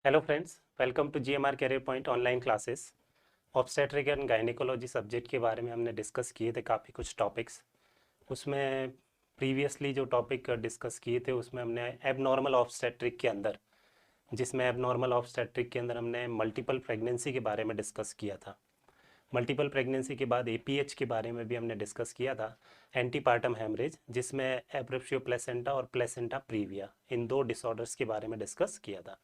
Hello friends, welcome to GMR career point online classes. Obstetric and gynaecology subject के बारे में हमने discuss किए थे काफ़ी कुछ टॉपिक्स। उसमें प्रीवियसली जो टॉपिक डिस्कस किए थे उसमें हमने एबनॉर्मल ऑब्स्टेट्रिक के अंदर, जिसमें एबनॉर्मल ऑब्स्टेट्रिक के अंदर हमने मल्टीपल प्रेगनेंसी के बारे में डिस्कस किया था। मल्टीपल प्रेगनेंसी के बाद एपीएच के बारे में भी हमने डिस्कस किया था, एंटीपार्टम हेमरेज, जिसमें एब्रेप्शियो प्लेसेंटा और प्लेसेंटा प्रीविया इन दो डिसऑर्डर्स के बारे में डिस्कस किया था।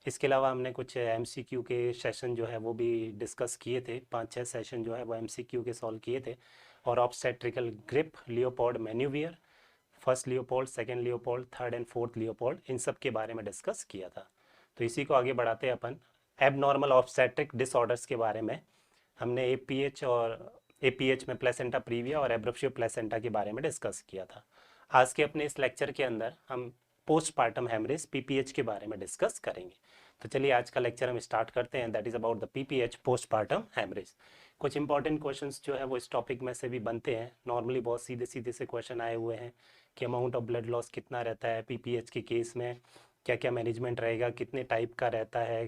इसके अलावा हमने कुछ एमसीक्यू के सेशन जो है वो भी डिस्कस किए थे, 5-6 सेशन जो है वो एमसीक्यू के सॉल्व किए थे। और obstetrical grip, Leopold manoeuvre, first Leopold, second Leopold, third and fourth Leopold, इन सब के बारे में डिस्कस किया था। तो इसी को आगे बढ़ाते हैं अपन। एबनॉर्मल ऑब्स्टेट्रिक डिसऑर्डर्स के बारे में हमने एपीएच में प्लेसेंटा प्रीविया और एब्रेप्शियो प्लेसेंटा के बारे में डिस्कस किया था। आज के अपने इस लेक्चर के अंदर हम पोस्टपार्टम हेमरेज पीपीएच के बारे में डिस्कस करेंगे। तो चलिए आज का लेक्चर हम स्टार्ट करते हैं। That is about the PPH, postpartum haemorrhage. कुछ इंपॉर्टेंट क्वेश्चंस जो है वो इस टॉपिक में से भी बनते हैं। नॉर्मली बहुत सीधे सीधे से क्वेश्चन आए हुए हैं कि अमाउंट ऑफ ब्लड लॉस कितना रहता है पीपीएच के केस में, क्या क्या मैनेजमेंट रहेगा, कितने टाइप का रहता है,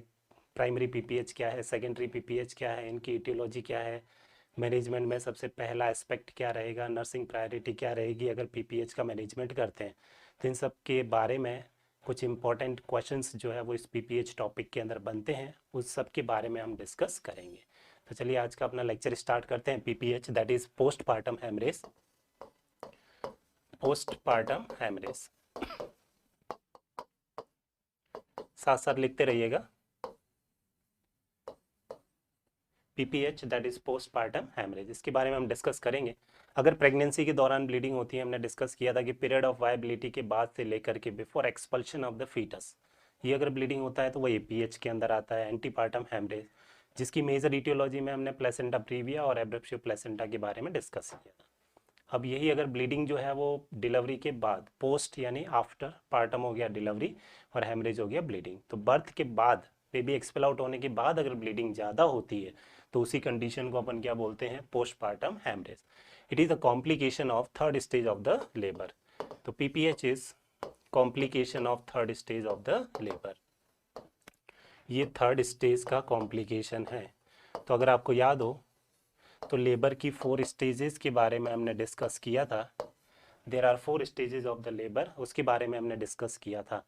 प्राइमरी पीपीएच क्या है, सेकेंडरी पीपीएच क्या है, इनकी इटियोलॉजी क्या है, मैनेजमेंट में सबसे पहला एस्पेक्ट क्या रहेगा, नर्सिंग प्रायोरिटी क्या रहेगी अगर पीपीएच का मैनेजमेंट करते हैं। तो इन सब के बारे में कुछ इंपॉर्टेंट क्वेश्चंस जो है वो इस पीपीएच टॉपिक के अंदर बनते हैं, उस सब के बारे में हम डिस्कस करेंगे। तो चलिए आज का अपना लेक्चर स्टार्ट करते हैं। PPH that is postpartum haemorrhage. Postpartum haemorrhage साथ साथ लिखते रहिएगा। PPH that is postpartum haemorrhage, इसके बारे में हम डिस्कस करेंगे। अगर प्रेगनेंसी के दौरान ब्लीडिंग होती है, हमने डिस्कस किया था कि पीरियड ऑफ वायबिलिटी के बाद से लेकर के before expulsion of the foetus, ये अगर ब्लीडिंग होता है तो वो एपीएच के अंदर आता है, एंटीपार्टम हेमरेज, जिसकी मेजर इटियोलॉजी में हमने प्लेसेंटा प्रीविया और एब्रेप्शियो प्लेसेंटा के बारे में डिस्कस किया था। अब यही अगर ब्लीडिंग जो है वो डिलीवरी के बाद, पोस्ट यानी आफ्टर पार्टम हो गया डिलीवरी और हेमरेज हो गया ब्लीडिंग, तो बर्थ के बाद, बेबी एक्सपेल आउट होने के बाद अगर ब्लीडिंग ज़्यादा होती है तो उसी कंडीशन को अपन क्या बोलते हैं, postpartum haemorrhage. It is a complication of third stage of the labour. तो PPH is complication of third stage of the labour. ये थर्ड स्टेज का कॉम्प्लिकेशन है। तो अगर आपको याद हो तो लेबर की 4 स्टेजेस के बारे में हमने डिस्कस किया था। There are 4 stages of the labour, उसके बारे में हमने डिस्कस किया था।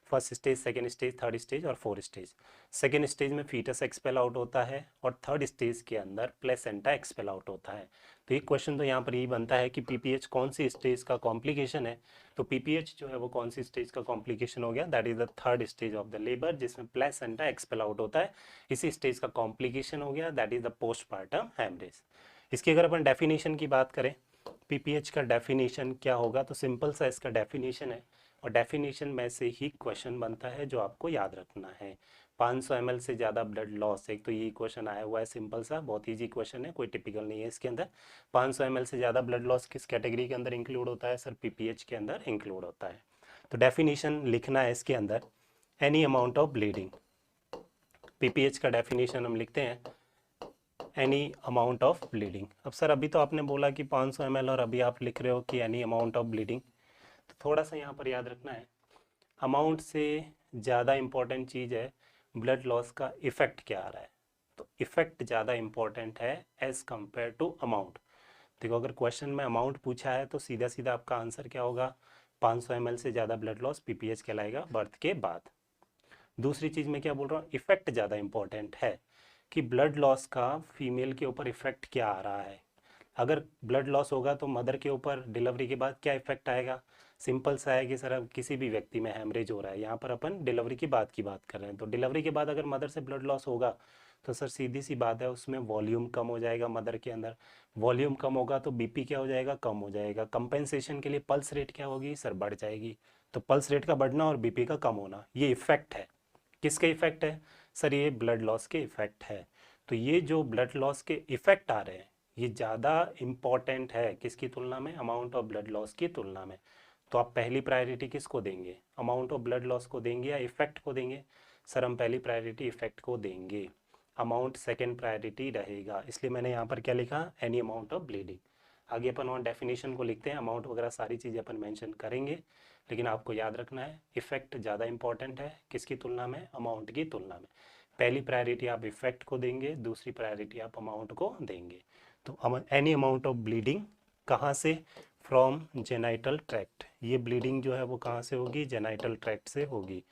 First stage, second stage, third stage और फोर्थ स्टेज। सेकेंड स्टेज में फीटस एक्सपेल आउट होता है और थर्ड स्टेज के अंदर प्लेसेंटा एक्सपेल आउट होता है। तो एक क्वेश्चन तो यहाँ पर यही बनता है कि पीपीएच कौन सी स्टेज का कॉम्प्लिकेशन है। तो पीपीएच जो है वो कौन सी स्टेज का कॉम्प्लिकेशन हो गया, that is the third stage of the labour, जिसमें प्लेसेंटा एक्सपेल आउट होता है। इसी स्टेज का कॉम्प्लिकेशन हो गया, that is the postpartum haemorrhage. इसकी अगर अपन डेफिनेशन की बात करें, पीपीएच का डेफिनेशन क्या होगा, तो सिंपल सा इसका डेफिनेशन है और डेफिनेशन में से ही क्वेश्चन बनता है जो आपको याद रखना है। 500 ml से ज़्यादा ब्लड लॉस, एक तो ये क्वेश्चन आया हुआ है, सिंपल सा बहुत इजी क्वेश्चन है, कोई टिपिकल नहीं है इसके अंदर। 500 ml से ज़्यादा ब्लड लॉस किस कैटेगरी के अंदर इंक्लूड होता है, सर पीपीएच के अंदर इंक्लूड होता है। तो डेफिनेशन लिखना है इसके अंदर, any amount of bleeding. PPH का डेफिनेशन हम लिखते हैं एनी अमाउंट ऑफ ब्लीडिंग। अब सर अभी तो आपने बोला कि 500 ml और अभी आप लिख रहे हो कि एनी अमाउंट ऑफ ब्लीडिंग, तो थोड़ा सा यहाँ पर याद रखना है, अमाउंट से ज़्यादा इम्पोर्टेंट चीज़ है ब्लड लॉस का इफ़ेक्ट क्या आ रहा है। तो इफ़ेक्ट ज़्यादा इम्पोर्टेंट है एज़ कम्पेयर टू अमाउंट। देखो अगर क्वेश्चन में अमाउंट पूछा है तो सीधा सीधा आपका आंसर क्या होगा, 500 ml से ज़्यादा ब्लड लॉस पीपीएच कहलाएगा बर्थ के बाद। दूसरी चीज़ मैं क्या बोल रहा हूँ, इफ़ेक्ट ज़्यादा इंपॉर्टेंट है कि ब्लड लॉस का फीमेल के ऊपर इफ़ेक्ट क्या आ रहा है। अगर ब्लड लॉस होगा तो मदर के ऊपर डिलीवरी के बाद क्या इफेक्ट आएगा। सिंपल सा है कि सर अब किसी भी व्यक्ति में हैमरेज हो रहा है, यहाँ पर अपन डिलीवरी की बात कर रहे हैं, तो डिलीवरी के बाद अगर मदर से ब्लड लॉस होगा तो सर सीधी सी बात है उसमें वॉल्यूम कम हो जाएगा मदर के अंदर। वॉल्यूम कम होगा तो बीपी क्या हो जाएगा, कम हो जाएगा। कंपेंसेशन के लिए पल्स रेट क्या होगी, सर बढ़ जाएगी। तो पल्स रेट का बढ़ना और बीपी का कम होना, ये इफेक्ट है। किसके इफेक्ट है, सर ये ब्लड लॉस के इफेक्ट है। तो ये जो ब्लड लॉस के इफेक्ट आ रहे हैं ये ज़्यादा इम्पॉर्टेंट है किसकी तुलना में, अमाउंट ऑफ ब्लड लॉस की तुलना में। तो आप पहली प्रायोरिटी किसको देंगे, अमाउंट ऑफ ब्लड लॉस को देंगे या इफेक्ट को देंगे। सर हम पहली प्रायोरिटी इफेक्ट को देंगे, अमाउंट सेकेंड प्रायोरिटी रहेगा। इसलिए मैंने यहाँ पर क्या लिखा, एनी अमाउंट ऑफ ब्लीडिंग। आगे अपन और डेफिनेशन को लिखते हैं, अमाउंट वगैरह सारी चीज़ें अपन मेंशन करेंगे, लेकिन आपको याद रखना है इफेक्ट ज़्यादा इंपॉर्टेंट है किसकी तुलना में, अमाउंट की तुलना में। पहली प्रायोरिटी आप इफेक्ट को देंगे, दूसरी प्रायोरिटी आप अमाउंट को देंगे। तो एनी अमाउंट ऑफ ब्लीडिंग कहाँ से, फ्रॉम जेनाइटल ट्रैक्ट, ये ब्लीडिंग जो है वो कहाँ से होगी, जेनाइटल ट्रैक्ट से होगी।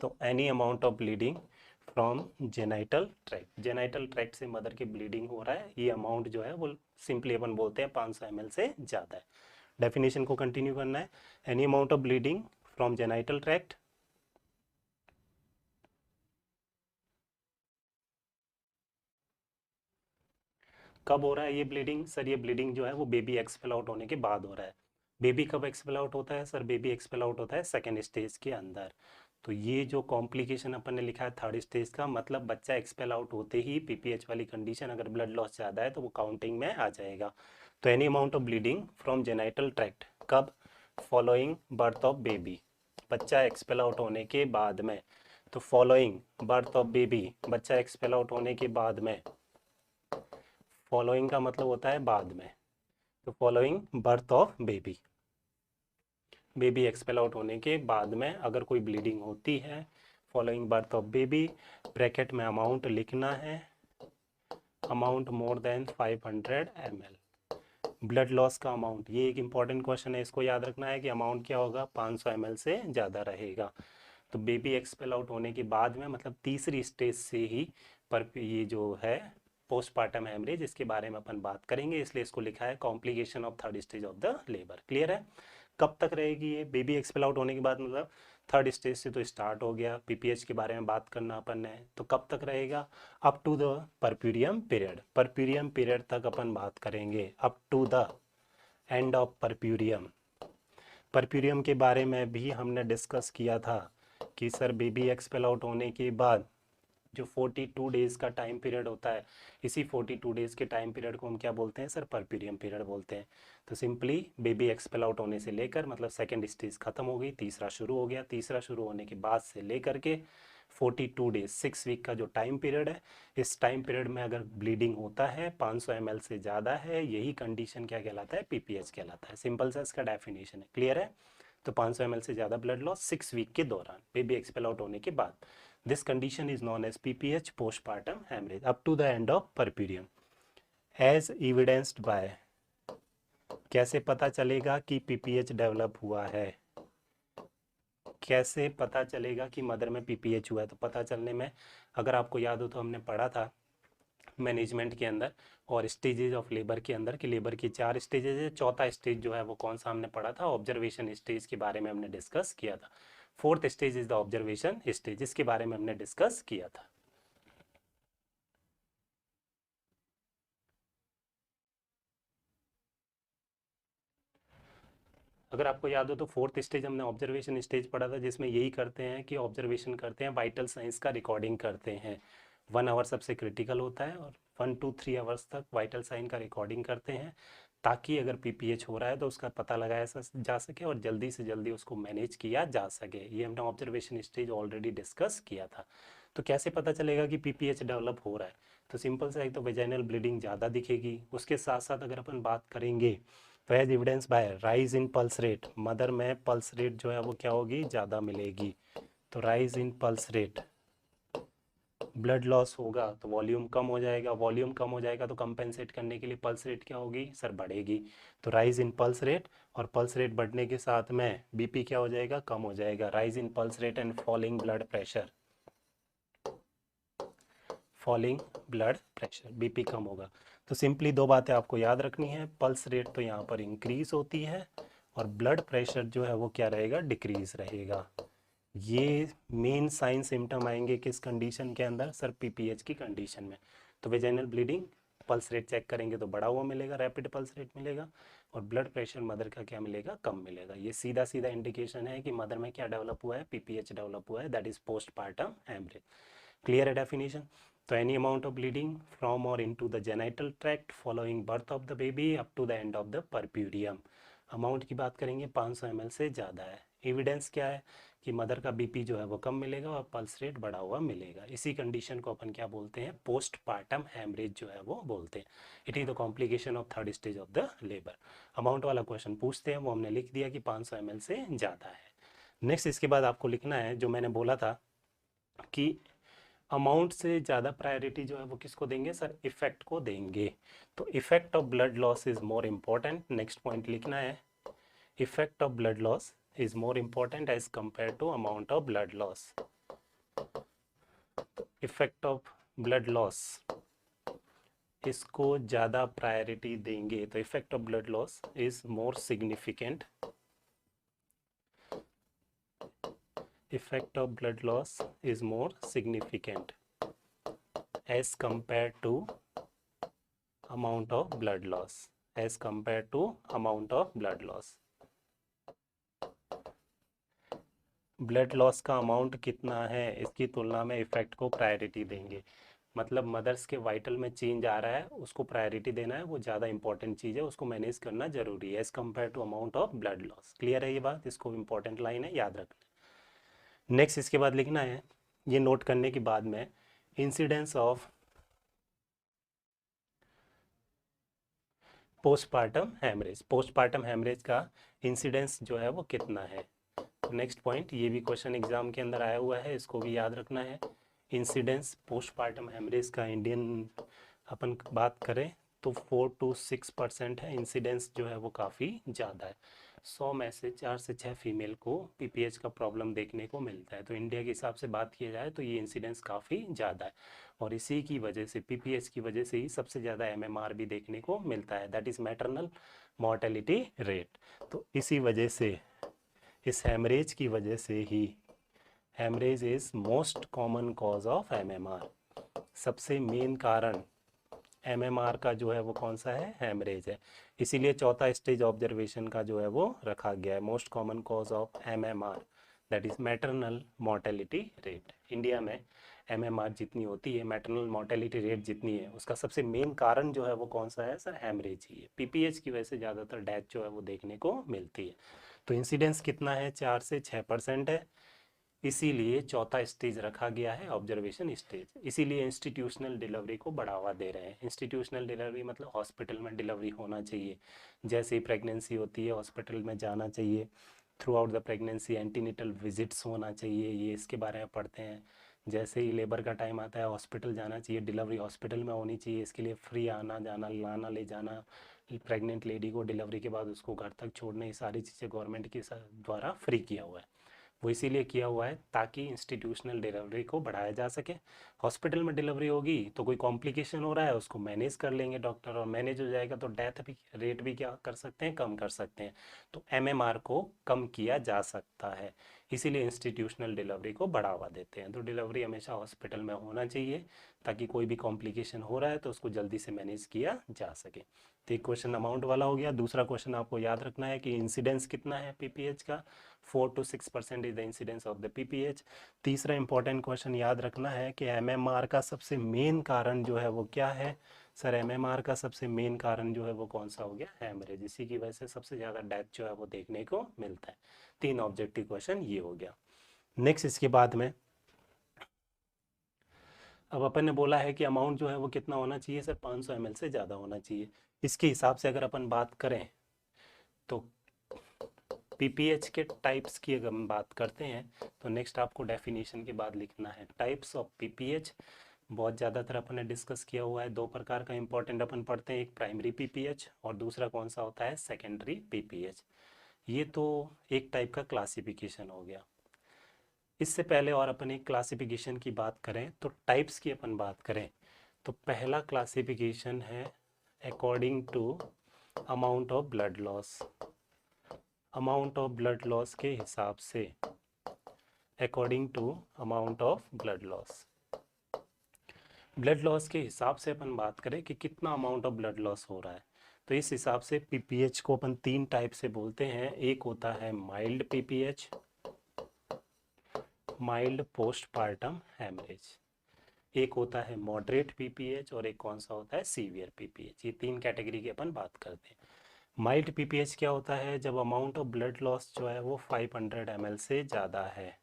तो any amount of bleeding from genital tract, genital tract से मदर की ब्लीडिंग हो रहा है, ये अमाउंट जो है वो सिंपली अपन बोलते हैं 500 ml से ज़्यादा है। डेफिनेशन को कंटिन्यू करना है, any amount of bleeding from genital tract कब हो रहा है ये ब्लीडिंग, सर ये ब्लीडिंग जो है वो बेबी एक्सपेल आउट होने के बाद हो रहा है। बेबी कब एक्सपेल आउट होता है, सर बेबी एक्सपेल आउट होता है सेकेंड स्टेज के अंदर। तो ये जो कॉम्प्लिकेशन अपन ने लिखा है थर्ड स्टेज का, मतलब बच्चा एक्सपेल आउट होते ही पीपीएच वाली कंडीशन, अगर ब्लड लॉस ज़्यादा है तो वो काउंटिंग में आ जाएगा। तो any amount of bleeding from genital tract कब, फॉलोइंग बर्थ ऑफ बेबी, बच्चा एक्सपेल आउट होने के बाद में। तो फॉलोइंग बर्थ ऑफ बेबी, बच्चा एक्सपेल आउट होने के बाद में, फॉलोइंग का मतलब होता है बाद में, तो following birth of baby, baby expel out होने के बाद में अगर कोई ब्लीडिंग होती है, following birth of baby, bracket में अमाउंट लिखना है, amount more than 500 ml, blood loss का अमाउंट, ये एक इंपॉर्टेंट क्वेश्चन है, इसको याद रखना है कि अमाउंट क्या होगा, 500 ml से ज़्यादा रहेगा। तो बेबी एक्सपेल आउट होने के बाद में, मतलब तीसरी स्टेज से ही पर ये जो है पोस्टपार्टम हेमरेज, इसके बारे में अपन बात करेंगे, इसलिए इसको लिखा है complication of third stage of the labour. Clear है। कब तक रहेगी ये बेबी एक्सपेल आउट होने के बाद, मतलब थर्ड स्टेज से तो स्टार्ट हो गया, पीपीएच के बारे में बात करना अपन ने, तो कब तक रहेगा, up to the puerperium period, puerperium period तक अपन बात करेंगे, up to the end of puerperium. Puerperium के बारे में भी हमने डिस्कस किया था कि सर बेबी एक्सपेल आउट होने के बाद जो 42 डेज का टाइम पीरियड होता है, इसी 42 डेज के टाइम पीरियड को हम क्या बोलते हैं सर, परप्यूरियम पीरियड बोलते हैं। तो सिंपली बेबी एक्सपेल आउट होने से लेकर, मतलब सेकेंड स्टेज खत्म हो गई, तीसरा शुरू हो गया, तीसरा शुरू होने के बाद से लेकर के 42 डेज 6 वीक का जो टाइम पीरियड है, इस टाइम पीरियड में अगर ब्लीडिंग होता है 500 ml से ज़्यादा है, यही कंडीशन क्या कहलाता है, पीपीएच कहलाता है। सिंपल सा इसका डेफिनेशन है। क्लियर है। तो 500 ml से ज़्यादा ब्लड लॉस 6 वीक के दौरान बेबी एक्सपेल आउट होने के बाद, this condition is known as PPH postpartum haemorrhage up to the end of puerperium, as evidenced by, कैसे पता चलेगा कि पीपीएच डेवलप हुआ है, कैसे पता चलेगा कि मदर में पीपीएच हुआ है, तो पता चलने में, अगर आपको याद हो तो हमने पढ़ा था मैनेजमेंट के अंदर और स्टेजेस ऑफ लेबर के अंदर कि लेबर की 4 स्टेजेस है, चौथा स्टेज जो है वो कौन सा हमने पढ़ा था, ऑब्जर्वेशन स्टेज के बारे में हमने डिस्कस किया था। Fourth stage is the observation stage, इसके बारे में हमने डिस्कस किया था। अगर आपको याद हो तो फोर्थ स्टेज हमने ऑब्जर्वेशन स्टेज पढ़ा था, जिसमें यही करते हैं कि ऑब्जर्वेशन करते हैं, वाइटल साइंस का रिकॉर्डिंग करते हैं। 1 आवर सबसे क्रिटिकल होता है और 1 to 3 आवर्स तक वाइटल साइन का रिकॉर्डिंग करते हैं, ताकि अगर पीपीएच हो रहा है तो उसका पता लगाया जा सके और जल्दी से जल्दी उसको मैनेज किया जा सके। ये हमने ऑब्जर्वेशन स्टेज ऑलरेडी डिस्कस किया था। तो कैसे पता चलेगा कि पीपीएच डेवलप हो रहा है, तो सिंपल सा, एक तो वेजाइनल ब्लीडिंग ज़्यादा दिखेगी, उसके साथ साथ अगर अपन बात करेंगे तो as evidence by rise in pulse rate, mother में पल्स रेट जो है वो क्या होगी, ज़्यादा मिलेगी। तो rise in pulse rate, blood loss होगा तो वॉल्यूम कम हो जाएगा, वॉल्यूम कम हो जाएगा तो कंपेंसेट करने के लिए पल्स रेट क्या होगी सर, बढ़ेगी। तो राइज इन पल्स रेट, और पल्स रेट बढ़ने के साथ में बीपी क्या हो जाएगा, कम हो जाएगा। Rise in pulse rate and falling blood pressure, falling blood pressure, BP कम होगा। तो सिंपली दो बातें आपको याद रखनी है, पल्स रेट तो यहाँ पर इंक्रीज होती है और ब्लड प्रेशर जो है वो क्या रहेगा, डिक्रीज रहेगा। ये मेन साइन सिम्टम आएंगे किस कंडीशन के अंदर सर, पीपीएच की कंडीशन में। तो vaginal bleeding, pulse rate check करेंगे तो बढ़ा हुआ मिलेगा, रैपिड पल्स रेट मिलेगा, और ब्लड प्रेशर मदर का क्या मिलेगा, कम मिलेगा। ये सीधा सीधा इंडिकेशन है कि मदर में क्या डेवलप हुआ है, पीपीएच डेवलप हुआ है, that is postpartum haemorrhage. Clear है डेफिनेशन। तो any amount of bleeding from or into the genital tract following birth of the baby up to the end of the puerperium. Amount की बात करेंगे 500 ml से ज़्यादा है। एविडेंस क्या है कि मदर का बीपी जो है वो कम मिलेगा और पल्स रेट बढ़ा हुआ मिलेगा। इसी कंडीशन को अपन क्या बोलते हैं, पोस्ट पार्टम हैमरेज जो है वो बोलते हैं। It is the complication of third stage of the labour. Amount वाला क्वेश्चन पूछते हैं, वो हमने लिख दिया कि 500 ml से ज़्यादा है। नेक्स्ट इसके बाद आपको लिखना है जो मैंने बोला था कि अमाउंट से ज़्यादा प्रायोरिटी जो है वो किसको देंगे सर, इफेक्ट को देंगे। तो effect of blood loss is more important. Next point लिखना है, effect of blood loss is more important as compared to amount of blood loss. Effect of blood loss इसको ज़्यादा प्रायोरिटी देंगे, तो effect of blood loss is more significant. Effect of blood loss is more significant as compare to amount of blood loss, as compare to amount of blood loss. Blood loss का amount कितना है इसकी तुलना में effect को priority देंगे। मतलब mother's के वाइटल में चेंज आ रहा है, उसको प्रायोरिटी देना है, वो ज़्यादा इंपॉर्टेंट चीज़ है, उसको मैनेज करना जरूरी है as compare to amount of blood loss. Clear है ये बात, इसको इंपॉर्टेंट लाइन है, याद रखना। नेक्स्ट इसके बाद लिखना है, ये नोट करने के बाद में, incidence of postpartum haemorrhage, postpartum haemorrhage का इंसिडेंस जो है वो कितना है। नेक्स्ट पॉइंट, ये भी क्वेश्चन एग्जाम के अंदर आया हुआ है, इसको भी याद रखना है। इंसिडेंस पोस्टपार्टम हैमरेज का इंडियन अपन बात करें तो 4 to 6% है। इंसिडेंस जो है वो काफ़ी ज़्यादा है। 100 में से 4 से 6 फीमेल को पीपीएच का प्रॉब्लम देखने को मिलता है। तो इंडिया के हिसाब से बात किया जाए तो ये इंसिडेंस काफ़ी ज़्यादा है, और इसी की वजह से, पीपीएच की वजह से ही सबसे ज़्यादा एमएमआर भी देखने को मिलता है, that is maternal mortality rate. तो इसी वजह से, इस हैमरेज की वजह से ही, haemorrhage is most common cause of MMR. सबसे मेन कारण एमएमआर का जो है वो कौन सा है, हैमरेज है। इसीलिए चौथा स्टेज ऑब्जर्वेशन का जो है वो रखा गया है, most common cause of MMR, that is maternal mortality rate. India में एमएमआर जितनी होती है, मैटरनल मॉर्टेलिटी रेट जितनी है, उसका सबसे मेन कारण जो है वो कौन सा है सर, हैमरेज ही है। पीपीएच की वजह से ज़्यादातर डेथ जो है वो देखने को मिलती है। तो इंसिडेंस कितना है, 4 से 6% है। इसीलिए चौथा स्टेज रखा गया है, ऑब्जर्वेशन स्टेज। इसीलिए इंस्टीट्यूशनल डिलीवरी को बढ़ावा दे रहे हैं। इंस्टीट्यूशनल डिलीवरी मतलब हॉस्पिटल में डिलीवरी होना चाहिए। जैसे ही प्रेगनेंसी होती है हॉस्पिटल में जाना चाहिए, through out the pregnancy antenatal visits होना चाहिए, ये इसके बारे में पढ़ते हैं। जैसे ही लेबर का टाइम आता है हॉस्पिटल जाना चाहिए, डिलीवरी हॉस्पिटल में होनी चाहिए, इसके लिए फ्री आना जाना, लाना ले जाना, प्रेग्नेंट लेडी को डिलीवरी के बाद उसको घर तक छोड़ने, ये सारी चीज़ें गवर्नमेंट के द्वारा फ्री किया हुआ है। वो इसीलिए किया हुआ है ताकि इंस्टीट्यूशनल डिलीवरी को बढ़ाया जा सके। हॉस्पिटल में डिलीवरी होगी तो कोई कॉम्प्लिकेशन हो रहा है उसको मैनेज कर लेंगे डॉक्टर, और मैनेज हो जाएगा तो डेथ भी रेट भी क्या कर सकते हैं, कम कर सकते हैं। तो एमएमआर को कम किया जा सकता है, इसीलिए इंस्टीट्यूशनल डिलीवरी को बढ़ावा देते हैं। तो डिलीवरी हमेशा हॉस्पिटल में होना चाहिए ताकि कोई भी कॉम्प्लिकेशन हो रहा है तो उसको जल्दी से मैनेज किया जा सके। तो एक क्वेश्चन अमाउंट वाला हो गया। दूसरा क्वेश्चन आपको याद रखना है कि इंसिडेंस कितना है पीपीएच का, 4 to 6% is the incidence of the PPH. तीसरा इंपॉर्टेंट क्वेश्चन याद रखना है कि एमएमआर का सबसे मेन कारण जो है वो क्या है सर, एमएमआर का सबसे मेन कारण जो है वो कौन सा हो गया, हैमरेज। इसी की वजह से सबसे ज़्यादा डेथ जो है वो देखने को मिलता है। 3 ऑब्जेक्टिव क्वेश्चन ये हो गया। नेक्स्ट इसके बाद में, अब अपन ने बोला है कि अमाउंट जो है वो कितना होना चाहिए सर, 500 ml से ज़्यादा होना चाहिए। इसके हिसाब से अगर अपन बात करें तो पीपीएच के टाइप्स की अगर हम बात करते हैं तो नेक्स्ट आपको डेफिनेशन के बाद लिखना है टाइप्स ऑफ पीपीएच। बहुत ज़्यादातर अपन ने डिस्कस किया हुआ है, 2 प्रकार का इंपॉर्टेंट अपन पढ़ते हैं, एक प्राइमरी पीपीएच और दूसरा कौन सा होता है, सेकेंडरी पीपीएच। ये तो एक टाइप का क्लासिफिकेशन हो गया। इससे पहले और अपन एक क्लासिफिकेशन की बात करें तो टाइप्स की अपन बात करें तो पहला क्लासिफिकेशन है according to amount of blood loss. Amount of blood loss के हिसाब से, according to amount of blood loss. Blood loss के हिसाब से अपन बात करें कि कितना अमाउंट ऑफ ब्लड लॉस हो रहा है, तो इस हिसाब से पीपीएच को अपन 3 टाइप से बोलते हैं। एक होता है mild PPH, mild postpartum haemorrhage, एक होता है मॉडरेट पीपीएच और एक कौन सा होता है, सीवियर पीपीएच। ये 3 कैटेगरी की अपन बात करते हैं। माइल्ड पीपीएच क्या होता है, जब अमाउंट ऑफ ब्लड लॉस जो है वो 500 ml से ज़्यादा है,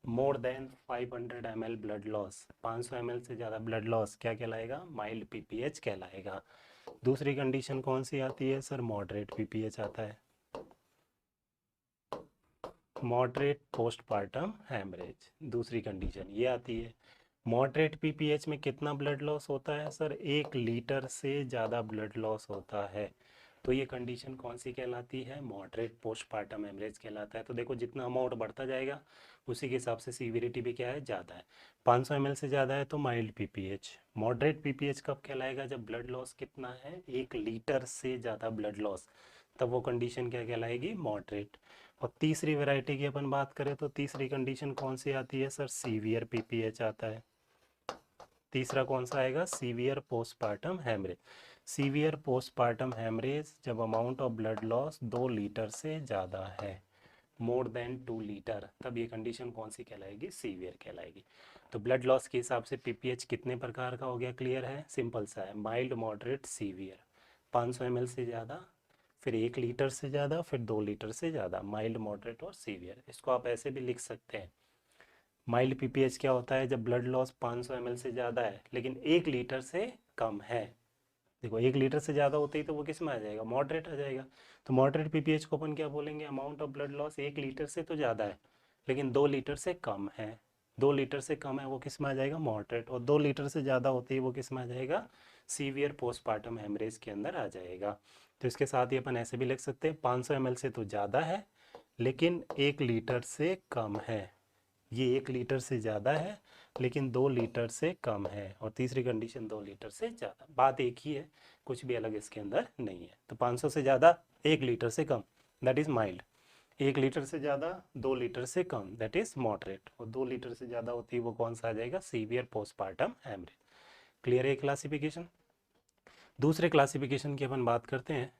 more than 500 ml blood loss, 500 ml से ज़्यादा ब्लड लॉस क्या कहलाएगा, माइल्ड पीपीएच कहलाएगा। दूसरी कंडीशन कौन सी आती है सर, मॉडरेट पीपीएच आता है, मॉडरेट पोस्टपार्टम हैमरेज, दूसरी कंडीशन ये आती है। मॉडरेट पीपीएच में कितना ब्लड लॉस होता है सर, 1 लीटर से ज़्यादा ब्लड लॉस होता है, तो ये कंडीशन कौन सी कहलाती है, मॉडरेट पोस्टपार्टम हेमरेज कहलाता है। तो देखो जितना अमाउंट बढ़ता जाएगा उसी के हिसाब से सीवियरिटी भी क्या है, ज़्यादा है। 500 ml से ज़्यादा है तो माइल्ड पीपीएच। मॉडरेट पीपीएच कब कहलाएगा, जब ब्लड लॉस कितना है, 1 लीटर से ज़्यादा ब्लड लॉस, तब वो कंडीशन क्या कहलाएगी, मॉडरेट। और तीसरी वैरायटी की अपन बात करें तो तीसरी कंडीशन कौन सी आती है सर, सीवियर पीपीएच आता है। तीसरा कौन सा आएगा, severe postpartum haemorrhage. Severe postpartum haemorrhage जब amount of blood loss 2 litre से ज़्यादा है, मोर देन 2 लीटर, तब ये कंडीशन कौन सी कहलाएगी, सीवियर कहलाएगी। तो ब्लड लॉस के हिसाब से पीपीएच कितने प्रकार का हो गया, क्लियर है, सिंपल सा है, माइल्ड मॉडरेट सीवियर। 500 ml से ज़्यादा, फिर 1 लीटर से ज़्यादा, फिर 2 लीटर से ज़्यादा, माइल्ड मॉडरेट और सीवियर। इसको आप ऐसे भी लिख सकते हैं, माइल्ड पीपीएच क्या होता है, जब ब्लड लॉस 500 ml से ज़्यादा है लेकिन 1 लीटर से कम है। देखो 1 लीटर से ज़्यादा होते ही तो वो किस में आ जाएगा, मॉडरेट आ जाएगा। तो मॉडरेट पीपीएच को अपन क्या बोलेंगे, amount of blood loss 1 litre से तो ज़्यादा है लेकिन 2 लीटर से कम है। 2 लीटर से कम है वो किस में आ जाएगा, मॉडरेट। और 2 लीटर से ज़्यादा होते ही वो किस में आ जाएगा, सीवियर पोस्टपार्टम हेमरेज के अंदर आ जाएगा। तो इसके साथ ही अपन ऐसे भी लिख सकते हैं, 500 ml से तो ज़्यादा है लेकिन 1 लीटर से कम है। ये 1 लीटर से ज़्यादा है लेकिन 2 लीटर से कम है। और तीसरी कंडीशन 2 लीटर से ज़्यादा, बात एक ही है, कुछ भी अलग इसके अंदर नहीं है। तो 500 से ज़्यादा, 1 लीटर से कम, दैट इज़ माइल्ड। 1 लीटर से ज़्यादा, 2 लीटर से कम, दैट इज़ मॉडरेट। और 2 लीटर से ज़्यादा होती है वो कौन सा आ जाएगा, सीवियर पोस्टपार्टम हैमरेज। क्लियर है क्लासिफिकेशन। दूसरे क्लासिफिकेशन की अपन बात करते हैं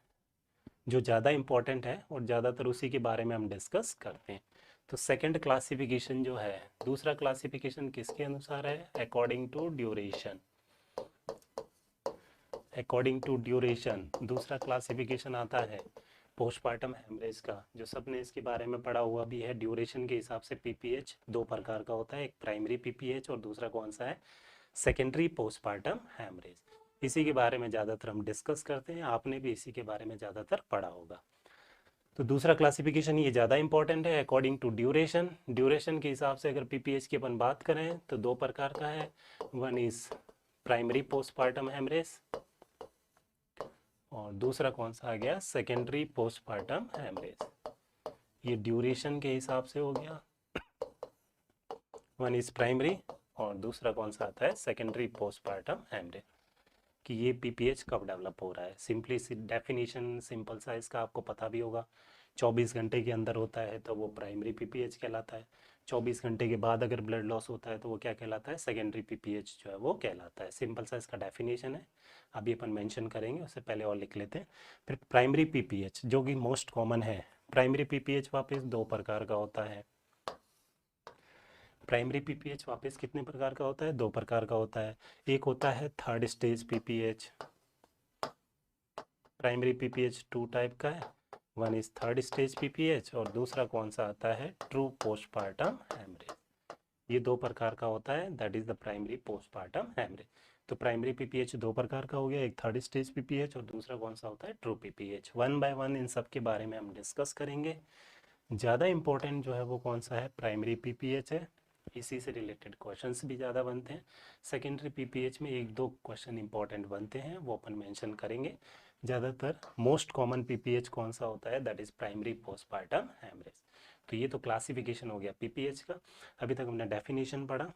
जो ज़्यादा इंपॉर्टेंट है और ज़्यादातर उसी के बारे में हम डिस्कस करते हैं। तो सेकंड क्लासिफिकेशन जो है, दूसरा क्लासिफिकेशन किसके अनुसार है, according to duration. According to duration दूसरा क्लासिफिकेशन आता है पोस्टपार्टम हेमरेज का, जो सबने इसके बारे में पढ़ा हुआ भी है। ड्यूरेशन के हिसाब से पीपीएच 2 प्रकार का होता है, एक प्राइमरी पीपीएच और दूसरा कौन सा है, सेकेंडरी पोस्टपार्टम हेमरेज। इसी के बारे में ज़्यादातर हम डिस्कस करते हैं, आपने भी इसी के बारे में ज़्यादातर पढ़ा होगा। तो दूसरा क्लासिफिकेशन ये ज़्यादा इंपॉर्टेंट है, अकॉर्डिंग टू ड्यूरेशन। ड्यूरेशन के हिसाब से अगर पीपीएच की अपन बात करें तो 2 प्रकार का है, one is primary postpartum haemorrhage और दूसरा कौन सा आ गया, सेकेंडरी पोस्टपार्टम हेमरेज। ये ड्यूरेशन के हिसाब से हो गया, वन इज प्राइमरी और दूसरा कौन सा आता है, सेकेंडरी पोस्टपार्टम हेमरेज। कि ये पीपीएच कब डेवलप हो रहा है, सिंपली सी डेफिनेशन सिंपल सा इसका आपको पता भी होगा, 24 घंटे के अंदर होता है तो वो प्राइमरी पीपीएच कहलाता है, 24 घंटे के बाद अगर ब्लड लॉस होता है तो वो क्या कहलाता है, सेकेंडरी पीपीएच जो है वो कहलाता है। सिंपल सा इसका डेफिनेशन है, अभी अपन मेंशन करेंगे, उससे पहले और लिख लेते हैं। फिर प्राइमरी पीपीएच जो कि मोस्ट कॉमन है, प्राइमरी पीपीएच वापस 2 प्रकार का होता है। प्राइमरी पीपीएच वापस कितने प्रकार का होता है, 2 प्रकार का होता है। एक होता है third stage PPH, primary PPH 2 type का है, one is third stage PPH और दूसरा कौन सा आता है, ट्रू पोस्टपार्टम हेमरेज। ये 2 प्रकार का होता है, that is the primary postpartum haemorrhage. तो प्राइमरी पीपीएच 2 प्रकार का हो गया, एक थर्ड स्टेज पीपीएच और दूसरा कौन सा होता है, true PPH. One by one in सब के बारे में हम डिस्कस करेंगे। ज़्यादा इंपॉर्टेंट जो है वो कौन सा है, प्राइमरी पीपीएच है, इसी से रिलेटेड क्वेश्चंस भी ज़्यादा बनते हैं। सेकेंडरी पीपीएच में 1-2 क्वेश्चन इंपॉर्टेंट बनते हैं, वो अपन मेंशन करेंगे। ज़्यादातर मोस्ट कॉमन पीपीएच कौन सा होता है, that is primary postpartum haemorrhage. तो ये तो क्लासिफिकेशन हो गया पीपीएच का। अभी तक हमने डेफिनेशन पढ़ा,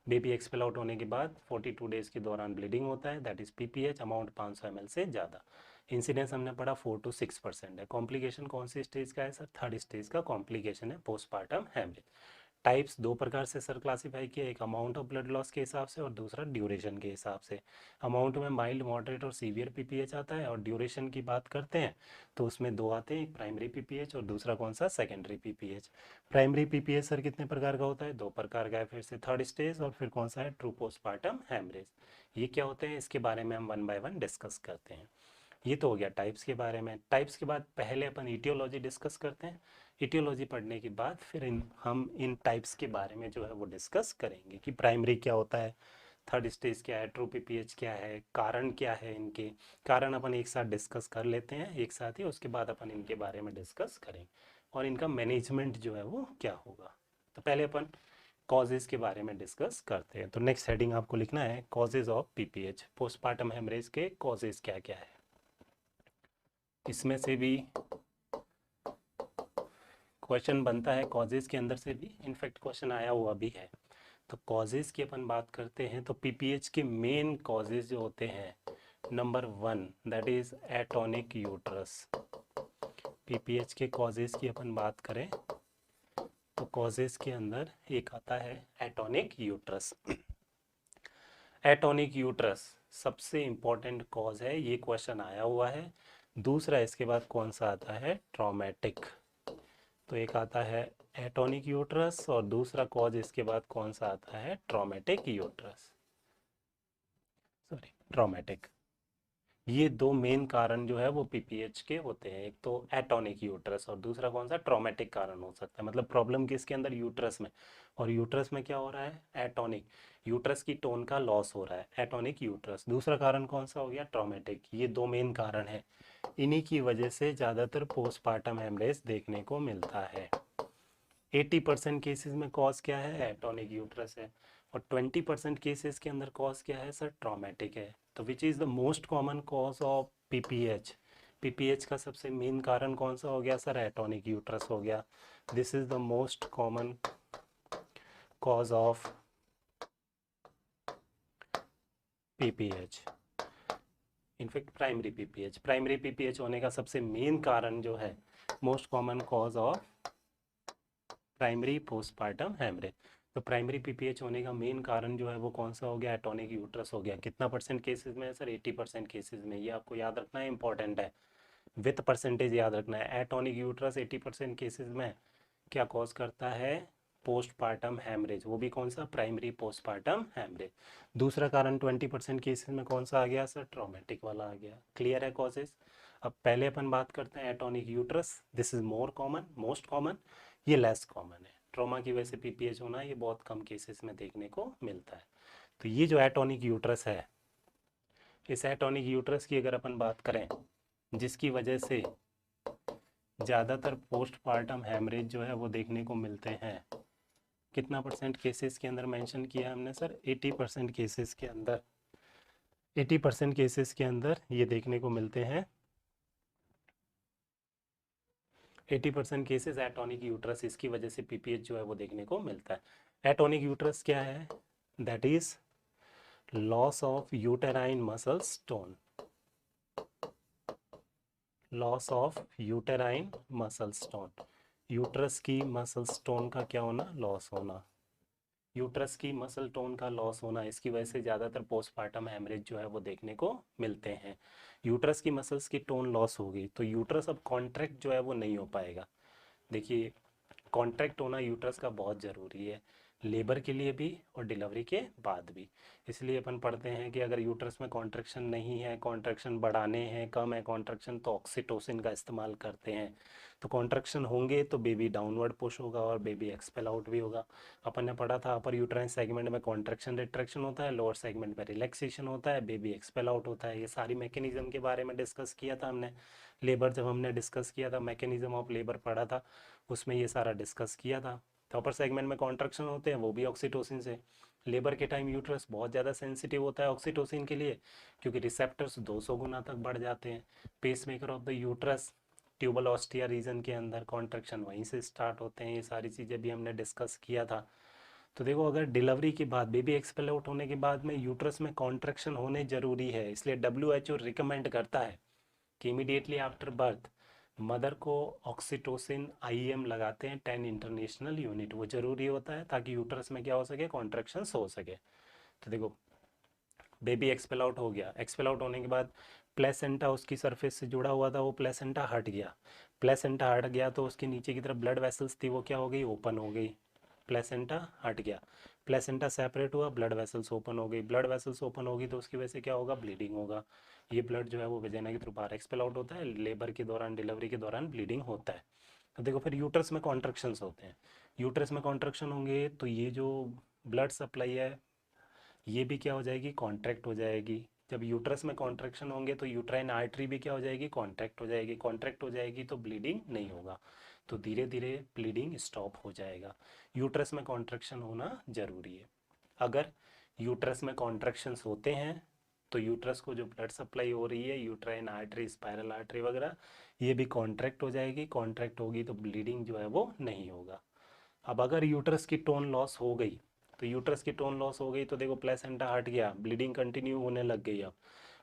बेबी एक्सपेल आउट होने के बाद 42 डेज के दौरान ब्लीडिंग होता है, that is PPH, amount 500 ml से ज़्यादा। इंसिडेंस हमने पढ़ा 4 to 6% है। कॉम्प्लिकेशन कौन सी स्टेज का है सर, थर्ड स्टेज का कॉम्प्लिकेशन है पोस्टपार्टम हेमरेज। टाइप्स 2 प्रकार से सर क्लासीफाई किया, एक अमाउंट ऑफ ब्लड लॉस के हिसाब से और दूसरा ड्यूरेशन के हिसाब से। अमाउंट में माइल्ड, मॉडरेट और सीवियर पीपीएच आता है, और ड्यूरेशन की बात करते हैं तो उसमें 2 आते हैं, एक प्राइमरी पीपीएच और दूसरा कौन सा, secondary PPH. Primary PPH sir कितने प्रकार का होता है, 2 प्रकार का है, फिर से थर्ड स्टेज और फिर कौन सा है, ट्रू पोस्टपार्टम हेमरेज। ये क्या होते हैं, इसके बारे में हम वन बाय वन डिस्कस करते हैं। ये तो हो गया टाइप्स के बारे में। टाइप्स के बाद पहले अपन इटियोलॉजी डिस्कस करते हैं। इटियोलॉजी पढ़ने के बाद फिर हम इन टाइप्स के बारे में जो है वो डिस्कस करेंगे कि प्राइमरी क्या होता है, थर्ड स्टेज क्या है, ट्रू पीपीएच क्या है, कारण क्या है इनके। कारण अपन एक साथ डिस्कस कर लेते हैं एक साथ ही, उसके बाद अपन इनके बारे में डिस्कस करेंगे और इनका मैनेजमेंट जो है वो क्या होगा। तो पहले अपन कॉजेज़ के बारे में डिस्कस करते हैं। तो नेक्स्ट हेडिंग आपको लिखना है causes of PPH, postmortem haemorrhage के कॉजेज़ क्या क्या है। इसमें से भी क्वेश्चन बनता है, कॉजेज़ के अंदर से भी इनफैक्ट क्वेश्चन आया हुआ भी है। तो कॉजेज़ की अपन बात करते हैं तो पीपीएच के मेन कॉजेज़ जो होते हैं, number 1 that is atonic uterus. PPH के कॉजेज़ की अपन बात करें तो कॉजेज़ के अंदर एक आता है एटॉनिक यूट्रस। एटॉनिक यूट्रस सबसे इंपॉर्टेंट कॉज है, ये क्वेश्चन आया हुआ है। दूसरा इसके बाद कौन सा आता है, ट्रॉमेटिक। तो एक आता है एटॉनिक यूट्रस और दूसरा कॉज इसके बाद कौन सा आता है, ट्रॉमेटिक यूट्रस, सॉरी ट्रॉमेटिक। ये दो मेन कारण जो है वो पीपीएच के होते हैं, एक तो एटॉनिक यूट्रस और दूसरा कौन सा, ट्रॉमेटिक कारण हो सकता है। मतलब प्रॉब्लम किसके अंदर, यूट्रस में। और यूट्रस में क्या हो रहा है, एटॉनिक, यूट्रस की टोन का लॉस हो रहा है, एटॉनिक यूट्रस। दूसरा कारण कौन सा हो गया, ट्रॉमेटिक। ये दो मेन कारण है, इन्हीं की वजह से ज़्यादातर पोस्टपार्टम हेमरेज देखने को मिलता है। 80% केसेस में कॉज क्या है, एटॉनिक यूट्रस है, और 20% केसेस के अंदर कॉज क्या है सर, ट्रॉमेटिक है। तो which is the most common cause of PPH. PPH का सबसे मेन कारण कौन सा हो गया सर, एटॉनिक यूट्रस हो गया। This is the most common cause of PPH. In fact primary PPH होने का सबसे मेन कारण जो है, most common cause of primary postpartum haemorrhage. तो प्राइमरी पीपीएच होने का मेन कारण जो है वो कौन सा हो गया, एटॉनिक यूट्रस हो गया। कितना परसेंट केसेस में है सर, 80% केसेस में। ये आपको याद रखना है, इंपॉर्टेंट है, विथ परसेंटेज याद रखना है। एटॉनिक यूट्रस 80% केसेस में क्या कॉज करता है, पोस्टपार्टम हेमरेज, वो भी कौन सा, प्राइमरी पोस्टपार्टम हेमरेज। दूसरा कारण 20% केसेस में कौन सा आ गया सर, ट्रॉमेटिक वाला आ गया। क्लियर है कॉजेस। अब पहले अपन बात करते हैं atonic uterus, this is more common, most common, ये लेस कॉमन है। ट्रॉमा की वजह से पीपीएच होना ये बहुत कम केसेस में देखने को मिलता है। तो ये जो एटॉनिक यूट्रस है, इस एटॉनिक यूट्रस की अगर अपन बात करें, जिसकी वजह से ज़्यादातर पोस्टपार्टम हेमरेज जो है वो देखने को मिलते हैं, कितना परसेंट केसेस के अंदर मेंशन किया हमने सर, 80% केसेस के अंदर, 80% केसेस के अंदर ये देखने को मिलते हैं। 80% केसेस एटॉनिक यूट्रस, इसकी वजह से पीपीएच जो है वो देखने को मिलता है। एटॉनिक यूट्रस क्या है, that is loss of uterine muscles tone, loss of uterine muscles tone, uterus की मसल्स टोन का क्या होना, लॉस होना, यूट्रस की मसल टोन का लॉस होना, इसकी वजह से ज़्यादातर पोस्टपार्टम हेमरेज जो है वो देखने को मिलते हैं। यूट्रस की मसल्स की टोन लॉस होगी तो यूट्रस अब कॉन्ट्रैक्ट जो है वो नहीं हो पाएगा। देखिए, कॉन्ट्रैक्ट होना यूट्रस का बहुत ज़रूरी है, लेबर के लिए भी और डिलीवरी के बाद भी। इसलिए अपन पढ़ते हैं कि अगर यूट्रस में कॉन्ट्रैक्शन नहीं है, कॉन्ट्रैक्शन बढ़ाने हैं, कम है कॉन्ट्रैक्शन, तो ऑक्सीटोसिन का इस्तेमाल करते हैं। तो कॉन्ट्रैक्शन होंगे तो बेबी डाउनवर्ड पुश होगा और बेबी एक्सपेल आउट भी होगा। अपन ने पढ़ा था अपर यूट्राइन सेगमेंट में कॉन्ट्रैक्शन रिट्रैक्शन होता है, लोअर सेगमेंट में रिलैक्सेशन होता है, बेबी एक्सपेल आउट होता है। ये सारी मैकेनिज्म के बारे में डिस्कस किया था हमने। लेबर जब हमने डिस्कस किया था, मैकेनिज्म ऑफ लेबर पढ़ा था, उसमें ये सारा डिस्कस किया था। तो अपर सेगमेंट में कॉन्ट्रैक्शन होते हैं, वो भी ऑक्सीटोसिन से। लेबर के टाइम यूट्रस बहुत ज़्यादा सेंसिटिव होता है ऑक्सीटोसिन के लिए, क्योंकि रिसेप्टर्स 200 गुना तक बढ़ जाते हैं। Pacemaker of the uterus, tubal ostia region के अंदर कॉन्ट्रैक्शन वहीं से स्टार्ट होते हैं। ये सारी चीज़ें भी हमने डिस्कस किया था। तो देखो, अगर डिलीवरी के बाद, बेबी एक्सपेल आउट होने के बाद में यूट्रस में कॉन्ट्रैक्शन होने ज़रूरी है, इसलिए WHO रिकमेंड करता है कि इमीडिएटली आफ्टर बर्थ मदर को ऑक्सीटोसिन IM लगाते हैं 10 इंटरनेशनल यूनिट। वो ज़रूरी होता है ताकि यूट्रस में क्या हो सके, कॉन्ट्रैक्शंस हो सके। तो देखो, बेबी एक्सपेल आउट हो गया, एक्सपेल आउट होने के बाद प्लेसेंटा उसकी सरफेस से जुड़ा हुआ था, वो प्लेसेंटा हट गया। प्लेसेंटा हट गया तो उसके नीचे की तरफ ब्लड वेसल्स थी, वो क्या हो गई, ओपन हो गई। प्लेसेंटा हट गया, प्लेसेंटा सेपरेट हुआ, ब्लड वेसल्स ओपन हो गई, ब्लड वेसल्स ओपन होगी तो उसकी वजह से क्या होगा, ब्लीडिंग होगा। ये ब्लड जो है वो वेजाइना के थ्रू बाहर एक्सपेल आउट होता है, लेबर के दौरान, डिलीवरी के दौरान ब्लीडिंग होता है। तो देखो फिर यूट्रस में कॉन्ट्रक्शंस होते हैं, यूट्रस में कॉन्ट्रक्शन होंगे तो ये जो ब्लड सप्लाई है ये भी क्या हो जाएगी, कॉन्ट्रैक्ट हो जाएगी। जब यूट्रस में कॉन्ट्रैक्शन होंगे तो यूट्राइन आर्टरी भी क्या हो जाएगी, कॉन्ट्रैक्ट हो जाएगी, कॉन्ट्रैक्ट हो जाएगी तो ब्लीडिंग नहीं होगा, तो धीरे धीरे ब्लीडिंग स्टॉप हो जाएगा। यूट्रस में कॉन्ट्रैक्शन होना जरूरी है। अगर यूट्रस में कॉन्ट्रैक्शंस होते हैं तो यूट्रस को जो ब्लड सप्लाई हो रही है, यूट्राइन आर्टरी, स्पाइरल आर्टरी वगैरह, ये भी कॉन्ट्रैक्ट हो जाएगी, कॉन्ट्रैक्ट होगी तो ब्लीडिंग जो है वो नहीं होगा। अब अगर यूट्रस की टोन लॉस हो गई, तो यूट्रस की टोन लॉस हो गई तो देखो प्लेसेंटा हट गया, ब्लीडिंग कंटिन्यू होने लग गई, अब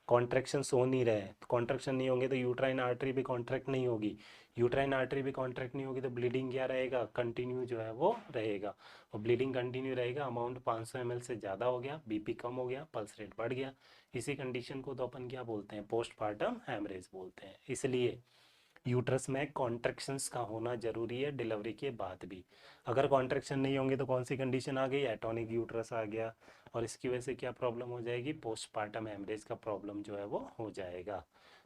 कॉन्ट्रैक्शन हो नहीं रहे, तो कॉन्ट्रैक्शन नहीं होंगे तो यूट्राइन आर्टरी भी कॉन्ट्रैक्ट नहीं होगी, यूट्राइन आर्टरी भी कॉन्ट्रैक्ट नहीं होगी तो ब्लीडिंग क्या रहेगा, कंटिन्यू जो है वो रहेगा। और ब्लीडिंग कंटिन्यू रहेगा, अमाउंट 500 ml से ज़्यादा हो गया, बीपी कम हो गया, पल्स रेट बढ़ गया, इसी कंडीशन को तो अपन क्या बोलते हैं, पोस्टपार्टम हैमरेज बोलते हैं। इसलिए यूट्रस में कॉन्ट्रैक्शंस का होना जरूरी है डिलीवरी के बाद भी। अगर कॉन्ट्रैक्शन नहीं होंगे तो कौन सी कंडीशन आ गई, एटोनिक यूट्रस आ गया, और इसकी वजह से क्या प्रॉब्लम हो जाएगी, पोस्टपार्टम हेमरेज का प्रॉब्लम जो है वो हो जाएगा।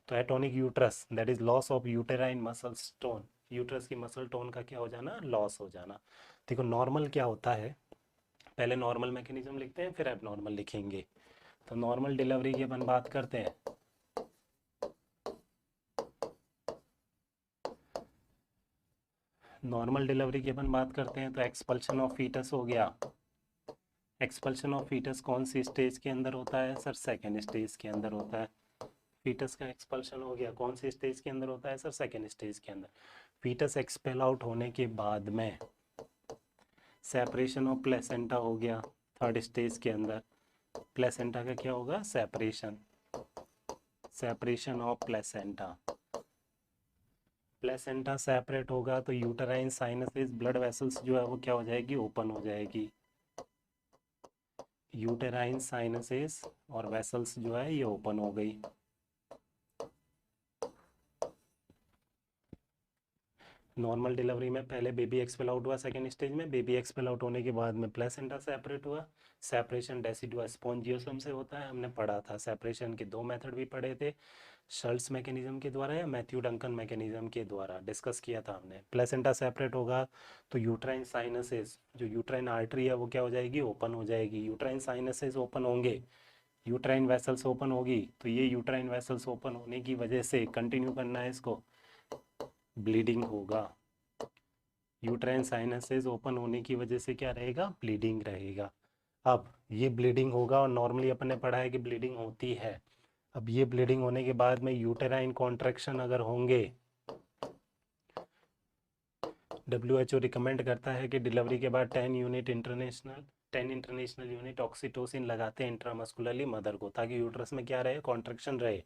तो atonic uterus that is loss of uterine muscle tone, uterus की मसल टोन का क्या हो जाना, लॉस हो जाना। देखो नॉर्मल क्या होता है, पहले नॉर्मल मैकेनिज्म लिखते हैं फिर एबनॉर्मल लिखेंगे। तो नॉर्मल डिलीवरी की अपन बात करते हैं, नॉर्मल डिलीवरी की अपन बात करते हैं तो एक्सपल्शन ऑफ फीटस हो गया। एक्सपल्शन ऑफ फीटस कौन सी स्टेज के अंदर होता है सर, सेकेंड स्टेज के अंदर होता है। फीटस का एक्सपल्शन हो गया, कौन सी स्टेज के अंदर होता है सर, सेकेंड स्टेज के अंदर। फीटस एक्सपेल आउट होने के बाद में सेपरेशन ऑफ प्लेसेंटा हो गया, थर्ड स्टेज के अंदर। प्लेसेंटा का क्या होगा, separation, separation of placenta. Placenta separate होगा तो यूटेराइन साइनसेस, ब्लड वेसल्स जो है वो क्या हो जाएगी, ओपन हो जाएगी। यूटेराइन साइनसेस और वेसल्स जो है ये ओपन हो गई। नॉर्मल डिलीवरी में पहले बेबी एक्सपेल आउट हुआ, सेकेंड स्टेज में बेबी एक्सपेल आउट होने के बाद में प्लेसेंटा सेपरेट हुआ। सेपरेशन डेसिडुआ स्पॉन्जियोसम से होता है, हमने पढ़ा था। सेपरेशन के दो मेथड भी पढ़े थे, शल्ट्स मैकेनिज्म के द्वारा या मैथ्यू डंकन मैकेनिज्म के द्वारा डिस्कस किया था हमने। प्लेसेंटा सेपरेट होगा तो यूट्राइन साइनसेस, जो यूट्राइन आर्टरी है वो क्या हो जाएगी, ओपन हो जाएगी। यूट्राइन साइनसेस ओपन होंगे, यूट्राइन वेसल्स ओपन होगी, तो ये यूट्राइन वेसल्स ओपन होने की वजह से, कंटिन्यू करना है इसको, ब्लीडिंग होगा। यूट्राइन साइनसेस ओपन होने की वजह से क्या रहेगा, ब्लीडिंग रहेगा। अब ये ब्लीडिंग होगा, और नॉर्मली अपन ने पढ़ा है कि ब्लीडिंग होती है। अब ये ब्लीडिंग होने के बाद में यूटेराइन कॉन्ट्रैक्शन अगर होंगे, WHO रिकमेंड करता है कि डिलीवरी के बाद 10 इंटरनेशनल यूनिट ऑक्सीटोसिन लगाते हैं इंट्रामस्कुलरली मदर को, ताकि यूट्रस में क्या रहे, कॉन्ट्रैक्शन रहे।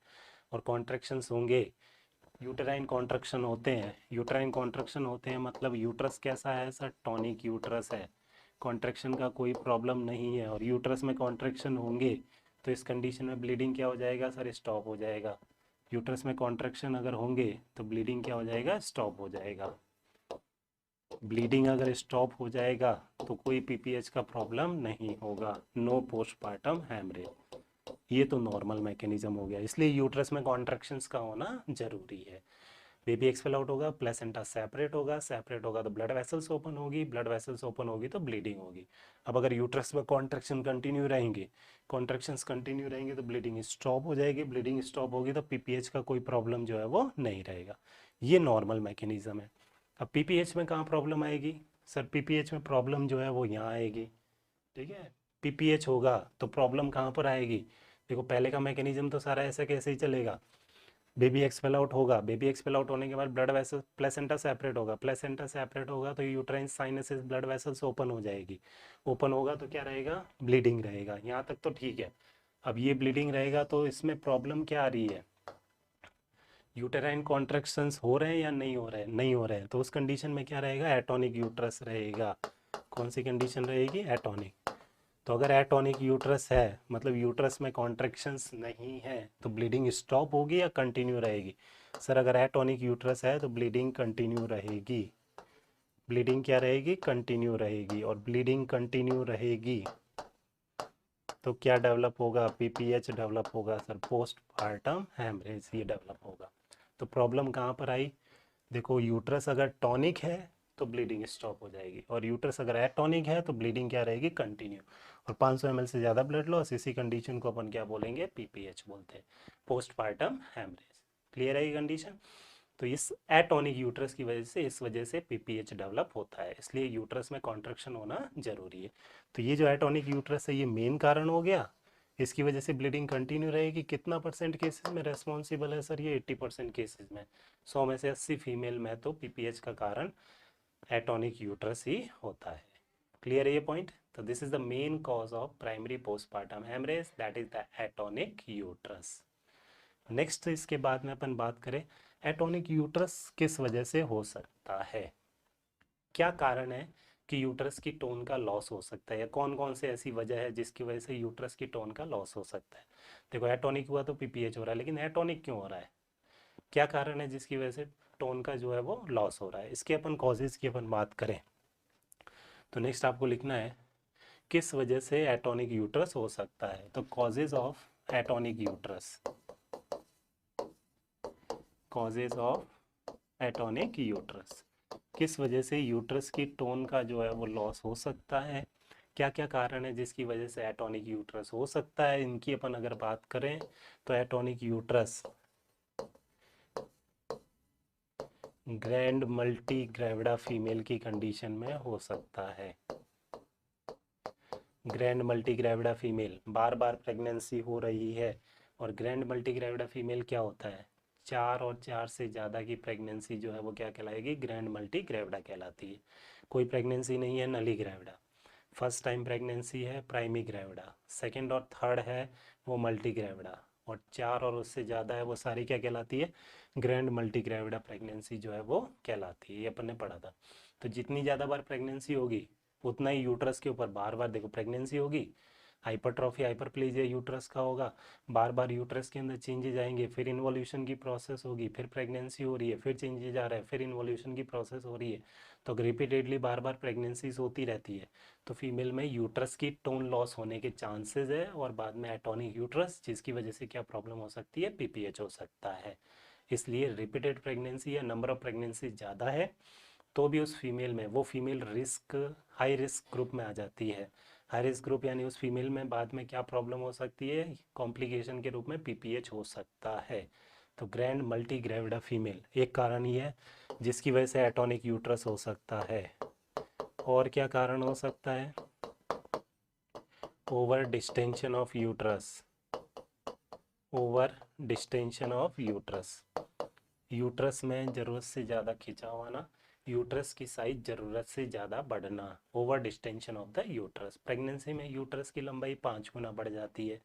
और कॉन्ट्रैक्शंस होंगे, यूटेराइन कॉन्ट्रैक्शन होते हैं, यूटेराइन कॉन्ट्रैक्शन होते हैं मतलब यूट्रस कैसा है सर, टॉनिक यूट्रस है, कॉन्ट्रैक्शन का कोई प्रॉब्लम नहीं है। और यूट्रस में कॉन्ट्रैक्शन होंगे तो इस कंडीशन में ब्लीडिंग क्या हो जाएगा सर, स्टॉप हो जाएगा। यूट्रस में कॉन्ट्रैक्शन अगर होंगे तो ब्लीडिंग क्या हो जाएगा, स्टॉप हो जाएगा। ब्लीडिंग अगर स्टॉप हो जाएगा तो कोई पीपीएच का प्रॉब्लम नहीं होगा, नो पोस्टपार्टम हैमरेज। ये तो नॉर्मल मैकेनिज्म हो गया, इसलिए यूट्रस में कॉन्ट्रैक्शंस का होना जरूरी है। बेबी एक्सपेल आउट होगा, प्लेसेंटा सेपरेट होगा, सेपरेट होगा तो ब्लड वेसल्स ओपन होगी, ब्लड वेसल्स ओपन होगी तो ब्लीडिंग होगी। अब अगर यूट्रस में कॉन्ट्रैक्शन कंटिन्यू रहेंगे, कॉन्ट्रैक्शंस कंटिन्यू रहेंगे तो ब्लीडिंग स्टॉप हो जाएगी, ब्लीडिंग स्टॉप होगी तो पीपीएच का कोई प्रॉब्लम जो है वो नहीं रहेगा। ये नॉर्मल मैकेनिज्म है। अब पीपीएच में कहाँ प्रॉब्लम आएगी सर, पीपीएच में प्रॉब्लम जो है वो यहाँ आएगी, ठीक है। पीपीएच होगा तो प्रॉब्लम कहाँ पर आएगी, देखो पहले का मैकेनिज्म तो सारा ऐसा कैसे ही चलेगा। बेबी एक्सपेल आउट होगा, बेबी एक्सपेल आउट होने के बाद ब्लड वेसल, प्लेसेंटा सेपरेट होगा, प्लेसेंटा सेपरेट होगा तो uterine sinuses, blood vessels open हो जाएगी, ओपन होगा तो क्या रहेगा, ब्लीडिंग रहेगा। यहाँ तक तो ठीक है। अब ये ब्लीडिंग रहेगा तो इसमें प्रॉब्लम क्या आ रही है, यूटेराइन कॉन्ट्रैक्शंस हो रहे हैं या नहीं हो रहे हैं, नहीं हो रहे हैं, तो उस कंडीशन में क्या रहेगा, एटोनिक यूट्रस रहेगा। कौन सी कंडीशन रहेगी, एटोनिक। तो अगर एटोनिक यूट्रस है मतलब यूट्रस में कॉन्ट्रैक्शंस नहीं है तो ब्लीडिंग स्टॉप होगी या कंटिन्यू रहेगी, सर अगर एटोनिक यूट्रस है तो ब्लीडिंग कंटिन्यू रहेगी। ब्लीडिंग क्या रहेगी, कंटिन्यू रहेगी, और ब्लीडिंग कंटिन्यू रहेगी तो क्या डेवलप होगा, पीपीएच डेवलप होगा सर, पोस्टपार्टम हैमरेज ये डेवलप होगा। तो प्रॉब्लम कहाँ पर आई, देखो यूट्रस अगर टॉनिक है तो ब्लीडिंग स्टॉप हो जाएगी, और यूट्रस अगर एटॉनिक है तो ब्लीडिंग क्या रहेगी, कंटिन्यू। और 500 ml से ज़्यादा ब्लड लॉस, इसी कंडीशन को अपन क्या बोलेंगे, पीपीएच बोलते हैं, पोस्टपार्टम हैमरेज। क्लियर है ये कंडीशन। तो इस एटॉनिक यूट्रस की वजह से, इस वजह से पीपीएच डेवलप होता है, इसलिए यूट्रस में कॉन्ट्रैक्शन होना जरूरी है। तो ये जो एटॉनिक यूट्रस है ये मेन कारण हो गया, इसकी वजह से ब्लीडिंग कंटिन्यू रहेगी। कितना परसेंट केसेस में रेस्पॉन्सिबल है सर, ये 80% केसेस में, 100 में से 80 फीमेल में तो पीपीएच का कारण एटॉनिक यूट्रस ही होता है। क्लियर है ये पॉइंट। तो this is the main cause of primary postpartum haemorrhage, that is the atonic uterus. Next इसके बाद में अपन बात करें, एटॉनिक यूट्रस किस वजह से हो सकता है, क्या कारण है कि यूट्रस की टोन का लॉस हो सकता है, या कौन कौन से ऐसी वजह है जिसकी वजह से यूट्रस की टोन का लॉस हो सकता है। देखो एटॉनिक हुआ तो पीपीएच हो रहा है, लेकिन एटॉनिक क्यों हो रहा है, क्या कारण है जिसकी वजह से टोन का जो है वो लॉस हो रहा है, इसके अपन कॉजेज की अपन बात करें तो नेक्स्ट आपको लिखना है किस वजह से एटॉनिक यूट्रस हो सकता है। तो causes of atonic uterus, causes of atonic uterus, किस वजह से यूट्रस की टोन का जो है वो लॉस हो सकता है, क्या क्या कारण है जिसकी वजह से एटॉनिक यूट्रस हो सकता है। इनकी अपन अगर बात करें तो atonic uterus grand multi gravida female की कंडीशन में हो सकता है। ग्रैंड मल्टी ग्रेविडा फीमेल, बार बार प्रेगनेंसी हो रही है, और ग्रैंड मल्टी ग्रेविडा फीमेल क्या होता है, 4 और 4 से ज़्यादा की प्रेगनेंसी जो है वो क्या कहलाएगी, ग्रैंड मल्टी ग्रेविडा कहलाती है। कोई प्रेगनेंसी नहीं है नली ग्रेविडा, फर्स्ट टाइम प्रेगनेंसी है प्राइमी ग्रेविडा, सेकंड और थर्ड है वो मल्टी ग्रेविडा, और 4 और उससे ज़्यादा है वो सारी क्या कहलाती है, ग्रैंड मल्टी ग्रेविडा प्रेगनेंसी जो है वो कहलाती है, ये अपन ने पढ़ा था। तो जितनी ज़्यादा बार प्रेगनेंसी होगी उतना ही यूट्रस के ऊपर बार बार, देखो प्रेगनेंसी होगी, हाइपरट्रॉफी हाइपरप्लेजिया यूट्रस का होगा, बार बार यूट्रस के अंदर चेंजेज आएंगे, फिर इन्वोल्यूशन की प्रोसेस होगी, फिर प्रेगनेंसी हो रही है, फिर चेंजेज आ रहा है, फिर इन्वोल्यूशन की प्रोसेस हो रही है। तो रिपीटेडली बार बार प्रेगनेंसीज होती रहती है तो फीमेल में यूट्रस की टोन लॉस होने के चांसेस है, और बाद में एटॉनिक यूट्रस, जिसकी वजह से क्या प्रॉब्लम हो सकती है, पीपीएच हो सकता है। इसलिए रिपीटेड प्रेगनेंसी या नंबर ऑफ प्रेगनेंसी ज़्यादा है तो भी उस फीमेल में, वो female risk, high risk group में आ जाती है। हाई रिस्क ग्रुप यानी उस फीमेल में बाद में क्या प्रॉब्लम हो सकती है, कॉम्प्लिकेशन के रूप में पीपीएच हो सकता है। तो ग्रैंड मल्टी ग्रेविडा फीमेल एक कारण ही है जिसकी वजह से एटॉनिक यूट्रस हो सकता है। और क्या कारण हो सकता है, over distension of uterus, over distension of uterus, uterus में ज़रूरत से ज़्यादा खिंचाव आना, यूट्रस की साइज ज़रूरत से ज़्यादा बढ़ना, over distension of the uterus. Pregnancy में यूट्रस की लंबाई 5 गुना बढ़ जाती है,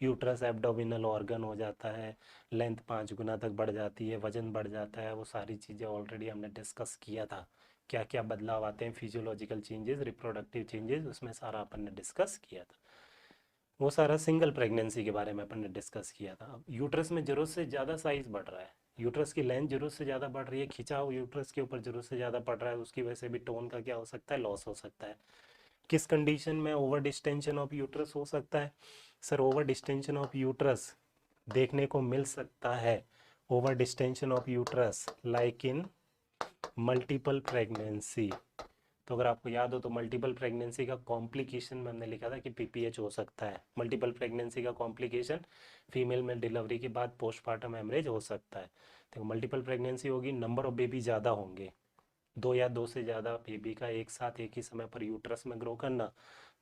यूट्रस एब्डोमिनल ऑर्गन हो जाता है, लेंथ 5 गुना तक बढ़ जाती है, वजन बढ़ जाता है, वो सारी चीज़ें ऑलरेडी हमने डिस्कस किया था, क्या क्या बदलाव आते हैं, फिजियोलॉजिकल चेंजेस, रिप्रोडक्टिव चेंजेस, उसमें सारा अपन ने डिस्कस किया था। वो सारा सिंगल प्रेगनेंसी के बारे में अपन ने डिस्कस किया था। अब यूट्रस में जरूरत से ज़्यादा साइज बढ़ रहा है, यूट्रस की लेंथ जरूरत से ज़्यादा बढ़ रही है, खिंचाव यूट्रस के ऊपर जरूरत से ज़्यादा पड़ रहा है, उसकी वजह से भी टोन का क्या हो सकता है, लॉस हो सकता है। किस कंडीशन में ओवर डिस्टेंशन ऑफ यूट्रस हो सकता है, sir over distension of uterus देखने को मिल सकता है, over distension of uterus like in multiple pregnancy. तो अगर आपको याद हो तो मल्टीपल प्रेगनेंसी का कॉम्प्लिकेशन में हमने लिखा था कि पीपीएच हो सकता है। मल्टीपल प्रेगनेंसी का कॉम्प्लिकेशन फीमेल में डिलीवरी के बाद पोस्टपार्टम हेमरेज हो सकता है। देखो मल्टीपल प्रेगनेंसी होगी, नंबर ऑफ बेबी ज़्यादा होंगे, 2 या 2 से ज़्यादा बेबी का एक साथ एक ही समय पर यूट्रस में ग्रो करना,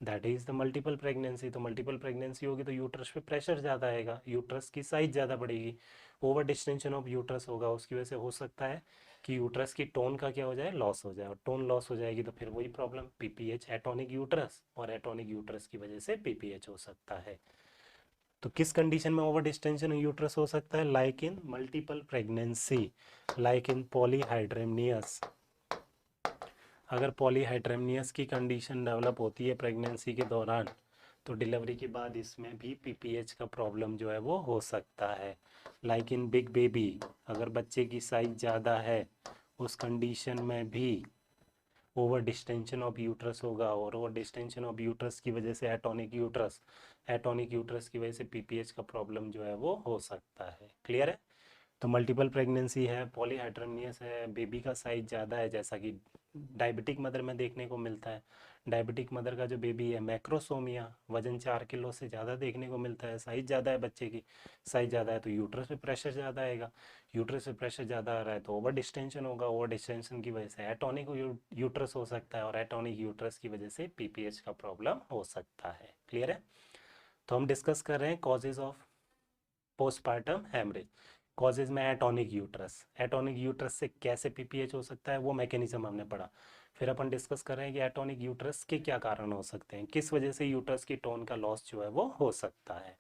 that is the multiple pregnancy. तो मल्टीपल प्रेगनेंसी होगी तो यूट्रस पे प्रेशर ज़्यादा आएगा, यूट्रस की साइज ज़्यादा बढ़ेगी, ओवर डिस्टेंशन ऑफ यूट्रस होगा, उसकी वजह से हो सकता है कि यूट्रस की टोन का क्या हो जाए, लॉस हो जाए, और टोन लॉस हो जाएगी तो फिर वही प्रॉब्लम पीपीएच, एटॉनिक यूट्रस, और एटॉनिक यूट्रस की वजह से पीपीएच हो सकता है। तो किस कंडीशन में ओवर डिस्टेंशन यूट्रस हो सकता है, like in multiple pregnancy, like in polyhydramnios. अगर पॉलीहाइड्रेमनियस की कंडीशन डेवलप होती है प्रेगनेंसी के दौरान तो डिलीवरी के बाद इसमें भी पीपीएच का प्रॉब्लम जो है वो हो सकता है। लाइक इन बिग बेबी, अगर बच्चे की साइज ज़्यादा है उस कंडीशन में भी ओवर डिस्टेंशन ऑफ यूट्रस होगा, और ओवर डिस्टेंशन ऑफ यूट्रस की वजह से एटॉनिक यूट्रस की वजह से पीपीएच का प्रॉब्लम जो है वो हो सकता है। क्लियर है? तो मल्टीपल प्रेगनेंसी है, पॉलीहाइड्रोनियस है, बेबी का साइज ज़्यादा है, जैसा कि डायबिटिक मदर में देखने को मिलता है। डायबिटिक मदर का जो बेबी है, मैक्रोसोमिया, वजन 4 किलो से ज़्यादा देखने को मिलता है, साइज ज़्यादा है बच्चे की, साइज ज़्यादा है तो यूट्रस पे प्रेशर ज़्यादा आएगा, यूट्रस पे प्रेशर ज़्यादा आ रहा है तो ओवर डिस्टेंशन होगा, ओवर डिस्टेंशन की वजह से एटॉनिक यूट्रस हो सकता है, और एटॉनिक यूट्रस की वजह से पीपीएच का प्रॉब्लम हो सकता है। क्लियर है? तो हम डिस्कस कर रहे हैं causes of postpartum haemorrhage. Causes में एटॉनिक यूट्रस से कैसे पीपीएच हो सकता है वो मैकेनिज्म हमने पढ़ा। फिर अपन डिस्कस कर रहे हैं कि एटॉनिक यूट्रस के क्या कारण हो सकते हैं, किस वजह से यूट्रस की टोन का लॉस जो है वो हो सकता है।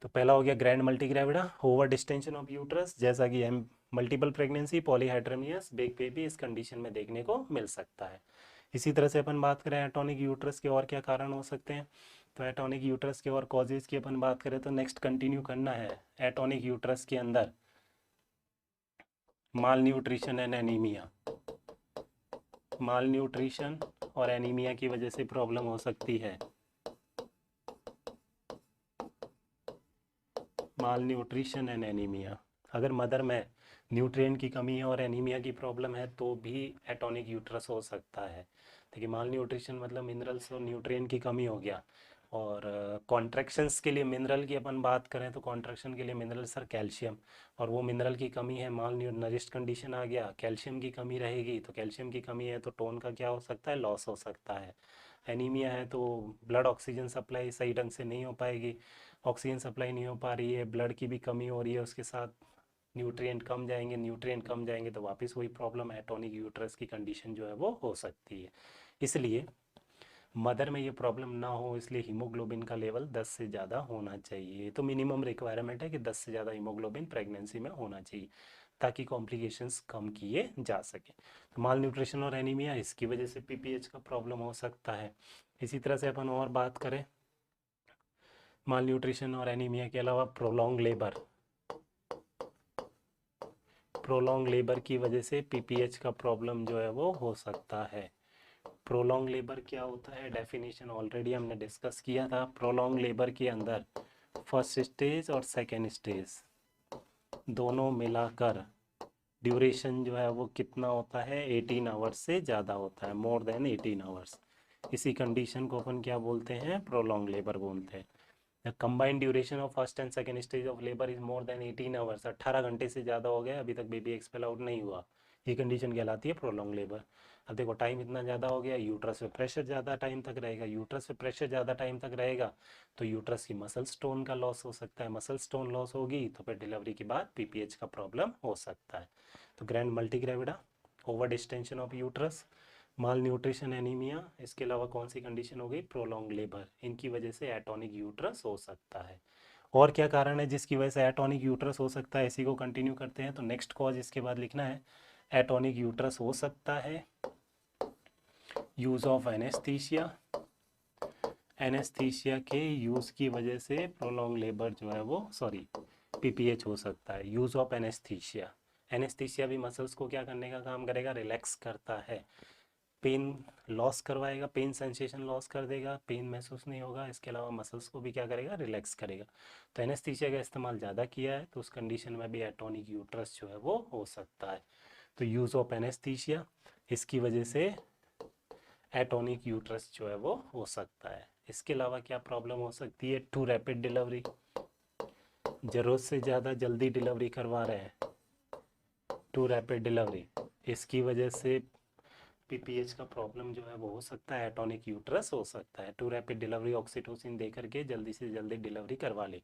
तो पहला हो गया grand मल्टीग्रेविडा, over distension of uterus, जैसा कि हम मल्टीपल प्रेगनेंसी, पॉलीहाइड्रोनियस, बिग बेबी इस कंडीशन में देखने को मिल सकता है। इसी तरह से अपन बात करें एटॉनिक यूट्रस के और क्या कारण हो सकते हैं, तो एटॉनिक यूट्रस के और कॉजेज की अपन बात करें तो नेक्स्ट कंटिन्यू करना है। एटॉनिक यूट्रस के अंदर malnutrition and anaemia, malnutrition और एनीमिया की वजह से प्रॉब्लम हो सकती है। माल न्यूट्रिशन एंड एनीमिया, अगर मदर में न्यूट्रिएंट की कमी है और एनीमिया की प्रॉब्लम है तो भी एटॉनिक यूट्रस हो सकता है। देखिए माल न्यूट्रिशन मतलब मिनरल्स और न्यूट्रिएंट की कमी हो गया, और कॉन्ट्रैक्शंस के लिए मिनरल की अपन बात करें तो कॉन्ट्रैक्शन के लिए मिनरल सर कैल्शियम, और वो मिनरल की कमी है, माल नरिश्ड कंडीशन आ गया, कैल्शियम की कमी रहेगी, तो कैल्शियम की कमी है तो टोन का क्या हो सकता है, लॉस हो सकता है। एनीमिया है तो ब्लड ऑक्सीजन सप्लाई सही ढंग से नहीं हो पाएगी, ऑक्सीजन सप्लाई नहीं हो पा रही है, ब्लड की भी कमी हो रही है, उसके साथ न्यूट्रिएंट कम जाएंगे तो वापस वही प्रॉब्लम एटॉनिक यूट्रस की कंडीशन जो है वो हो सकती है। इसलिए मदर में ये प्रॉब्लम ना हो इसलिए हीमोग्लोबिन का लेवल 10 से ज़्यादा होना चाहिए, तो मिनिमम रिक्वायरमेंट है कि 10 से ज़्यादा हीमोग्लोबिन प्रेगनेंसी में होना चाहिए ताकि कॉम्प्लिकेशंस कम किए जा सके। तो माल न्यूट्रिशन और एनीमिया इसकी वजह से पीपीएच का प्रॉब्लम हो सकता है। इसी तरह से अपन और बात करें माल न्यूट्रिशन और एनीमिया के अलावा प्रोलॉन्ग लेबर की वजह से पीपीएच का प्रॉब्लम जो है वो हो सकता है। प्रोलॉन्ग लेबर क्या होता है, डेफिनेशन ऑलरेडी हमने डिस्कस किया था। प्रोलॉन्ग लेबर के अंदर फर्स्ट स्टेज और सेकेंड स्टेज दोनों मिलाकर ड्यूरेशन जो है वो कितना होता है, 18 आवर्स से ज़्यादा होता है, मोर देन 18 आवर्स। इसी कंडीशन को अपन क्या बोलते हैं, प्रोलॉन्ग लेबर बोलते हैं। The combined duration of first and second stage of labour is more than 18 hours, 18 घंटे से ज़्यादा हो गया, अभी तक बेबी एक्सपेल आउट नहीं हुआ, ये कंडीशन कहलाती है प्रोलॉन्ग लेबर। अब देखो टाइम इतना ज़्यादा हो गया, यूट्रस पे प्रेशर ज़्यादा टाइम तक रहेगा, यूट्रस पे प्रेशर ज़्यादा टाइम तक रहेगा तो यूट्रस की मसल स्टोन का लॉस हो सकता है, मसल स्टोन लॉस होगी तो फिर डिलीवरी के बाद पीपीएच का प्रॉब्लम हो सकता है। तो grand मल्टीग्रेविडा, over distension of uterus, mall nutrition anaemia, इसके अलावा कौन सी कंडीशन हो गई, प्रोलॉन्ग लेबर, इनकी वजह से एटॉनिक यूट्रस हो सकता है। और क्या कारण है जिसकी वजह से एटॉनिक यूट्रस हो सकता है, इसी को कंटिन्यू करते हैं। तो नेक्स्ट कॉज इसके बाद लिखना है, एटॉनिक यूट्रस हो सकता है यूज ऑफ एनेस्थीसिया, एनेस्थीसिया के यूज़ की वजह से प्रोलॉन्ग लेबर जो है वो पीपीएच हो सकता है। यूज़ ऑफ एनेस्थीसिया, एनेस्थीसिया भी मसल्स को क्या करने का काम करेगा, रिलैक्स करता है, पेन लॉस करवाएगा, पेन सेंसेशन लॉस कर देगा, पेन महसूस नहीं होगा, इसके अलावा मसल्स को भी क्या करेगा, रिलैक्स करेगा। तो एनेस्थीसिया का इस्तेमाल ज़्यादा किया है तो उस कंडीशन में भी एटॉनिक यूट्रस जो है वो हो सकता है। तो यूज़ ऑफ एनेस्थीसिया, इसकी वजह से एटॉनिक यूट्रस जो है वो हो सकता है। इसके अलावा क्या प्रॉब्लम हो सकती है, टू रैपिड डिलीवरी, ज़रूरत से ज़्यादा जल्दी डिलीवरी करवा रहे हैं, टू रैपिड डिलीवरी, इसकी वजह से पीपीएच का प्रॉब्लम जो है वो हो सकता है, एटॉनिक यूट्रस हो सकता है। टू रैपिड डिलीवरी, ऑक्सीटोसिन दे करके जल्दी से जल्दी डिलीवरी करवा ले,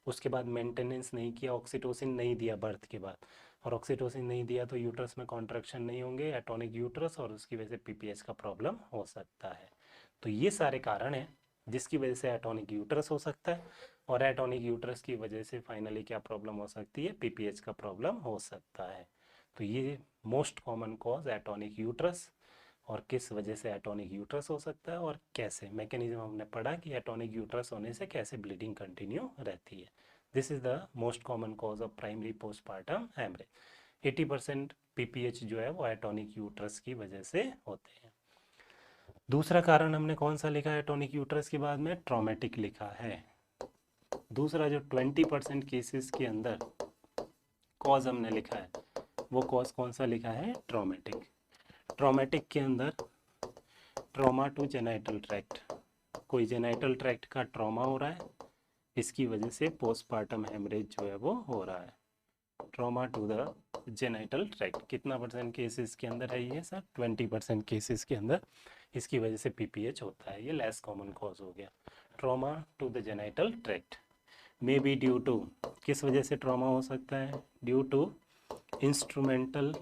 उसके बाद मेंटेनेंस नहीं किया, ऑक्सीटोसिन नहीं दिया बर्थ के बाद, और ऑक्सीटोसिन नहीं दिया तो यूट्रस में कॉन्ट्रैक्शन नहीं होंगे, एटॉनिक यूट्रस, और उसकी वजह से पीपीएच का प्रॉब्लम हो सकता है। तो ये सारे कारण हैं जिसकी वजह से एटॉनिक यूट्रस हो सकता है, और एटॉनिक यूट्रस की वजह से फाइनली क्या प्रॉब्लम हो सकती है, पीपीएच का प्रॉब्लम हो सकता है। तो ये most common cause atonic uterus, और किस वजह से एटॉनिक यूट्रस हो सकता है और कैसे, मैकेनिज्म हमने पढ़ा कि एटॉनिक यूट्रस होने से कैसे ब्लीडिंग कंटिन्यू रहती है। This is the most common cause of primary postpartum haemorrhage. 80% PPH जो है वो एटॉनिक यूट्रस की वजह से होते हैं। दूसरा कारण हमने कौन सा लिखा है एटॉनिक यूट्रस के बाद में? ट्रॉमेटिक लिखा है। दूसरा जो 20% केसेस के अंदर कॉज हमने लिखा है वो कॉज कौन सा लिखा है? ट्रॉमेटिक। ट्रॉमेटिक के अंदर ट्रॉमा टू जेनाइटल ट्रैक्ट, कोई जेनाइटल ट्रैक्ट का ट्रॉमा हो रहा है, इसकी वजह से पोस्टमार्टम हेमरेज जो है वो हो रहा है। Trauma to the genital tract कितना % केसेस के अंदर है ये सर? 20% केसेस के अंदर इसकी वजह से पीपीएच होता है। ये लेस कॉमन कॉज हो गया। Trauma to the genital tract may be due to, किस वजह से ट्रॉमा हो सकता है? ड्यू टू इंस्ट्रूमेंटल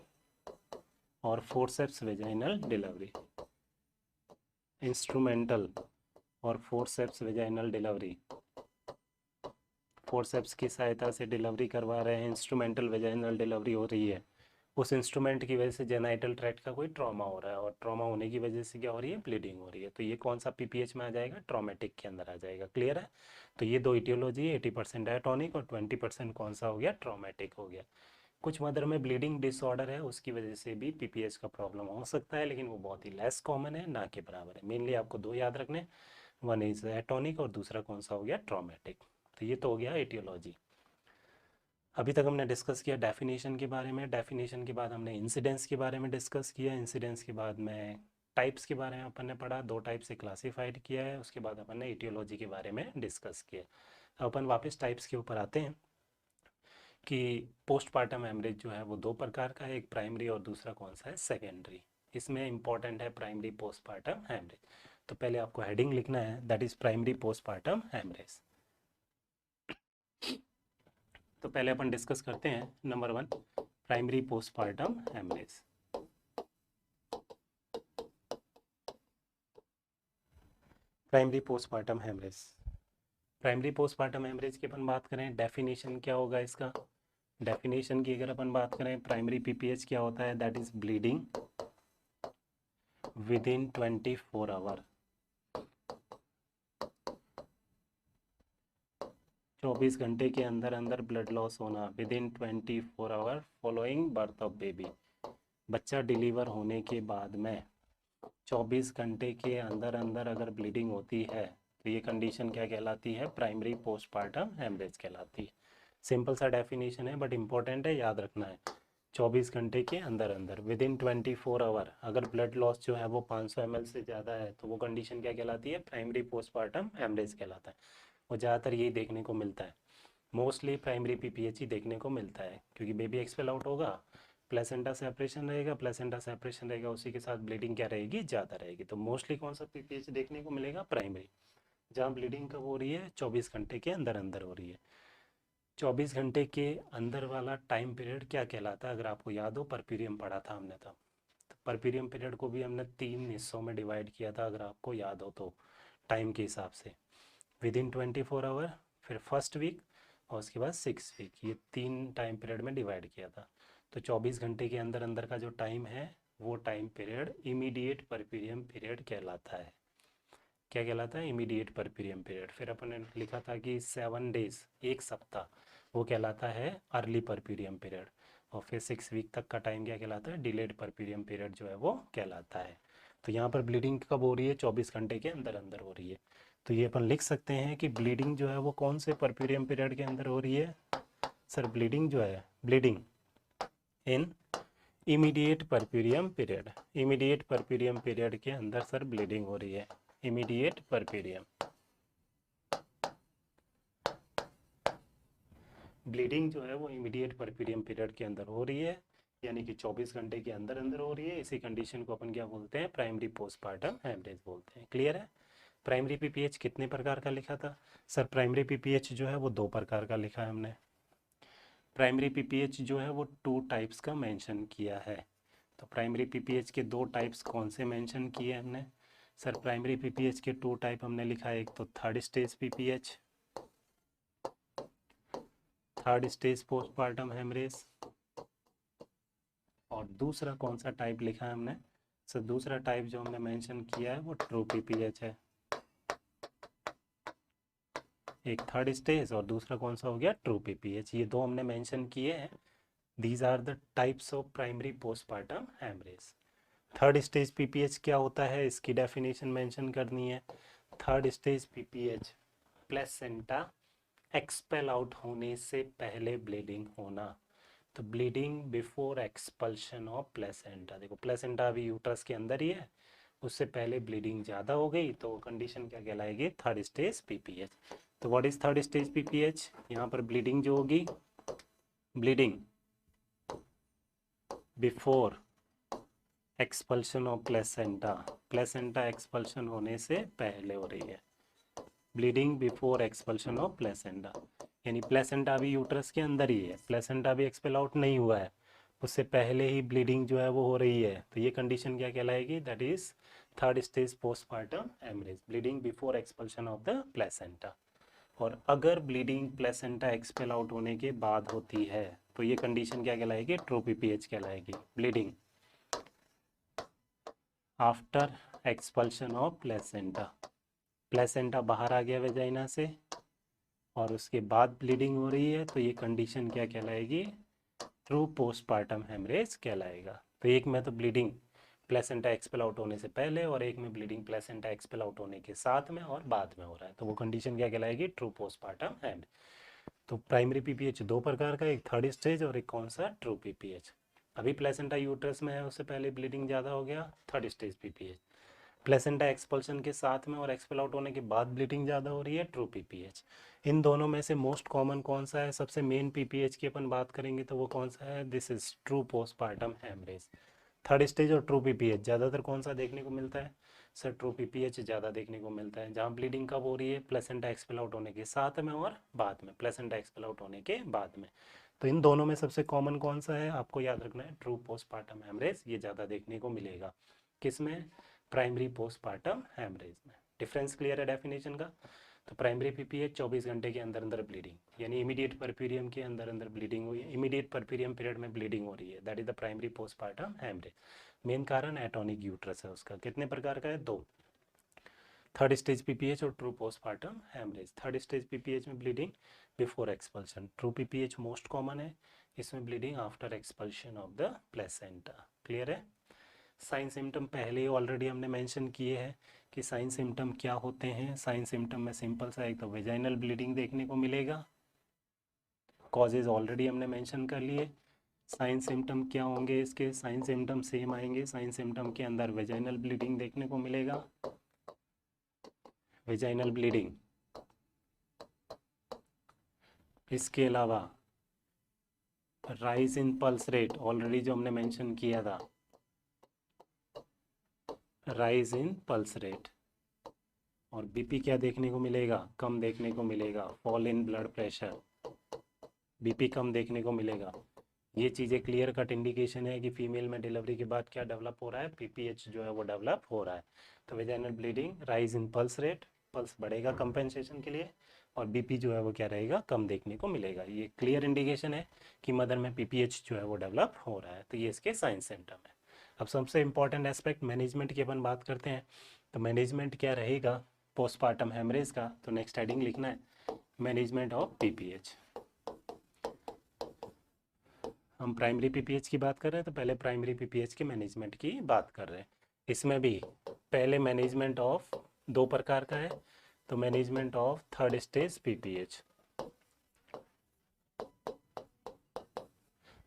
और फोर्सेप्स वेजाइनल डिलीवरी। इंस्ट्रूमेंटल और फोर्सेप्स वेजाइनल डिलीवरी, फोर्सेप्स की सहायता से डिलीवरी करवा रहे हैं, इंस्ट्रूमेंटल वेजाइनल डिलीवरी हो रही है, उस इंस्ट्रूमेंट की वजह से जेनाइटल ट्रैक्ट का कोई ट्रॉमा हो रहा है और ट्रॉमा होने की वजह से क्या हो रही है? ब्लीडिंग हो रही है। तो ये कौन सा पीपीएच में आ जाएगा? ट्रॉमेटिक के अंदर आ जाएगा। क्लियर है? तो ये दो इटियोलॉजी है, 80% डायटोनिक और 20% कौन सा हो गया? ट्रॉमेटिक हो गया। कुछ मदर में ब्लीडिंग डिसऑर्डर है, उसकी वजह से भी पीपीएच का प्रॉब्लम हो सकता है, लेकिन वो बहुत ही लेस कॉमन है, ना के बराबर है। मेनली आपको दो याद रखने, वन इज एटॉनिक और दूसरा कौन सा हो गया? ट्रॉमेटिक। तो ये तो हो गया एटियोलॉजी। अभी तक हमने डिस्कस किया डेफिनेशन के बारे में, डेफिनेशन के बाद हमने इंसिडेंस के बारे में डिस्कस किया, इंसिडेंस के बाद में टाइप्स के बारे में अपन ने पढ़ा, दो टाइप से क्लासिफाइड किया है, उसके बाद अपन ने एटियोलॉजी के बारे में डिस्कस किया। अब अपन वापस टाइप्स के ऊपर आते हैं कि पोस्टपार्टम हेमरेज जो है वो दो प्रकार का है, एक प्राइमरी और दूसरा कौन सा है? सेकेंडरी। इसमें इंपॉर्टेंट है प्राइमरी पोस्टपार्टम हेमरेज। तो पहले आपको हेडिंग लिखना है, that is primary postpartum haemorrhage. तो पहले अपन डिस्कस करते हैं number 1 primary postpartum haemorrhage. Primary postpartum haemorrhage, primary postpartum haemorrhage की अपन बात करें, डेफिनेशन क्या होगा इसका? डेफिनेशन की अगर अपन बात करें, प्राइमरी पीपीएच क्या होता है? That is bleeding within 24 hour, 24 घंटे के अंदर अंदर ब्लड लॉस होना, within 24 hour following birth of baby. बच्चा डिलीवर होने के बाद में 24 घंटे के अंदर अंदर अगर ब्लीडिंग होती है तो ये कंडीशन क्या कहलाती है? प्राइमरी पोस्टपार्टम हेमरेज कहलाती है। सिंपल सा डेफिनेशन है बट इंपॉर्टेंट है, याद रखना है। 24 घंटे के अंदर अंदर विद इन 24 आवर अगर ब्लड लॉस जो है वो 500 ml से ज़्यादा है तो वो कंडीशन क्या कहलाती है? प्राइमरी पोस्टपार्टम हेमरेज कहलाता है। और ज़्यादातर यही देखने को मिलता है, मोस्टली प्राइमरी पीपीएच ही देखने को मिलता है, क्योंकि बेबी एक्सपेल आउट होगा, प्लेसेंटा सेपरेशन रहेगा, प्लेसेंटा सेपरेशन रहेगा, उसी के साथ ब्लीडिंग क्या रहेगी? ज़्यादा रहेगी। तो मोस्टली कौन सा पीपीएच देखने को मिलेगा? प्राइमरी, जहाँ ब्लीडिंग कब हो रही है? 24 घंटे के अंदर अंदर हो रही है। 24 घंटे के अंदर वाला टाइम पीरियड क्या कहलाता है? अगर आपको याद हो, परपीरियम पढ़ा था हमने तब। तो परपीरियम पीरियड को भी हमने 3 हिस्सों में डिवाइड किया था, अगर आपको याद हो तो, टाइम के हिसाब से। विद इन 24 आवर, फिर फर्स्ट वीक और उसके बाद 6 वीक, ये 3 टाइम पीरियड में डिवाइड किया था। तो 24 घंटे के अंदर अंदर का जो टाइम है वो time period immediate puerperium period कहलाता है। क्या कहलाता है? Immediate puerperium period. फिर अपन ने लिखा था कि 7 डेज, एक सप्ताह, वो कहलाता है अर्ली परपीरियम पीरियड। और फिर 6 वीक तक का टाइम क्या कहलाता है? डिलेड परपीरियम पीरियड जो है वो कहलाता है। तो यहाँ पर ब्लीडिंग कब हो रही है? 24 घंटे के अंदर अंदर हो रही है। तो ये अपन लिख सकते हैं कि ब्लीडिंग जो है वो कौन से परपीरियम पीरियड के अंदर हो रही है? सर ब्लीडिंग जो है, bleeding in immediate puerperium period, immediate puerperium period के अंदर सर ब्लीडिंग हो रही है। इमीडिएट परपीरियम, ब्लीडिंग जो है वो इमीडिएट परपीरियम पीरियड के अंदर हो रही है, यानी कि 24 घंटे के अंदर अंदर हो रही है। इसी कंडीशन को अपन क्या बोलते हैं? प्राइमरी पोस्टपार्टम हेमरेज बोलते हैं। क्लियर है? प्राइमरी पीपीएच कितने प्रकार का लिखा था? सर प्राइमरी पीपीएच जो है वो 2 प्रकार का लिखा है हमने। प्राइमरी पीपीएच जो है वो 2 टाइप्स का मेंशन किया है। तो प्राइमरी पीपीएच के 2 टाइप्स कौन से मेंशन किए हमने? सर प्राइमरी पीपीएच के 2 टाइप हमने लिखा है, एक तो third stage PPH, third stage postpartum haemorrhage, और दूसरा कौन सा टाइप लिखा है हमने? सर दूसरा टाइप जो हमने मेंशन किया है वो ट्रू पीपीएच है। एक थर्ड स्टेज और दूसरा कौन सा हो गया? True PPH. ये दो हमने मेंशन किए हैं। These are the types of primary postpartum haemorrhage. Third stage PPH क्या होता है, इसकी डेफिनेशन मेंशन करनी है। Third stage PPH, placenta expel out होने से पहले ब्लीडिंग होना। तो bleeding before expulsion of placenta, देखो प्लेसेंटा अभी यूट्रस के अंदर ही है, उससे पहले ब्लीडिंग ज़्यादा हो गई तो कंडीशन क्या कहलाएगी, थर्ड स्टेज पीपीएच। तो what is third stage PPH, यहाँ पर ब्लीडिंग जो होगी, bleeding before expulsion of placenta, placenta expulsion होने से पहले हो रही है, bleeding before expulsion of placenta, यानी प्लेसेंटा अभी यूट्रस के अंदर ही है, प्लेसेंटा अभी एक्सपेल आउट नहीं हुआ है, उससे पहले ही ब्लीडिंग जो है वो हो रही है, तो ये कंडीशन क्या कहलाएगी, that is third stage postmortem haemorrhage, bleeding before expulsion of the placenta. और अगर ब्लीडिंग प्लेसेंटा एक्सपेल आउट होने के बाद होती है तो ये कंडीशन क्या कहलाएगी, ट्रू पीपीएच कहलाएगी, bleeding after expulsion of placenta, placenta बाहर आ गया वेजाइना से और उसके बाद ब्लीडिंग हो रही है, तो ये कंडीशन क्या कहलाएगी, ट्रू पोस्टपार्टम हेमरेज कहलाएगा। तो एक में तो ब्लीडिंग प्लेसेंटा एक्सपेल आउट होने से पहले और एक में ब्लीडिंग प्लेसेंटा एक्सपेल आउट होने के साथ में और बाद में हो रहा है, तो वो कंडीशन क्या कहलाएगी, ट्रू पोस्टपार्टम हेमरेज। तो प्राइमरी पीपीएच दो प्रकार का, एक थर्ड स्टेज और एक कौन सा, ट्रू पीपीएच। अभी प्लेसेंटा यूट्रस में है, उससे पहले ब्लीडिंग ज़्यादा हो गया, third stage PPH. Placenta expulsion के साथ में और एक्सपेल आउट होने के बाद ब्लीडिंग ज़्यादा हो रही है, ट्रू पीपीएच। इन दोनों में से मोस्ट कॉमन कौन सा है, सबसे मेन पीपीएच की अपन बात करेंगे तो वो कौन सा है, this is true postpartum haemorrhage. Third stage और ट्रू पीपीएच ज़्यादातर कौन सा देखने को मिलता है, सर ट्रू पीपीएच ज़्यादा देखने को मिलता है, जहाँ ब्लीडिंग कब हो रही है, प्लेसेंटा एक्सपेल आउट होने के साथ में और बाद में, प्लेसेंटा एक्सपेल आउट होने के बाद में। तो इन दोनों में सबसे कॉमन कौन सा है, आपको याद रखना है, ट्रू पोस्टपार्टम हेमरेज, ये ज़्यादा देखने को मिलेगा किसमें, प्राइमरी पोस्टपार्टम हेमरेज में। डिफरेंस क्लियर है डेफिनेशन का। तो प्राइमरी पीपीएच 24 घंटे के अंदर अंदर ब्लीडिंग, यानी इमीडिएट परपीरियम के अंदर अंदर ब्लीडिंग हुई है, इमीडिएट परपीरियम पीरियड में ब्लीडिंग हो रही है, that is the primary postpartum haemorrhage. Main कारण एटॉनिक यूट्रस है उसका, कितने प्रकार का है, दो, थर्ड स्टेज पीपीएच और true postpartum haemorrhage. Third stage PPH में bleeding before expulsion, true PPH most common है, इसमें bleeding after expulsion of the placenta. Clear है। साइन सिम्टम पहले ही ऑलरेडी हमने मेंशन किए हैं कि साइन सिम्टम क्या होते हैं। साइन सिम्टम में सिंपल सा एक तो वेजाइनल ब्लीडिंग देखने को मिलेगा, कॉजेज ऑलरेडी हमने मेंशन कर लिए। साइन सिम्टम क्या होंगे इसके, साइन सिम्टम सेम आएंगे, साइन सिम्टम के अंदर वेजाइनल ब्लीडिंग देखने को मिलेगा, वेजाइनल ब्लीडिंग, इसके अलावा rise in pulse rate, already जो हमने मेंशन किया था, राइज इन पल्स रेट, और बीपी क्या देखने को मिलेगा, कम देखने को मिलेगा, fall in blood pressure, BP कम देखने को मिलेगा। ये चीज़ें क्लियर कट इंडिकेशन है कि फीमेल में डिलीवरी के बाद क्या डेवलप हो रहा है, पीपीएच जो है वो डेवलप हो रहा है। तो vaginal bleeding, rise in pulse rate, pulse बढ़ेगा कंपेंसेशन के लिए, और बीपी जो है वो क्या रहेगा, कम देखने को मिलेगा। ये क्लियर इंडिकेशन है कि मदर में पीपीएच जो है वो डेवलप हो रहा है। तो ये इसके साइन सिम्टम है। अब सबसे इंपॉर्टेंट एस्पेक्ट मैनेजमेंट की अपन बात करते हैं। तो मैनेजमेंट क्या रहेगा पोस्टपार्टम हेमरेज का, तो नेक्स्ट हेडिंग लिखना है, मैनेजमेंट ऑफ पीपीएच। हम प्राइमरी पीपीएच की बात कर रहे हैं तो पहले प्राइमरी पीपीएच के मैनेजमेंट की बात कर रहे हैं। इसमें भी पहले मैनेजमेंट ऑफ दो प्रकार का है, तो management of third stage PPH,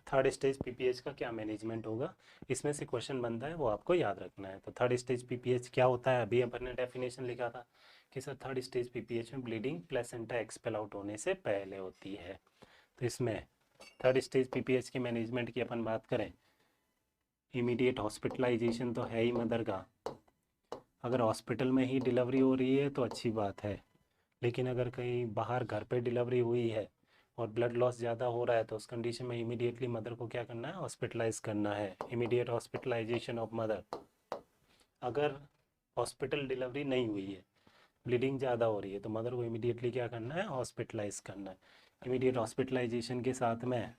third stage PPH का क्या मैनेजमेंट होगा, इसमें से क्वेश्चन बनता है, वो आपको याद रखना है। तो थर्ड स्टेज पीपीएच क्या होता है, अभी अपन ने डेफिनेशन लिखा था कि सर थर्ड स्टेज पीपीएच में ब्लीडिंग प्लेसेंटा एक्सपेल आउट होने से पहले होती है। तो इसमें थर्ड स्टेज पीपीएच के मैनेजमेंट की अपन बात करें, इमीडिएट हॉस्पिटलाइजेशन तो है ही मदर का, अगर हॉस्पिटल में ही डिलीवरी हो रही है तो अच्छी बात है, लेकिन अगर कहीं बाहर घर पे डिलीवरी हुई है और ब्लड लॉस ज़्यादा हो रहा है तो उस कंडीशन में इमीडिएटली मदर को क्या करना है, हॉस्पिटलाइज करना है, इमीडिएट हॉस्पिटलाइजेशन ऑफ मदर। अगर हॉस्पिटल डिलीवरी नहीं हुई है, ब्लीडिंग ज़्यादा हो रही है, तो मदर को इमीडिएटली क्या करना है, हॉस्पिटलाइज करना है। इमीडिएट हॉस्पिटलाइजेशन के साथ में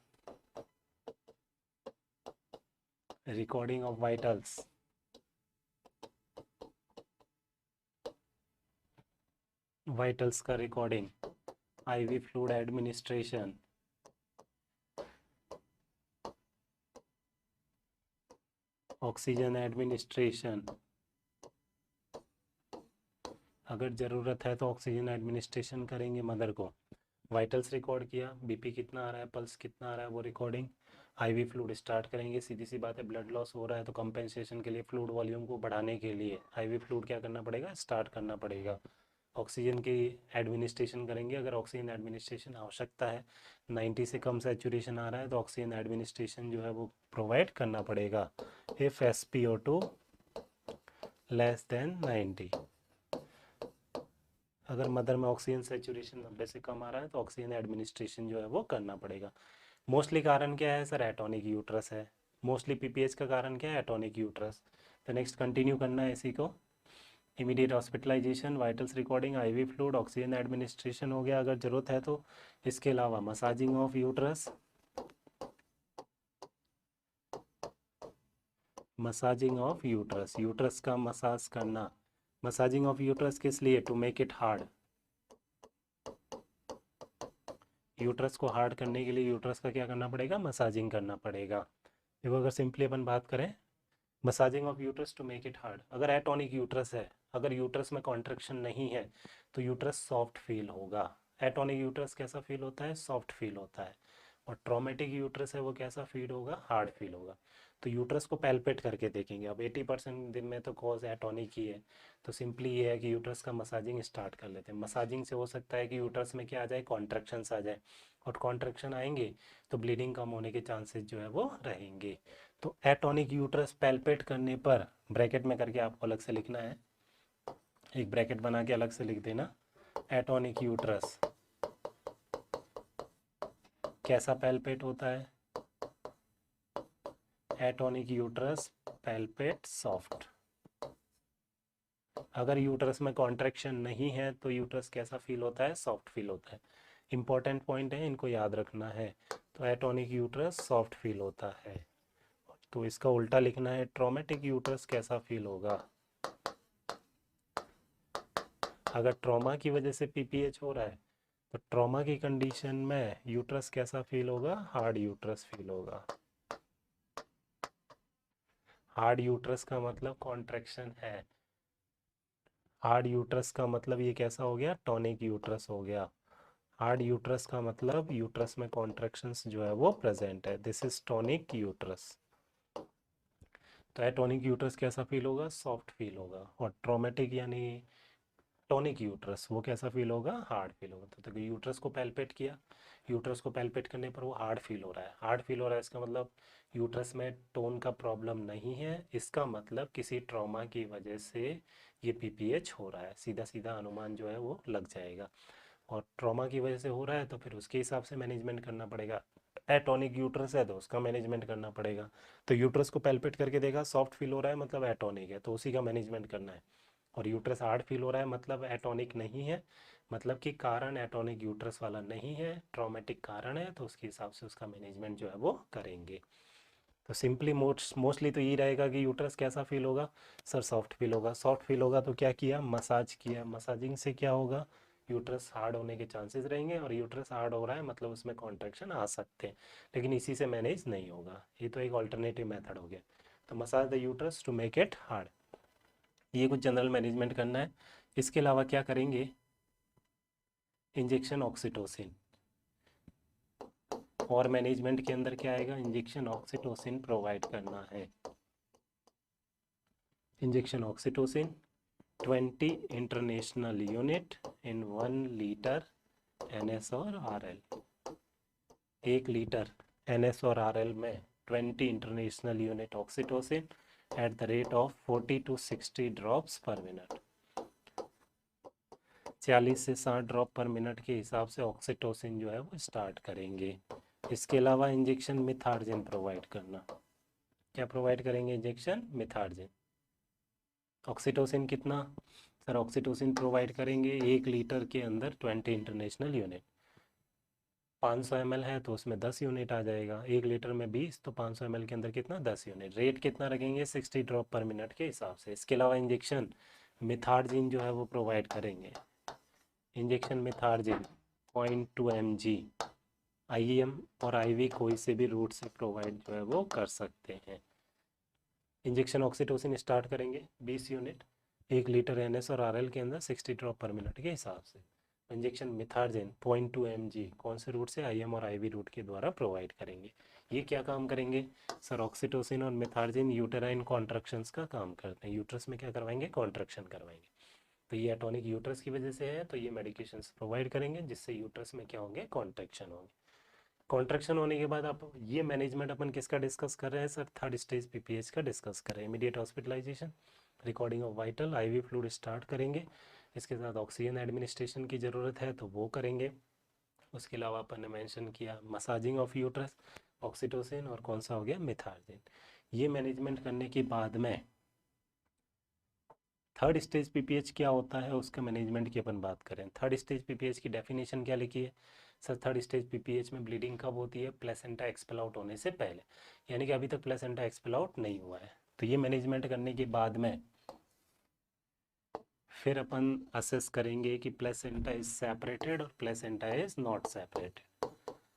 रिकॉर्डिंग ऑफ वाइटल्स, वाइटल्स का recording, IV fluid administration, oxygen administration, अगर ज़रूरत है तो ऑक्सीजन एडमिनिस्ट्रेशन करेंगे मदर को। वाइटल्स रिकॉर्ड किया, बीपी कितना आ रहा है, पल्स कितना आ रहा है, वो रिकॉर्डिंग। आईवी फ्लूइड स्टार्ट करेंगे, सीधी सी बात है ब्लड लॉस हो रहा है तो कंपेंसेशन के लिए फ्लूइड वॉल्यूम को बढ़ाने के लिए आईवी फ्लूइड क्या करना पड़ेगा, स्टार्ट करना पड़ेगा। ऑक्सीजन की एडमिनिस्ट्रेशन करेंगे, अगर ऑक्सीजन एडमिनिस्ट्रेशन आवश्यकता है, 90 से कम सैचुरेशन आ रहा है तो ऑक्सीजन एडमिनिस्ट्रेशन जो है वो प्रोवाइड करना पड़ेगा। इफ़ SpO2 लेस देन 90, अगर मदर में ऑक्सीजन सैचुरेशन 90 से कम आ रहा है तो ऑक्सीजन एडमिनिस्ट्रेशन जो है वो करना पड़ेगा। मोस्टली कारण क्या है सर, एटॉनिक यूट्रस है। मोस्टली पीपीएच का कारण क्या है, एटॉनिक यूट्रस। तो नेक्स्ट कंटिन्यू करना है इसी को। Immediate hospitalisation, vitals recording, IV fluid, oxygen administration हो गया अगर ज़रूरत है तो। इसके अलावा massaging of uterus, massaging of uterus, uterus का मसाज करना। मसाजिंग ऑफ यूट्रस किस लिए, to make it hard. Uterus को हार्ड करने के लिए यूट्रस का क्या करना पड़ेगा, मसाजिंग करना पड़ेगा। देखो अगर सिंपली अपन बात करें, massaging of uterus to make it hard, अगर एटॉनिक यूट्रस है, अगर यूट्रस में कॉन्ट्रैक्शन नहीं है तो यूट्रस सॉफ्ट फील होगा। एटॉनिक यूट्रस कैसा फील होता है, सॉफ्ट फील होता है। और ट्रॉमेटिक यूट्रस है वो कैसा फील होगा, हार्ड फील होगा। तो यूट्रस को पैल्पेट करके देखेंगे। अब 80% दिन में तो कॉज एटॉनिक ही है, तो सिंपली ये है कि यूट्रस का मसाजिंग स्टार्ट कर लेते हैं। मसाजिंग से हो सकता है कि यूट्रस में क्या आ जाए, कॉन्ट्रैक्शंस आ जाए, और कॉन्ट्रैक्शन आएंगे तो ब्लीडिंग कम होने के चांसेस जो है वो रहेंगे। तो एटॉनिक यूट्रस पैल्पेट करने पर, ब्रैकेट में करके आपको अलग से लिखना है, एक ब्रैकेट बना के अलग से लिख देना। एटॉनिक यूट्रस कैसा पैल्पेट होता है, एटॉनिक यूट्रस पैल्पेट सॉफ्ट। अगर यूट्रस में कॉन्ट्रैक्शन नहीं है तो यूट्रस कैसा फील होता है, सॉफ्ट फील होता है। इंपॉर्टेंट पॉइंट है, इनको याद रखना है। तो एटॉनिक यूट्रस सॉफ्ट फील होता है, तो इसका उल्टा लिखना है, ट्रॉमेटिक यूट्रस कैसा फील होगा। अगर ट्रॉमा की वजह से पीपीएच हो रहा है तो ट्रॉमा की कंडीशन में यूट्रस कैसा फील होगा, हार्ड यूट्रस फील होगा। हार्ड यूट्रस का मतलब कॉन्ट्रैक्शन है, हार्ड यूट्रस का मतलब ये कैसा हो गया, टॉनिक यूट्रस हो गया। हार्ड यूट्रस का मतलब यूट्रस में कॉन्ट्रैक्शंस जो है वो प्रेजेंट है, दिस इज टॉनिक यूट्रस। तो एटॉनिक यूट्रस कैसा फील होगा, सॉफ्ट फील होगा। और ट्रॉमेटिक यानी टॉनिक यूट्रस वो कैसा फील होगा, हार्ड फील होगा। तो देखो यूट्रस को पैल्पेट किया, यूट्रस को पैल्पेट करने पर वो हार्ड फील हो रहा है, हार्ड फील हो रहा है, इसका मतलब यूट्रस में टोन का प्रॉब्लम नहीं है, इसका मतलब किसी ट्रॉमा की वजह से ये पीपीएच हो रहा है। सीधा सीधा अनुमान जो है वो लग जाएगा। और ट्रॉमा की वजह से हो रहा है तो फिर उसके हिसाब से मैनेजमेंट करना पड़ेगा। एटॉनिक यूट्रस है तो उसका मैनेजमेंट करना पड़ेगा। तो यूट्रस को पैल्पेट करके देखा, सॉफ्ट फील हो रहा है मतलब एटॉनिक है, तो उसी का मैनेजमेंट करना है। और यूट्रस हार्ड फील हो रहा है मतलब एटॉनिक नहीं है, मतलब कि कारण एटॉनिक यूट्रस वाला नहीं है, ट्रॉमेटिक कारण है, तो उसके हिसाब से उसका मैनेजमेंट जो है वो करेंगे। तो सिंपली मोस्टली तो ये रहेगा कि यूट्रस कैसा फील होगा, सर सॉफ्ट फील होगा। सॉफ्ट फील होगा तो क्या किया, मसाज किया, मसाजिंग से क्या होगा, यूट्रस हार्ड होने के चांसेस रहेंगे, और यूट्रस हार्ड हो रहा है मतलब उसमें कॉन्ट्रैक्शन आ सकते हैं, लेकिन इसी से मैनेज नहीं होगा। ये तो एक ऑल्टरनेटिव मेथड हो गया। तो massage the uterus to make it hard, ये कुछ जनरल मैनेजमेंट करना है। इसके अलावा क्या करेंगे, इंजेक्शन ऑक्सीटोसिन, और मैनेजमेंट के अंदर क्या आएगा, इंजेक्शन ऑक्सीटोसिन प्रोवाइड करना है। Injection oxytocin 20 international unit in 1 litre NS और RL। 1 लीटर NS और RL में 20 international unit oxytocin at the rate of 40 to 60 drops पर मिनट। 40 से 60 ड्रॉप पर मिनट के हिसाब से ऑक्सीटोसिन जो है वो स्टार्ट करेंगे। इसके अलावा इंजेक्शन मिथार्जिन प्रोवाइड करना। क्या प्रोवाइड करेंगे, इंजेक्शन मिथार्जिन। ऑक्सीटोसिन कितना, सर ऑक्सीटोसिन प्रोवाइड करेंगे 1 लीटर के अंदर 20 इंटरनेशनल यूनिट। 500 ml है तो उसमें 10 यूनिट आ जाएगा, 1 लीटर में 20, तो 500 ml के अंदर कितना, 10 यूनिट। रेट कितना रखेंगे, 60 ड्रॉप पर मिनट के हिसाब से। इसके अलावा इंजेक्शन मिथार्जिन जो है वो प्रोवाइड करेंगे। इंजेक्शन मिथार्जिन 0.2 mg, IM और IV कोई से भी रूट से प्रोवाइड जो है वो कर सकते हैं। इंजेक्शन ऑक्सीटोसिन स्टार्ट करेंगे 20 यूनिट 1 लीटर NS और RL के अंदर 60 ड्रॉप पर मिनट के हिसाब से। इंजेक्शन मिथार्जिन 0.2 mg कौन से रूट से, IM और IV रूट के द्वारा प्रोवाइड करेंगे। ये क्या काम करेंगे सर, ऑक्सीटोसिन और मिथार्जिन यूटेराइन कॉन्ट्रैक्शंस का काम करते हैं, यूट्रस में क्या करवाएंगे, कॉन्ट्रैक्शन करवाएंगे। तो ये एटॉनिक यूट्रस की वजह से है, तो ये मेडिकेशंस प्रोवाइड करेंगे जिससे यूट्रस में क्या होंगे, कॉन्ट्रैक्शन होंगे। कॉन्ट्रैक्शन होने के बाद आप ये मैनेजमेंट अपन किसका डिस्कस कर रहे हैं सर, थर्ड स्टेज PPH का डिस्कस कर रहे हैं। Immediate hospitalisation, recording of vital, IV fluid start करेंगे, इसके साथ ऑक्सीजन एडमिनिस्ट्रेशन की ज़रूरत है तो वो करेंगे। उसके अलावा अपन ने मेंशन किया मसाजिंग ऑफ यूट्रस, ऑक्सीटोसिन और कौन सा हो गया, मिथार्जिन। ये मैनेजमेंट करने के बाद में थर्ड स्टेज PPH क्या होता है उसका मैनेजमेंट की अपन बात करें। थर्ड स्टेज PPH की डेफिनेशन क्या लिखी है सर, थर्ड स्टेज PPH में ब्लीडिंग कब होती है, प्लेसेंटा एक्सपेल आउट होने से पहले, यानी कि अभी तक प्लेसेंटा एक्सपेल आउट नहीं हुआ है। तो ये मैनेजमेंट करने के बाद में फिर अपन असेस करेंगे कि प्लेसेंटा इज सेपरेटेड और प्लेसेंटा इज नॉट सेपरेटेड।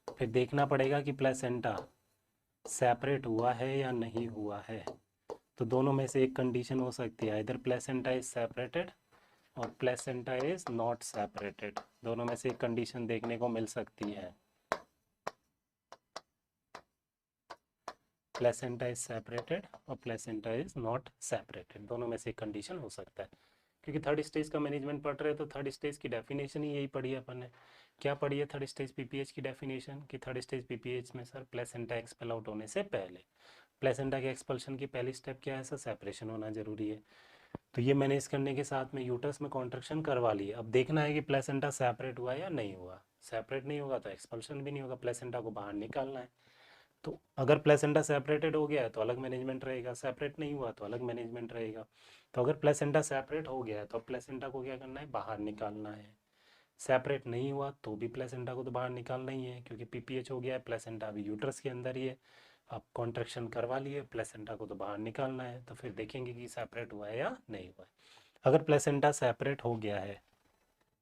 फिर देखना पड़ेगा कि प्लेसेंटा सेपरेट हुआ है या नहीं हुआ है। तो दोनों में से एक कंडीशन हो सकती है, इधर प्लेसेंटा इज सेपरेटेड और प्लेसेंटा इज नॉट सेपरेटेड, दोनों में से एक कंडीशन देखने को मिल सकती है। प्लेसेंटा इज सेपरेटेड और प्लेसेंटा इज नॉट सेपरेटेड, दोनों में से एक कंडीशन हो सकता है। क्योंकि थर्ड स्टेज का मैनेजमेंट पढ़ रहे हैं तो थर्ड स्टेज की डेफिनेशन ही यही पढ़ी है अपन ने। क्या पढ़ी है थर्ड स्टेज PPH की डेफिनेशन, कि थर्ड स्टेज PPH में सर प्लेसेंटा एक्सपेल आउट होने से पहले, प्लेसेंटा के एक्सपल्शन की पहली स्टेप क्या है सर, सेपरेशन होना जरूरी है। तो ये मैनेज करने के साथ में यूट्रस में कॉन्ट्रैक्शन करवा लिए। अब देखना है कि प्लेसेंटा सेपरेट हुआ या नहीं हुआ। सेपरेट नहीं होगा तो एक्सपल्शन भी नहीं होगा, प्लेसेंटा को बाहर निकालना है। तो अगर प्लेसेंटा सेपरेटेड हो गया है तो अलग मैनेजमेंट रहेगा, सेपरेट नहीं हुआ तो अलग मैनेजमेंट रहेगा। तो अगर प्लेसेंटा सेपरेट हो गया है तो प्लेसेंटा को क्या करना है, बाहर निकालना है। सेपरेट नहीं हुआ तो भी प्लेसेंटा को तो बाहर निकालना ही है, क्योंकि PPH हो गया है, प्लेसेंटा अभी यूट्रस के अंदर ही है। अब कॉन्ट्रैक्शन करवा लिए, प्लेसेंटा को तो बाहर निकालना है, तो फिर देखेंगे कि सेपरेट हुआ है या नहीं हुआ है। अगर प्लेसेंटा सेपरेट हो गया है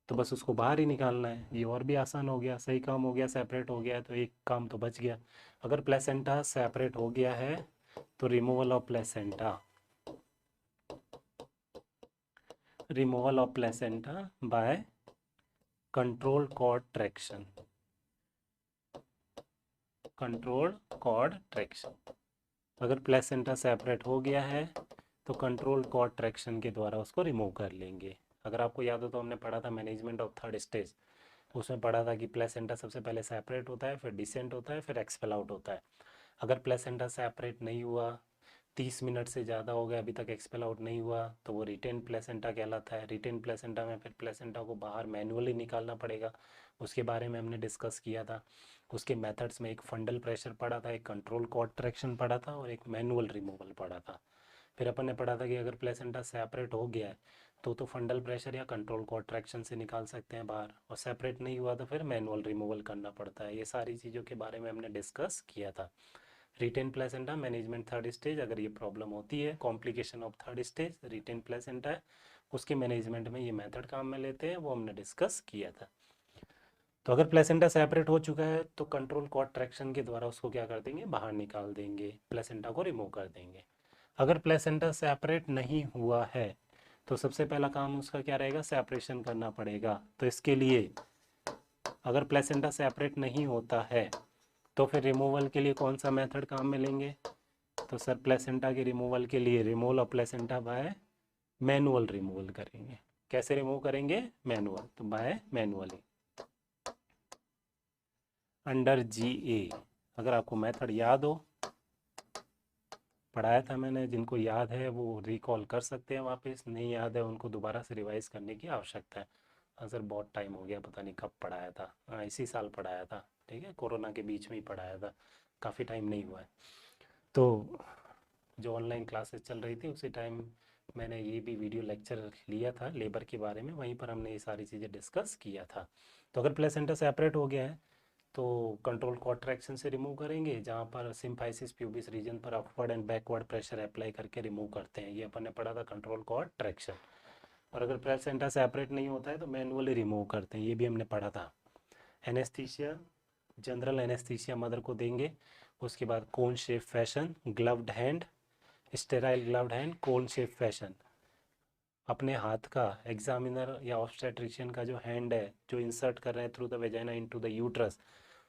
तो बस उसको बाहर ही निकालना है, ये और भी आसान हो गया, सही काम हो गया। सेपरेट हो गया है तो एक काम तो बच गया। अगर प्लेसेंटा सेपरेट हो गया है तो removal of placenta, removal of placenta by control cord traction, control cord traction. अगर प्लेसेंटा सेपरेट हो गया है तो कंट्रोल कॉर्ड ट्रैक्शन के द्वारा उसको रिमूव कर लेंगे। अगर आपको याद हो तो हमने पढ़ा था मैनेजमेंट ऑफ थर्ड स्टेज, उसमें पढ़ा था कि प्लेसेंटा सबसे पहले सेपरेट होता है, फिर डिसेंट होता है, फिर एक्सपेल आउट होता है। अगर प्लेसेंटा सेपरेट नहीं हुआ, 30 मिनट से ज़्यादा हो गया अभी तक एक्सपेल आउट नहीं हुआ, तो वो रिटेन प्लेसेंटा कहलाता है। रिटेन प्लेसेंटा में फिर प्लेसेंटा को बाहर मैनुअली निकालना पड़ेगा, उसके बारे में हमने डिस्कस किया था। उसके मेथड्स में एक फंडल प्रेशर पढ़ा था, एक कंट्रोल कॉर्ड ट्रैक्शन पढ़ा था और एक मैनुअल रिमूवल पढ़ा था। फिर अपन ने पढ़ा था कि अगर प्लेसेंटा सेपरेट हो गया है तो फंडल प्रेशर या कंट्रोल कॉन्ट्रैक्शन से निकाल सकते हैं बाहर, और सेपरेट नहीं हुआ तो फिर मैनुअल रिमूवल करना पड़ता है। ये सारी चीज़ों के बारे में हमने डिस्कस किया था। Retain placenta management third stage, अगर ये प्रॉब्लम होती है, complication of third stage retain placenta है, उसके मैनेजमेंट में ये मेथड काम में लेते हैं, वो हमने डिस्कस किया था। तो अगर प्लेसेंटा सेपरेट हो चुका है तो कंट्रोल कॉर्ड ट्रैक्शन के द्वारा उसको क्या कर देंगे, बाहर निकाल देंगे, प्लेसेंटा को रिमूव कर देंगे। अगर प्लेसेंटा सेपरेट नहीं हुआ है तो सबसे पहला काम उसका क्या रहेगा, सेपरेशन करना पड़ेगा। तो इसके लिए अगर प्लेसेंटा सेपरेट नहीं होता है तो फिर रिमूवल के लिए कौन सा मेथड काम में लेंगे, तो सर प्लेसेंटा के रिमूवल के लिए removal of placenta bye manual removal करेंगे। कैसे रिमूव करेंगे, मैनुअल, तो बाय मैनुअली अंडर GA। अगर आपको मेथड याद हो, पढ़ाया था मैंने, जिनको याद है वो रिकॉल कर सकते हैं वापस, नहीं याद है उनको दोबारा से रिवाइज करने की आवश्यकता है। हाँ सर बहुत टाइम हो गया, पता नहीं कब पढ़ाया था, हाँ इसी साल पढ़ाया था, ठीक है, कोरोना के बीच में ही पढ़ाया था, काफ़ी टाइम नहीं हुआ है। तो जो ऑनलाइन क्लासेस चल रही थी उसी टाइम मैंने ये भी वीडियो लेक्चर लिया था लेबर के बारे में, वहीं पर हमने ये सारी चीज़ें डिस्कस किया था। तो अगर प्लेसेंटा सेपरेट हो गया है तो कंट्रोल कॉन्ट्रैक्शन से रिमूव करेंगे, जहाँ पर सिम्फाइसिस प्यूबिस रीजन पर upward and backward pressure apply करके रिमूव करते हैं, ये अपन ने पढ़ा था कंट्रोल कॉन्ट्रैक्शन। और अगर प्लेसेंटा सेपरेट नहीं होता है तो मैनुअली रिमूव करते हैं, ये भी हमने पढ़ा था। एनेस्थीसिया, जनरल एनेस्थीसिया मदर को देंगे, उसके बाद cone shape fashion, gloved hand, sterile gloved hand, cone shape fashion. अपने हाथ का एग्जामिनर या ऑब्स्टेट्रिशियन का जो हैंड है जो इंसर्ट कर रहे हैं through the vagina into the uterus,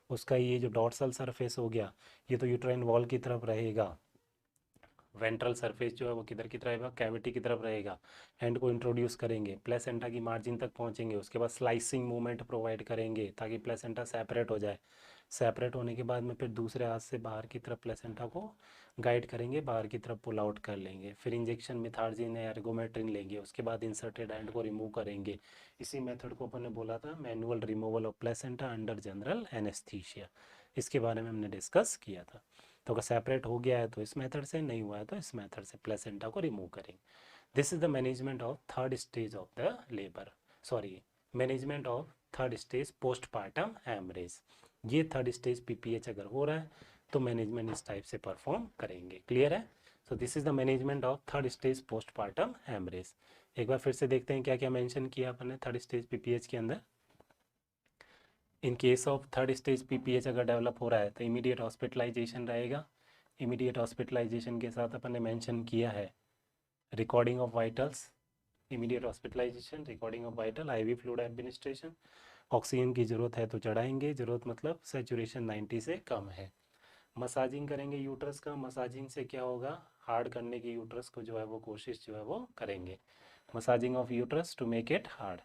उसका ये जो डॉर्सल सरफेस हो गया, ये तो यूट्राइन वॉल की तरफ रहेगा। वेंट्रल सरफेस जो है वो किधर की तरफ रहेगा, कैविटी की तरफ रहेगा। हैंड को इंट्रोड्यूस करेंगे, प्लेसेंटा की मार्जिन तक पहुंचेंगे, उसके बाद स्लाइसिंग मूवमेंट प्रोवाइड करेंगे ताकि प्लेसेंटा सेपरेट हो जाए। सेपरेट होने के बाद में फिर दूसरे हाथ से बाहर की तरफ प्लेसेंटा को गाइड करेंगे, बाहर की तरफ पुल आउट कर लेंगे। फिर इंजेक्शन मिथार्जिन या एर्गोमेट्रिन लेंगे, उसके बाद इंसर्टेड हैंड को रिमूव करेंगे। इसी मेथड को अपन ने बोला था manual removal of placenta under general anaesthesia. इसके बारे में हमने डिस्कस किया था। तो अगर सेपरेट हो गया है तो इस मेथड से, नहीं हुआ है तो इस मेथड से प्लेसेंटा को रिमूव करेंगे। This is the management of third stage of the labour, sorry, management of third stage postpartum haemorrhage. ये थर्ड स्टेज पीपीएच अगर हो रहा है तो मैनेजमेंट इस टाइप से परफॉर्म करेंगे। क्लियर है? So this is the management of third stage postpartum haemorrhage. एक बार फिर से देखते हैं क्या क्या मेंशन किया अपन ने थर्ड स्टेज पीपीएच के अंदर। In case of third stage PPH अगर डेवलप हो रहा है तो इमीडिएट हॉस्पिटलाइजेशन रहेगा। इमीडिएट हॉस्पिटलाइजेशन के साथ अपन ने मेंशन किया है recording of vitals, immediate hospitalisation, recording of vital, IV fluid administration. Oxygen की ज़रूरत है तो चढ़ाएंगे, ज़रूरत मतलब सेचुरेशन 90 से कम है। मसाजिंग करेंगे यूट्रस का, मसाजिंग से क्या होगा, हार्ड करने की यूट्रस को जो है वो कोशिश जो है वो करेंगे। Massaging of uterus to make it hard.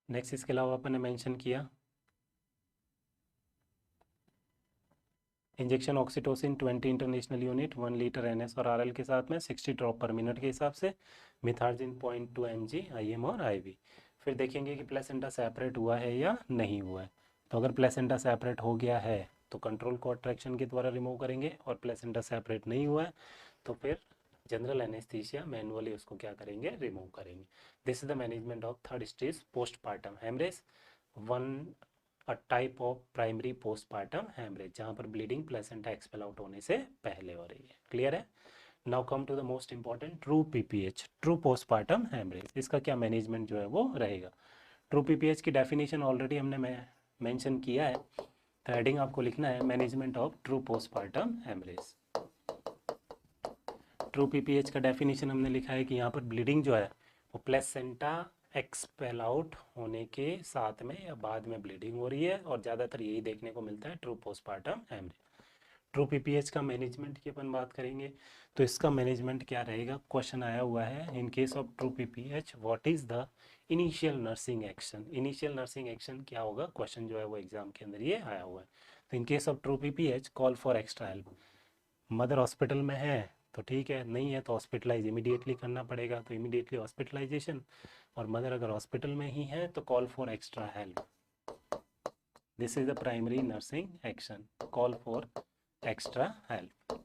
Next इसके अलावा अपन ने मेंशन किया injection oxytocin 20 international unit 1 litre NS और आरएल के साथ में 60 ड्रॉप पर मिनट के हिसाब से। मिथार्जिन 0.2 mg आईएम और आईवी। फिर देखेंगे कि प्लेसेंटा सेपरेट हुआ है या नहीं हुआ है। तो अगर प्लेसेंटा सेपरेट हो गया है तो कंट्रोल कॉन्ट्रैक्शन के द्वारा रिमूव करेंगे, और प्लेसेंटा सेपरेट नहीं हुआ है तो फिर जनरल एनेस्थीसिया मैनुअली उसको क्या करेंगे, रिमूव करेंगे। This is the management of third stage postpartum haemorrhage, one a type of primary postpartum haemorrhage, जहाँ पर ब्लीडिंग प्लेसेंटा एक्सपेल आउट होने से पहले हो रही है। क्लियर है? Now come to the most important true PPH, true postpartum haemorrhage. इसका क्या मैनेजमेंट जो है वो रहेगा। ट्रू पीपीएच की डेफिनेशन ऑलरेडी हमने मेंशन किया है, तो हेडिंग आपको लिखना है management of true postpartum haemorrhage. True PPH का डेफिनेशन हमने लिखा है कि यहाँ पर ब्लीडिंग जो है वो प्लेसेंटा एक्सपेल आउट होने के साथ में या बाद में ब्लीडिंग हो रही है, और ज़्यादातर यही देखने को मिलता है true postpartum haemorrhage. True PPH का मैनेजमेंट की अपन बात करेंगे तो इसका मैनेजमेंट क्या रहेगा, क्वेश्चन आया हुआ है इन case of true PPH what is the initial nursing action. Initial nursing action क्या होगा, क्वेश्चन जो है वो एग्जाम के अंदर ये आया हुआ है। तो इन case of true PPH call for extra help. Mother hospital में है तो ठीक है, नहीं है तो हॉस्पिटलाइज इमीडिएटली करना पड़ेगा, तो इमीडिएटली हॉस्पिटलाइजेशन। और मदर अगर हॉस्पिटल में ही है तो call for extra help. This is the primary nursing action, call for extra help.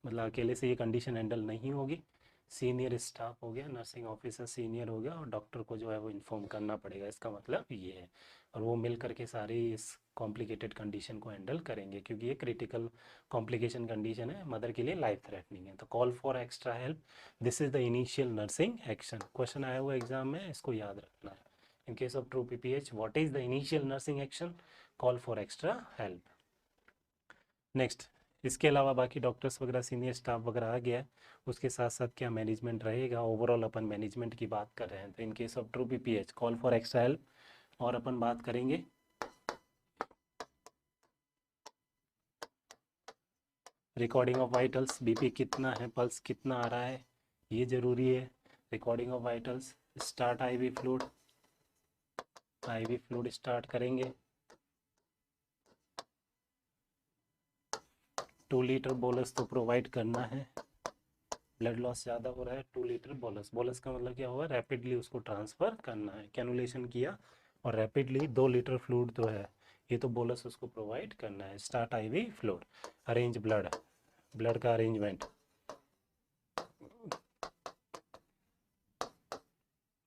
मतलब अकेले से ये कंडीशन हैंडल नहीं होगी, सीनियर स्टाफ हो गया, नर्सिंग ऑफिसर सीनियर हो गया, और डॉक्टर को जो है वो इन्फॉर्म करना पड़ेगा, इसका मतलब ये है। और वो मिल करके सारी इस कॉम्प्लिकेटेड कंडीशन को हैंडल करेंगे, क्योंकि ये क्रिटिकल कॉम्प्लिकेशन कंडीशन है, मदर के लिए लाइफ थ्रेटनिंग है। तो call for extra help, this is the initial nursing action. Question आया हुआ एग्जाम में, इसको याद रखना है। इन case of true PPH what is the initial nursing action, call for extra help. Next, इसके अलावा बाकी डॉक्टर्स वगैरह सीनियर स्टाफ वगैरह आ गया है, उसके साथ साथ क्या मैनेजमेंट रहेगा, ओवरऑल अपन मैनेजमेंट की बात कर रहे हैं। तो इन case of true PPH call for extra help, और अपन बात करेंगे रिकॉर्डिंग ऑफ वाइटल्स, बीपी कितना है, पल्स कितना आ रहा है, ये जरूरी है। Recording of vitals, start IV fluid, IV fluid start करेंगे। 2 लीटर बोलस तो प्रोवाइड करना है, ब्लड लॉस ज़्यादा हो रहा है। 2 लीटर बोलस, बोलस का मतलब क्या होगा, रैपिडली उसको ट्रांसफ़र करना है। कैनुलेशन किया और रैपिडली 2 लीटर फ्लूइड तो है, ये तो बोलस उसको प्रोवाइड करना है। Start IV fluid, arrange blood, blood का अरेंजमेंट,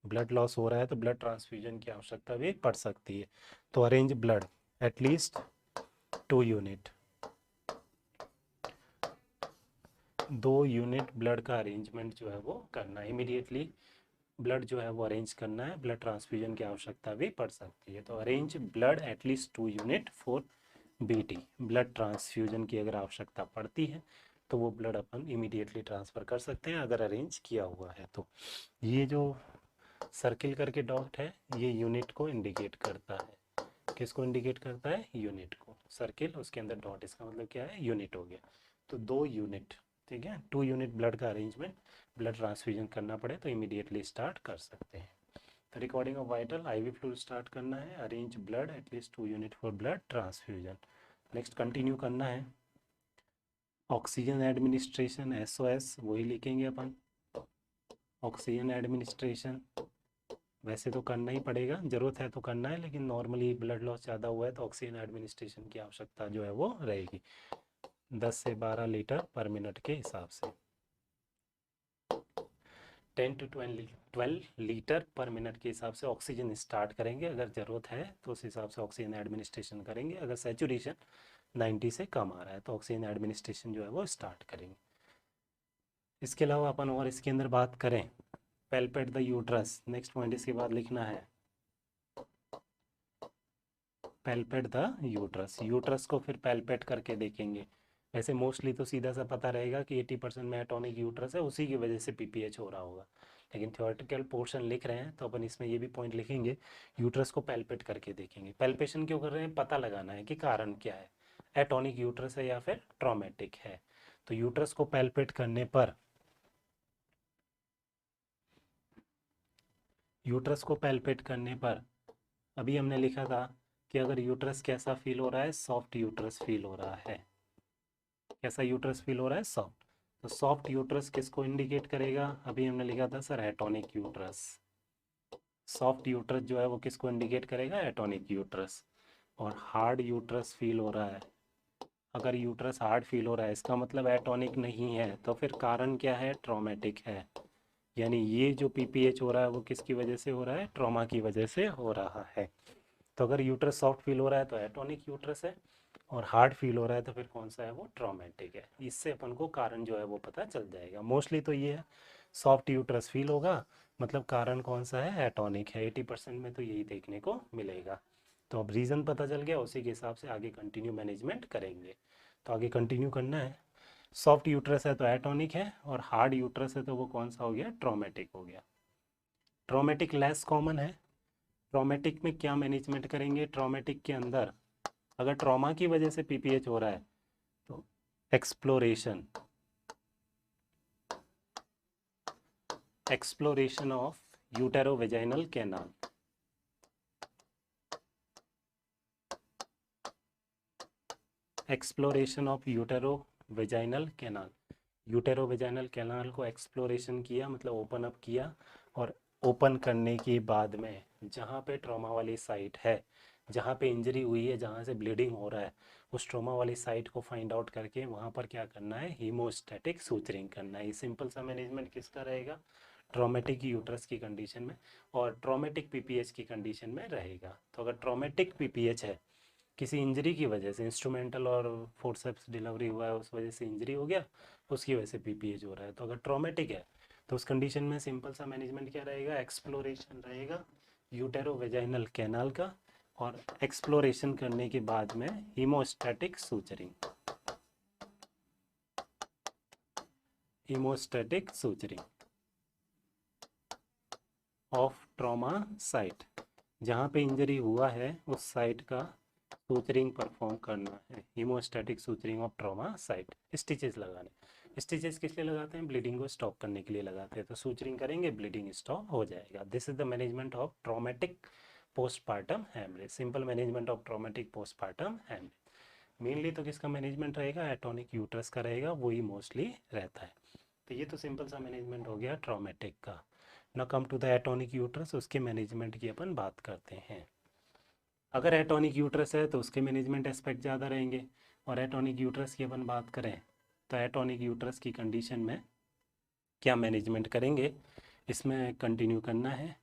ब्लड लॉस हो रहा है तो ब्लड ट्रांसफ्यूजन की आवश्यकता भी पड़ सकती है। तो arrange blood at least 2 unit. 2 unit blood का अरेंजमेंट जो है वो करना है, इमीडिएटली ब्लड जो है वो अरेंज करना है, ब्लड ट्रांसफ्यूजन की आवश्यकता भी पड़ सकती है। तो arrange blood at least 2 unit for BT, blood transfusion की अगर आवश्यकता पड़ती है तो वो ब्लड अपन इमीडिएटली ट्रांसफ़र कर सकते हैं अगर अरेंज किया हुआ है तो। ये जो सर्किल करके डॉट है ये यूनिट को इंडिकेट करता है। किसको इंडिकेट करता है? यूनिट को। सर्किल उसके अंदर डॉट, इसका मतलब क्या है? यूनिट हो गया। तो 2 यूनिट, ठीक है, 2 यूनिट ब्लड का अरेंजमेंट ब्लड ट्रांसफ्यूजन करना पड़े तो इमीडिएटली स्टार्ट कर सकते हैं। तो recording of vital, IV fluid start करना है, arrange blood at least 2 unit for blood transfusion. Next continue करना है, ऑक्सीजन एडमिनिस्ट्रेशन, एसओएस वही लिखेंगे अपन, ऑक्सीजन एडमिनिस्ट्रेशन। वैसे तो करना ही पड़ेगा, ज़रूरत है तो करना है, लेकिन नॉर्मली ब्लड लॉस ज़्यादा हुआ है तो ऑक्सीजन एडमिनिस्ट्रेशन की आवश्यकता जो है वो रहेगी 10 से 12 लीटर पर मिनट के हिसाब से। 10 to 12 लीटर पर मिनट के हिसाब से ऑक्सीजन स्टार्ट करेंगे, अगर ज़रूरत है तो उस हिसाब से ऑक्सीजन एडमिनिस्ट्रेशन करेंगे। अगर सैचुरेशन 90 से कम आ रहा है तो ऑक्सीजन एडमिनिस्ट्रेशन जो है वो स्टार्ट करेंगे। इसके अलावा अपन और इसके अंदर बात करें, palpate the uterus, next point इसके बाद लिखना है, पैल्पेट द यूट्रस। यूट्रस को फिर पैल्पेट करके देखेंगे। वैसे मोस्टली तो सीधा सा पता रहेगा कि 80% में एटॉनिक यूट्रस है, उसी की वजह से पीपीएच हो रहा होगा, लेकिन थ्योरेटिकल पोर्शन लिख रहे हैं तो अपन इसमें ये भी पॉइंट लिखेंगे, यूट्रस को पैल्पेट करके देखेंगे। पैल्पेशन क्यों कर रहे हैं? पता लगाना है कि कारण क्या है, एटॉनिक यूट्रस है या फिर ट्रॉमेटिक है। तो यूट्रस को पैल्पेट करने पर, यूट्रस को पैल्पेट करने पर अभी हमने लिखा था कि अगर यूट्रस कैसा फील हो रहा है? सॉफ्ट यूट्रस फील हो रहा है। कैसा यूट्रस फील हो रहा है? सॉफ्ट। तो सॉफ्ट यूट्रस किसको इंडिकेट करेगा? अभी हमने लिखा था sir atonic uterus. Soft uterus जो है वो किसको इंडिकेट करेगा? Atonic uterus. और हार्ड यूट्रस फील हो रहा है, अगर यूट्रस हार्ड फील हो रहा है इसका मतलब एटॉनिक नहीं है, तो फिर कारण क्या है? ट्रॉमेटिक है। यानी ये जो पीपीएच हो रहा है वो किसकी वजह से हो रहा है? ट्रॉमा की वजह से हो रहा है। तो अगर यूट्रस सॉफ्ट फील हो रहा है तो एटॉनिक यूट्रस है, और हार्ड फील हो रहा है तो फिर कौन सा है? वो ट्रॉमेटिक है। इससे अपन को कारण जो है वो पता चल जाएगा। मोस्टली तो ये है, सॉफ्ट यूट्रस फील होगा मतलब कारण कौन सा है? एटॉनिक है। 80% में तो यही देखने को मिलेगा। तो अब रीज़न पता चल गया, उसी के हिसाब से आगे कंटिन्यू मैनेजमेंट करेंगे। तो आगे कंटिन्यू करना है, सॉफ्ट यूट्रस है तो एटॉनिक है, और हार्ड यूट्रस है तो वो कौन सा हो गया? ट्रॉमेटिक हो गया। ट्रॉमेटिक लेस कॉमन है। ट्रॉमेटिक में क्या मैनेजमेंट करेंगे? ट्रॉमेटिक के अंदर अगर ट्रॉमा की वजह से पीपीएच हो रहा है तो exploration, exploration of uterovaginal canal, exploration of uterovaginal canal. Uterovaginal canal को एक्सप्लोरेशन किया मतलब ओपन अप किया, और ओपन करने के बाद में जहाँ पे ट्रॉमा वाली साइट है, जहाँ पे इंजरी हुई है, जहाँ से ब्लीडिंग हो रहा है, उस ट्रॉमा वाली साइट को फाइंड आउट करके वहाँ पर क्या करना है? हीमोस्टैटिक सूचरिंग करना है। ये सिंपल सा मैनेजमेंट किसका रहेगा? ट्रॉमेटिक यूट्रस की कंडीशन में और ट्रॉमेटिक पीपीएच की कंडीशन में रहेगा। तो अगर ट्रॉमेटिक पीपीएच है, किसी इंजरी की वजह से, इंस्ट्रूमेंटल और फोर्सेप्स डिलीवरी हुआ है उस वजह से इंजरी हो गया, उसकी वजह से पीपीएच हो रहा है, तो अगर ट्रॉमेटिक है तो उस कंडीशन में सिंपल सा मैनेजमेंट क्या रहेगा? एक्सप्लोरेशन रहेगा यूटेरोवेजाइनल कैनाल का, और एक्सप्लोरेशन करने के बाद में haemostatic suturing, haemostatic suturing of trauma site, जहाँ पे इंजरी हुआ है उस साइट का सूचरिंग परफॉर्म करना है। Haemostatic suturing of trauma site. Stitches लगाने, स्टिचेस किस लिए लगाते हैं? ब्लीडिंग को स्टॉप करने के लिए लगाते हैं। तो सूचरिंग करेंगे, ब्लीडिंग स्टॉप हो जाएगा। This is the management of traumatic postpartum haemorrhage, simple management of traumatic postpartum haemorrhage. Mainly तो किसका मैनेजमेंट रहेगा? एटॉनिक यूट्रस का रहेगा, वही मोस्टली रहता है। तो ये तो सिंपल सा मैनेजमेंट हो गया ट्रॉमेटिक का। Now come to the atonic uterus, उसके मैनेजमेंट की अपन बात करते हैं। अगर एटॉनिक यूट्रस है तो उसके मैनेजमेंट एस्पेक्ट ज़्यादा रहेंगे, और एटॉनिक यूट्रस की अपन बात करें तो एटॉनिक यूट्रस की कंडीशन में क्या मैनेजमेंट करेंगे, इसमें कंटिन्यू करना है।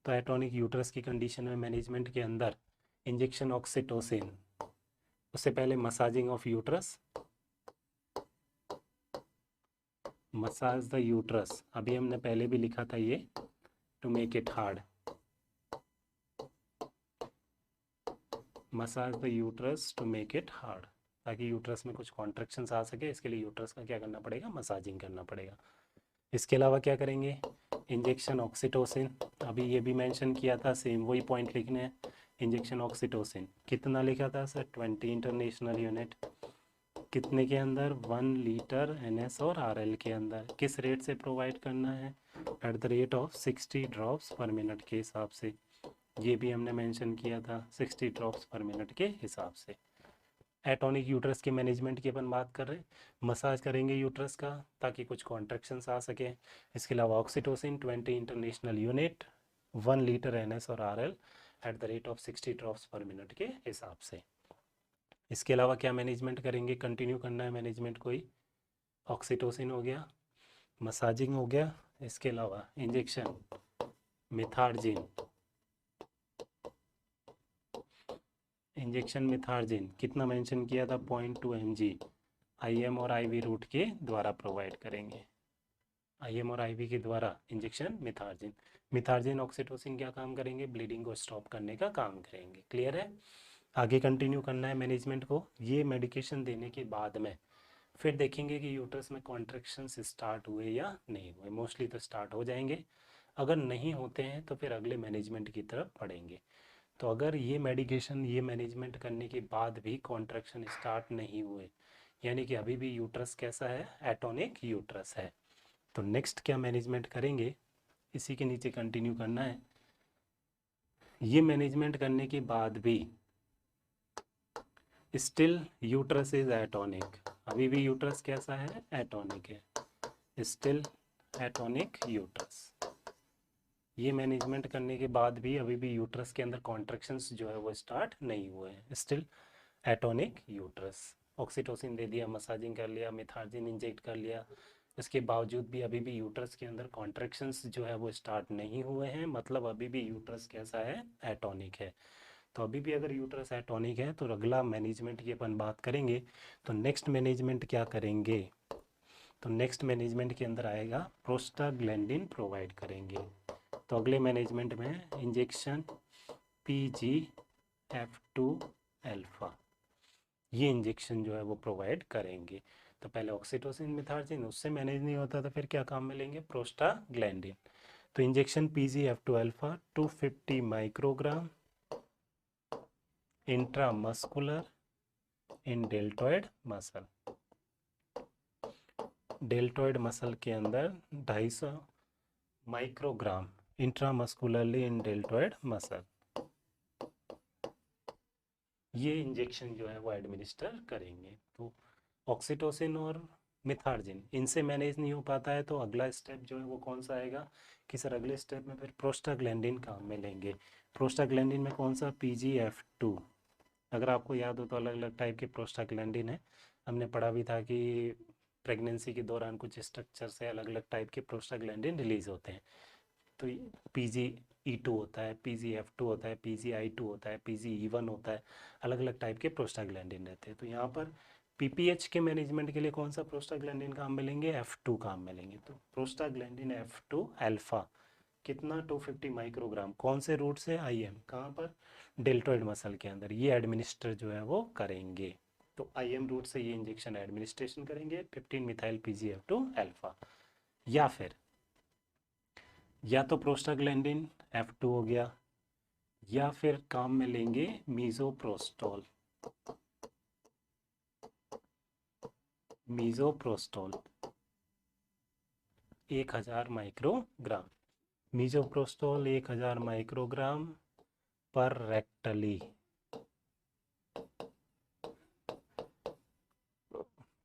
तो एटॉनिक यूट्रस की कंडीशन में मैनेजमेंट के अंदर इंजेक्शन ऑक्सीटोसिन, उससे पहले massaging of uterus, massage the uterus, अभी हमने पहले भी लिखा था ये, to make it hard. Massage the uterus to make it hard, ताकि यूट्रस में कुछ कॉन्ट्रैक्शंस आ सके, इसके लिए यूट्रस का क्या करना पड़ेगा, मसाजिंग करना पड़ेगा। इसके अलावा क्या करेंगे, इंजेक्शन ऑक्सीटोसिन, अभी ये भी मेंशन किया था, सेम वही पॉइंट लिखने हैं। इंजेक्शन ऑक्सीटोसिन कितना लिखा था सर, 20 इंटरनेशनल यूनिट, कितने के अंदर, 1 लीटर NS और RL के अंदर, किस रेट से प्रोवाइड करना है, at the rate of 60 drops पर मिनट के हिसाब से, ये भी हमने मेंशन किया था, 60 ड्रॉप्स पर मिनट के हिसाब से। एटॉनिक यूट्रस के मैनेजमेंट की अपन बात कर रहे हैं, मसाज करेंगे यूट्रस का ताकि कुछ कॉन्ट्रैक्शंस आ सके। इसके अलावा oxytocin 20 international unit, 1 litre NS और RL at the rate of 60 drops पर मिनट के हिसाब से। इसके अलावा क्या मैनेजमेंट करेंगे, कंटिन्यू करना है मैनेजमेंट कोई, ऑक्सीटोसिन हो गया, मसाजिंग हो गया, इसके अलावा इंजेक्शन मिथार्जिन, इंजेक्शन मिथार्जिन कितना मेंशन किया था, 0.2 mg IM और IV रूट के द्वारा प्रोवाइड करेंगे, IM और IV के द्वारा इंजेक्शन मिथार्जिन। मिथार्जिन ऑक्सीटोसिन क्या काम करेंगे, ब्लीडिंग को स्टॉप करने का काम करेंगे। क्लियर है, आगे कंटिन्यू करना है मैनेजमेंट को। ये मेडिकेशन देने के बाद में फिर देखेंगे कि यूट्रस में कॉन्ट्रैक्शंस स्टार्ट हुए या नहीं हुए, मोस्टली तो स्टार्ट हो जाएंगे, अगर नहीं होते हैं तो फिर अगले मैनेजमेंट की तरफ बढ़ेंगे। तो अगर ये मेडिकेशन, ये मैनेजमेंट करने के बाद भी कॉन्ट्रैक्शन स्टार्ट नहीं हुए, यानी कि अभी भी यूट्रस कैसा है, एटोनिक यूट्रस है, तो नेक्स्ट क्या मैनेजमेंट करेंगे, इसी के नीचे कंटिन्यू करना है। ये मैनेजमेंट करने के बाद भी स्टिल यूट्रस इज एटोनिक, अभी भी यूट्रस कैसा है, एटोनिक है, स्टिल एटोनिक यूट्रस। ये मैनेजमेंट करने के बाद भी अभी भी यूट्रस के अंदर कॉन्ट्रैक्शंस जो है वो स्टार्ट नहीं हुए हैं, स्टिल एटोनिक यूट्रस। ऑक्सीटोसिन दे दिया, मसाजिंग कर लिया, मिथार्जिन इंजेक्ट कर लिया, इसके बावजूद भी अभी भी यूट्रस के अंदर कॉन्ट्रैक्शंस जो है वो स्टार्ट नहीं हुए हैं, मतलब अभी भी यूट्रस कैसा है, एटोनिक है। तो अभी भी अगर यूट्रस एटोनिक है तो अगला मैनेजमेंट की अपन बात करेंगे। तो नेक्स्ट मैनेजमेंट क्या करेंगे, तो नेक्स्ट मैनेजमेंट के अंदर आएगा प्रोस्टाग्लैंडिन प्रोवाइड करेंगे। तो अगले मैनेजमेंट में इंजेक्शन PGF2 अल्फा, ये इंजेक्शन जो है वो प्रोवाइड करेंगे। तो पहले ऑक्सीटोसिन मिथार्जिन, उससे मैनेज नहीं होता तो फिर क्या काम में लेंगे, प्रोस्टाग्लैंडिन। तो injection PGF2 alpha 250 microgram intramuscular in deltoid muscle, deltoid muscle के अंदर 250 microgram intramuscularly in deltoid muscle, ये इंजेक्शन जो है वो एडमिनिस्टर करेंगे। तो ऑक्सीटोसिन और मिथार्जिन, इनसे मैनेज नहीं हो पाता है तो अगला स्टेप जो है वो कौन सा आएगा, कि सर अगले स्टेप में फिर प्रोस्टाग्लैंडिन काम में लेंगे। प्रोस्टाग्लैंडिन में कौन सा, PGF2। अगर आपको याद हो तो अलग अलग टाइप के प्रोस्टाग्लैंडिन है, हमने पढ़ा भी था कि प्रेगनेंसी के दौरान कुछ स्ट्रक्चर से अलग अलग टाइप के प्रोस्टाग्लैंडिन रिलीज होते हैं। तो PGE2 होता है, PGF2 होता है, PGI2 होता है, PGE1 होता है, अलग अलग टाइप के प्रोस्टाग्लैंडिन रहते हैं। तो यहाँ पर PPH के मैनेजमेंट के लिए कौन सा प्रोस्टाग्लैंडिन काम में लेंगे, F2 काम में लेंगे। तो प्रोस्टाग्लैंडिन F2 अल्फा कितना, 250 माइक्रोग्राम, कौन से रूट से, IM, कहाँ पर, डेल्टोइड मसल के अंदर, ये एडमिनिस्टर जो है वो करेंगे। तो IM रूट से ये इंजेक्शन एडमिनिस्ट्रेशन करेंगे 15 मिथाइल PGF2 अल्फा। या फिर या तो प्रोस्टाग्लैंडिन F2 हो गया, या फिर काम में लेंगे मीजोप्रोस्टोल, मीजोप्रोस्टोल 1000 माइक्रोग्राम, मीजोप्रोस्टोल 1000 माइक्रोग्राम पर रेक्टली,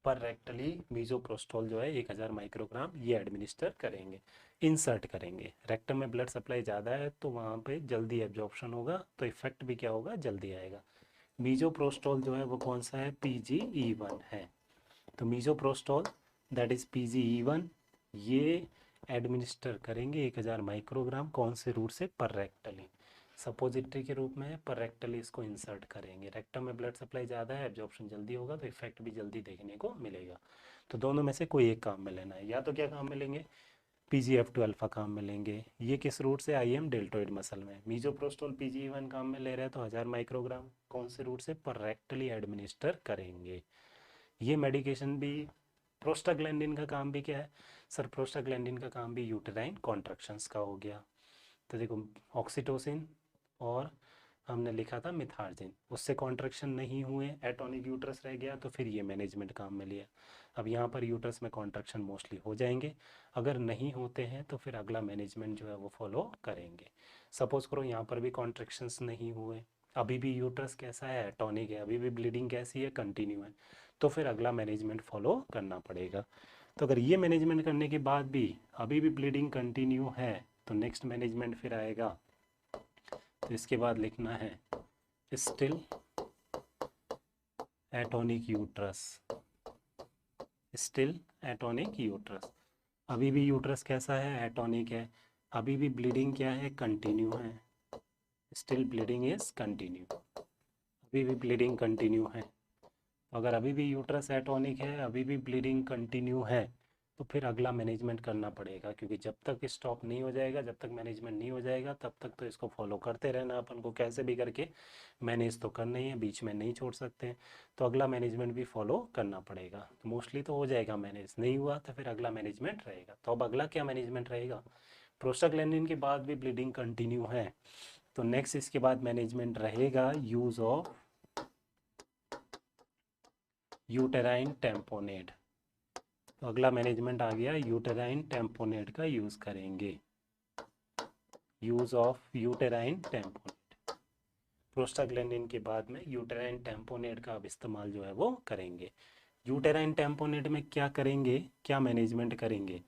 पर रेक्टली मीजोप्रोस्टोल जो है 1000 माइक्रोग्राम ये एडमिनिस्टर करेंगे, इंसर्ट करेंगे। रेक्टम में ब्लड सप्लाई ज़्यादा है तो वहाँ पे जल्दी एब्जॉर्प्शन होगा, तो इफेक्ट भी क्या होगा, जल्दी आएगा। मीजोप्रोस्टोल जो है वो कौन सा है, PGE1 है। तो मीजोप्रोस्टोल दैट इज़ PGE1, ये एडमिनिस्टर करेंगे 1000 माइक्रोग्राम, कौन से रूट से, पर रेक्टली। सपोजिटरी के रूप में, पर रेक्टली इसको इंसर्ट करेंगे। रेक्टम में ब्लड सप्लाई ज़्यादा है, एब्जॉर्प्शन जल्दी होगा, तो इफेक्ट भी जल्दी देखने को मिलेगा। तो दोनों में से कोई एक काम में लेना है। या तो क्या काम मिलेंगे, PGF2 अल्फा काम में लेंगे। ये किस रूट से, IM डेल्टोइड मसल में। मीजोप्रोस्टोल PGE1 काम में ले रहे हैं तो 1000 माइक्रोग्राम कौन से रूट से, पर रेक्टली एडमिनिस्टर करेंगे। ये मेडिकेशन भी, प्रोस्टाग्लैंडिन का काम भी क्या है सर, प्रोस्टाग्लैंडिन का काम भी यूटेराइन कॉन्ट्रैक्शंस का हो गया। तो देखो, ऑक्सीटोसिन और हमने लिखा था मिथार्जिन, उससे कॉन्ट्रैक्शन नहीं हुए, एटोनिक यूट्रस रह गया, तो फिर ये मैनेजमेंट काम में लिया। अब यहाँ पर यूट्रस में कॉन्ट्रैक्शन मोस्टली हो जाएंगे, अगर नहीं होते हैं तो फिर अगला मैनेजमेंट जो है वो फॉलो करेंगे। सपोज करो यहाँ पर भी कॉन्ट्रैक्शंस नहीं हुए, अभी भी यूट्रस कैसा है, एटोनिक है, अभी भी ब्लीडिंग कैसी है, कंटिन्यू है, तो फिर अगला मैनेजमेंट फॉलो करना पड़ेगा। तो अगर ये मैनेजमेंट करने के बाद भी अभी भी ब्लीडिंग कंटिन्यू है, तो नेक्स्ट मैनेजमेंट फिर आएगा। तो इसके बाद लिखना है still atonic uterus, still atonic uterus. अभी भी यूट्रस कैसा है, एटोनिक है, अभी भी ब्लीडिंग क्या है, कंटिन्यू है, स्टिल ब्लीडिंग इज कंटिन्यू, अभी भी ब्लीडिंग कंटिन्यू है। अगर अभी भी यूट्रस एटोनिक है, अभी भी ब्लीडिंग कंटिन्यू है, तो फिर अगला मैनेजमेंट करना पड़ेगा, क्योंकि जब तक स्टॉप नहीं हो जाएगा, जब तक मैनेजमेंट नहीं हो जाएगा, तब तक तो इसको फॉलो करते रहना अपन को, कैसे भी करके मैनेज तो करना ही है, बीच में नहीं छोड़ सकते हैं। तो अगला मैनेजमेंट भी फॉलो करना पड़ेगा। तो मोस्टली तो हो जाएगा मैनेज, नहीं हुआ तो फिर अगला मैनेजमेंट रहेगा। तो अब अगला क्या मैनेजमेंट रहेगा, प्रोस्टाग्लैंडिन के बाद भी ब्लीडिंग कंटिन्यू है, तो नेक्स्ट इसके बाद मैनेजमेंट रहेगा यूज़ ऑफ यूटेराइन टेम्पोनेट। तो अगला मैनेजमेंट आ गया, यूटेराइन टेम्पोनेट का यूज़ करेंगे, use of uterine tamponade. Prostaglandin के बाद में यूटेराइन टेम्पोनेट का अब इस्तेमाल जो है वो करेंगे। यूटेराइन टेम्पोनेट में क्या करेंगे, क्या मैनेजमेंट करेंगे,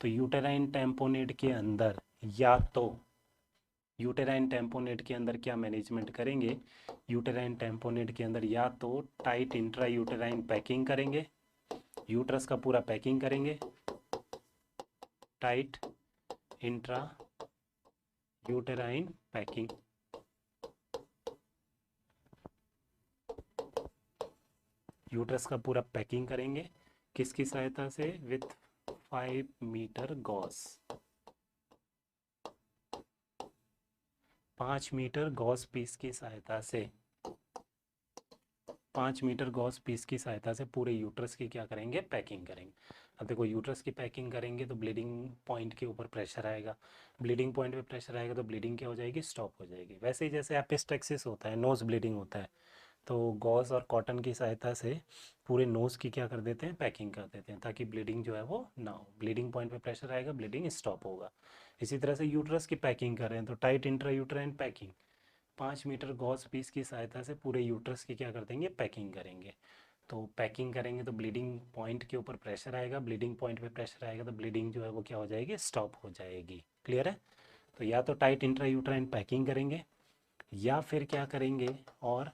तो यूटेराइन टेम्पोनेट के अंदर या तो यूटेराइन टेम्पोनेट के अंदर क्या मैनेजमेंट करेंगे, यूटेराइन टेम्पोनेट के अंदर या तो टाइट इंट्रा यूटेराइन पैकिंग करेंगे, यूट्रस का पूरा पैकिंग करेंगे, tight intrauterine packing, uterus का पूरा पैकिंग करेंगे, किसकी सहायता से, with 5 metre gauze, 5 metre gauze piece की सहायता से, 5 मीटर गॉस पीस की सहायता से पूरे यूट्रस की क्या करेंगे, पैकिंग करेंगे। अब देखो, यूट्रस की पैकिंग करेंगे तो ब्लीडिंग पॉइंट के ऊपर प्रेशर आएगा, ब्लीडिंग पॉइंट पे प्रेशर आएगा तो ब्लीडिंग क्या हो जाएगी, स्टॉप हो जाएगी। वैसे ही जैसे एपिस्टेक्सिस होता है, नोज ब्लीडिंग होता है, तो गॉस और कॉटन की सहायता से पूरे नोज़ की क्या कर देते हैं, पैकिंग कर देते हैं, ताकि ब्लीडिंग जो है वो ना हो, ब्लीडिंग पॉइंट पे प्रेशर आएगा, ब्लीडिंग स्टॉप होगा। इसी तरह से यूट्रस की पैकिंग कर रहे हैं तो tight intrauterine packing, 5 metre gauze piece की सहायता से पूरे यूट्रस की क्या कर देंगे, पैकिंग करेंगे। तो पैकिंग करेंगे तो ब्लीडिंग पॉइंट के ऊपर प्रेशर आएगा, ब्लीडिंग पॉइंट पे प्रेशर आएगा तो ब्लीडिंग जो है वो क्या हो जाएगी, स्टॉप हो जाएगी। क्लियर है। तो या तो टाइट इंट्रा यूट्राइन पैकिंग करेंगे, या फिर क्या करेंगे, और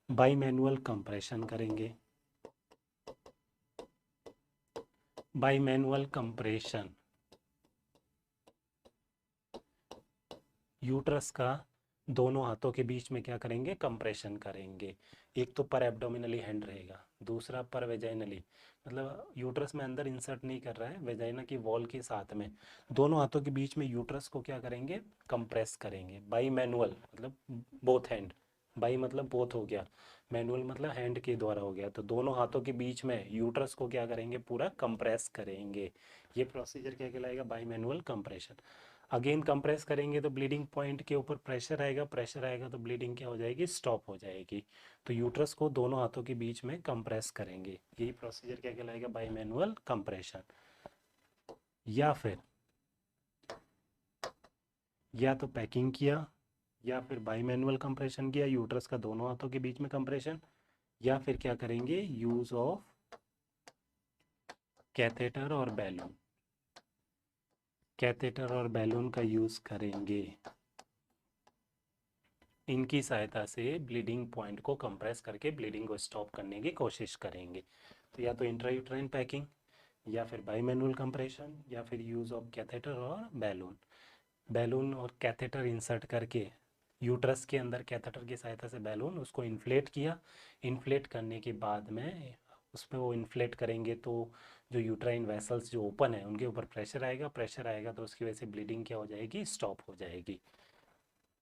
बाई मैनुअल कंप्रेशन करेंगे, बाई मैनुअल कंप्रेशन, यूट्रस का दोनों हाथों के बीच में क्या करेंगे, कंप्रेशन करेंगे। एक तो पर एब्डोमिनली हैंड रहेगा, दूसरा पर वेजाइनली, मतलब यूट्रस में अंदर इंसर्ट नहीं कर रहा है, वेजाइना की वॉल के साथ में दोनों हाथों के बीच में यूट्रस को क्या करेंगे, कंप्रेस करेंगे। बाई मैनुअल मतलब बोथ हैंड, बाई मतलब बोथ हो गया, मैनुअल मतलब हैंड के द्वारा हो गया, तो दोनों हाथों के बीच में यूट्रस को क्या करेंगे, पूरा कंप्रेस करेंगे। ये प्रोसीजर क्या कहलाएगा, by manual compression. Again compress करेंगे तो ब्लीडिंग पॉइंट के ऊपर प्रेशर आएगा, प्रेशर आएगा तो ब्लीडिंग क्या हो जाएगी, स्टॉप हो जाएगी। तो यूट्रस को दोनों हाथों के बीच में कंप्रेस करेंगे, यही प्रोसीजर क्या कहलाएगा, बाई मैनुअल कंप्रेशन। या तो पैकिंग किया, या फिर बाई मैनुअल कंप्रेशन किया, यूट्रस का दोनों हाथों के बीच में कंप्रेशन, या फिर क्या करेंगे, यूज ऑफ कैथेटर और बैलून, कैथेटर और बैलून का यूज करेंगे। इनकी सहायता से ब्लीडिंग पॉइंट को कंप्रेस करके ब्लीडिंग को स्टॉप करने की कोशिश करेंगे। तो या तो इंट्रायूट्राइन पैकिंग, या फिर बाई मैनुअल कंप्रेशन, या फिर यूज़ ऑफ कैथेटर और बैलून। बैलून और कैथेटर इंसर्ट करके यूट्रस के अंदर कैथेटर की सहायता से बैलून उसको इन्फ्लेट किया। इन्फ्लेट करने के बाद में उसमें वो इन्फ्लेट करेंगे तो जो यूट्राइन वेसल्स जो ओपन है उनके ऊपर प्रेशर आएगा, प्रेशर आएगा तो उसकी वजह से ब्लीडिंग क्या हो जाएगी, स्टॉप हो जाएगी।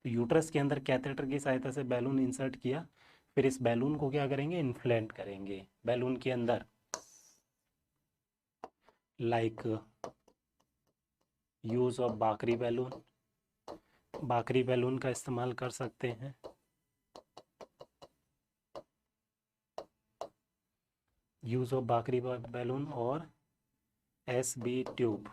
तो यूट्रस के अंदर कैथेटर की सहायता से बैलून इंसर्ट किया, फिर इस बैलून को क्या करेंगे, इन्फ्लेट करेंगे। बैलून के अंदर लाइक यूज ऑफ बाकरी बैलून, बाकरी बैलून का इस्तेमाल कर सकते हैं। यूज ऑफ बाकरी बैलून और SB tube,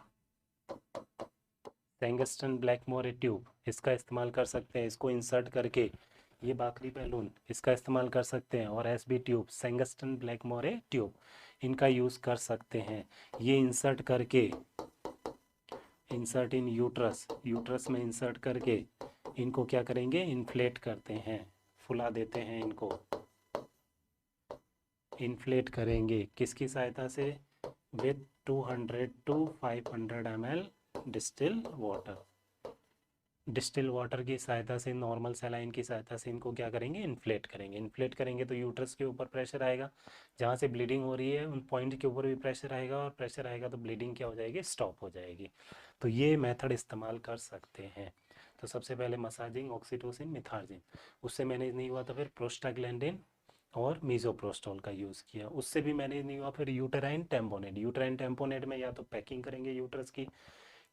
tungsten Blackmore tube, इसका इस्तेमाल कर सकते हैं। इसको इंसर्ट करके ये बाकरी बैलून इसका इस्तेमाल कर सकते हैं, और SB tube tungsten Blackmore tube इनका यूज़ कर सकते हैं। ये इंसर्ट करके, इंसर्ट इन यूट्रस, यूट्रस में इंसर्ट करके इनको क्या करेंगे, इन्फ्लेट करते हैं, फुला देते हैं इनको, इन्फ्लेट करेंगे किसकी सहायता से, with 200 to 500 ml distil water, distil water की सहायता से, नॉर्मल सलाइन की सहायता से इनको क्या करेंगे, इन्फ्लेट करेंगे। इन्फ्लेट करेंगे तो यूट्रस के ऊपर प्रेशर आएगा, जहाँ से ब्लीडिंग हो रही है उन पॉइंट के ऊपर भी प्रेशर आएगा, और प्रेशर आएगा तो ब्लीडिंग क्या हो जाएगी, स्टॉप हो जाएगी। तो ये मेथड इस्तेमाल कर सकते हैं। तो सबसे पहले मसाजिंग, ऑक्सीटोसिन, मिथार्जिन, उससे मैनेज नहीं हुआ तो फिर प्रोस्टाग्लैंडिन और मीजोप्रोस्टोल का यूज़ किया, उससे भी मैनेज नहीं हुआ फिर यूटेराइन टेम्पोनेट। यूटेराइन टेम्पोनेट में या तो पैकिंग करेंगे यूट्रस की,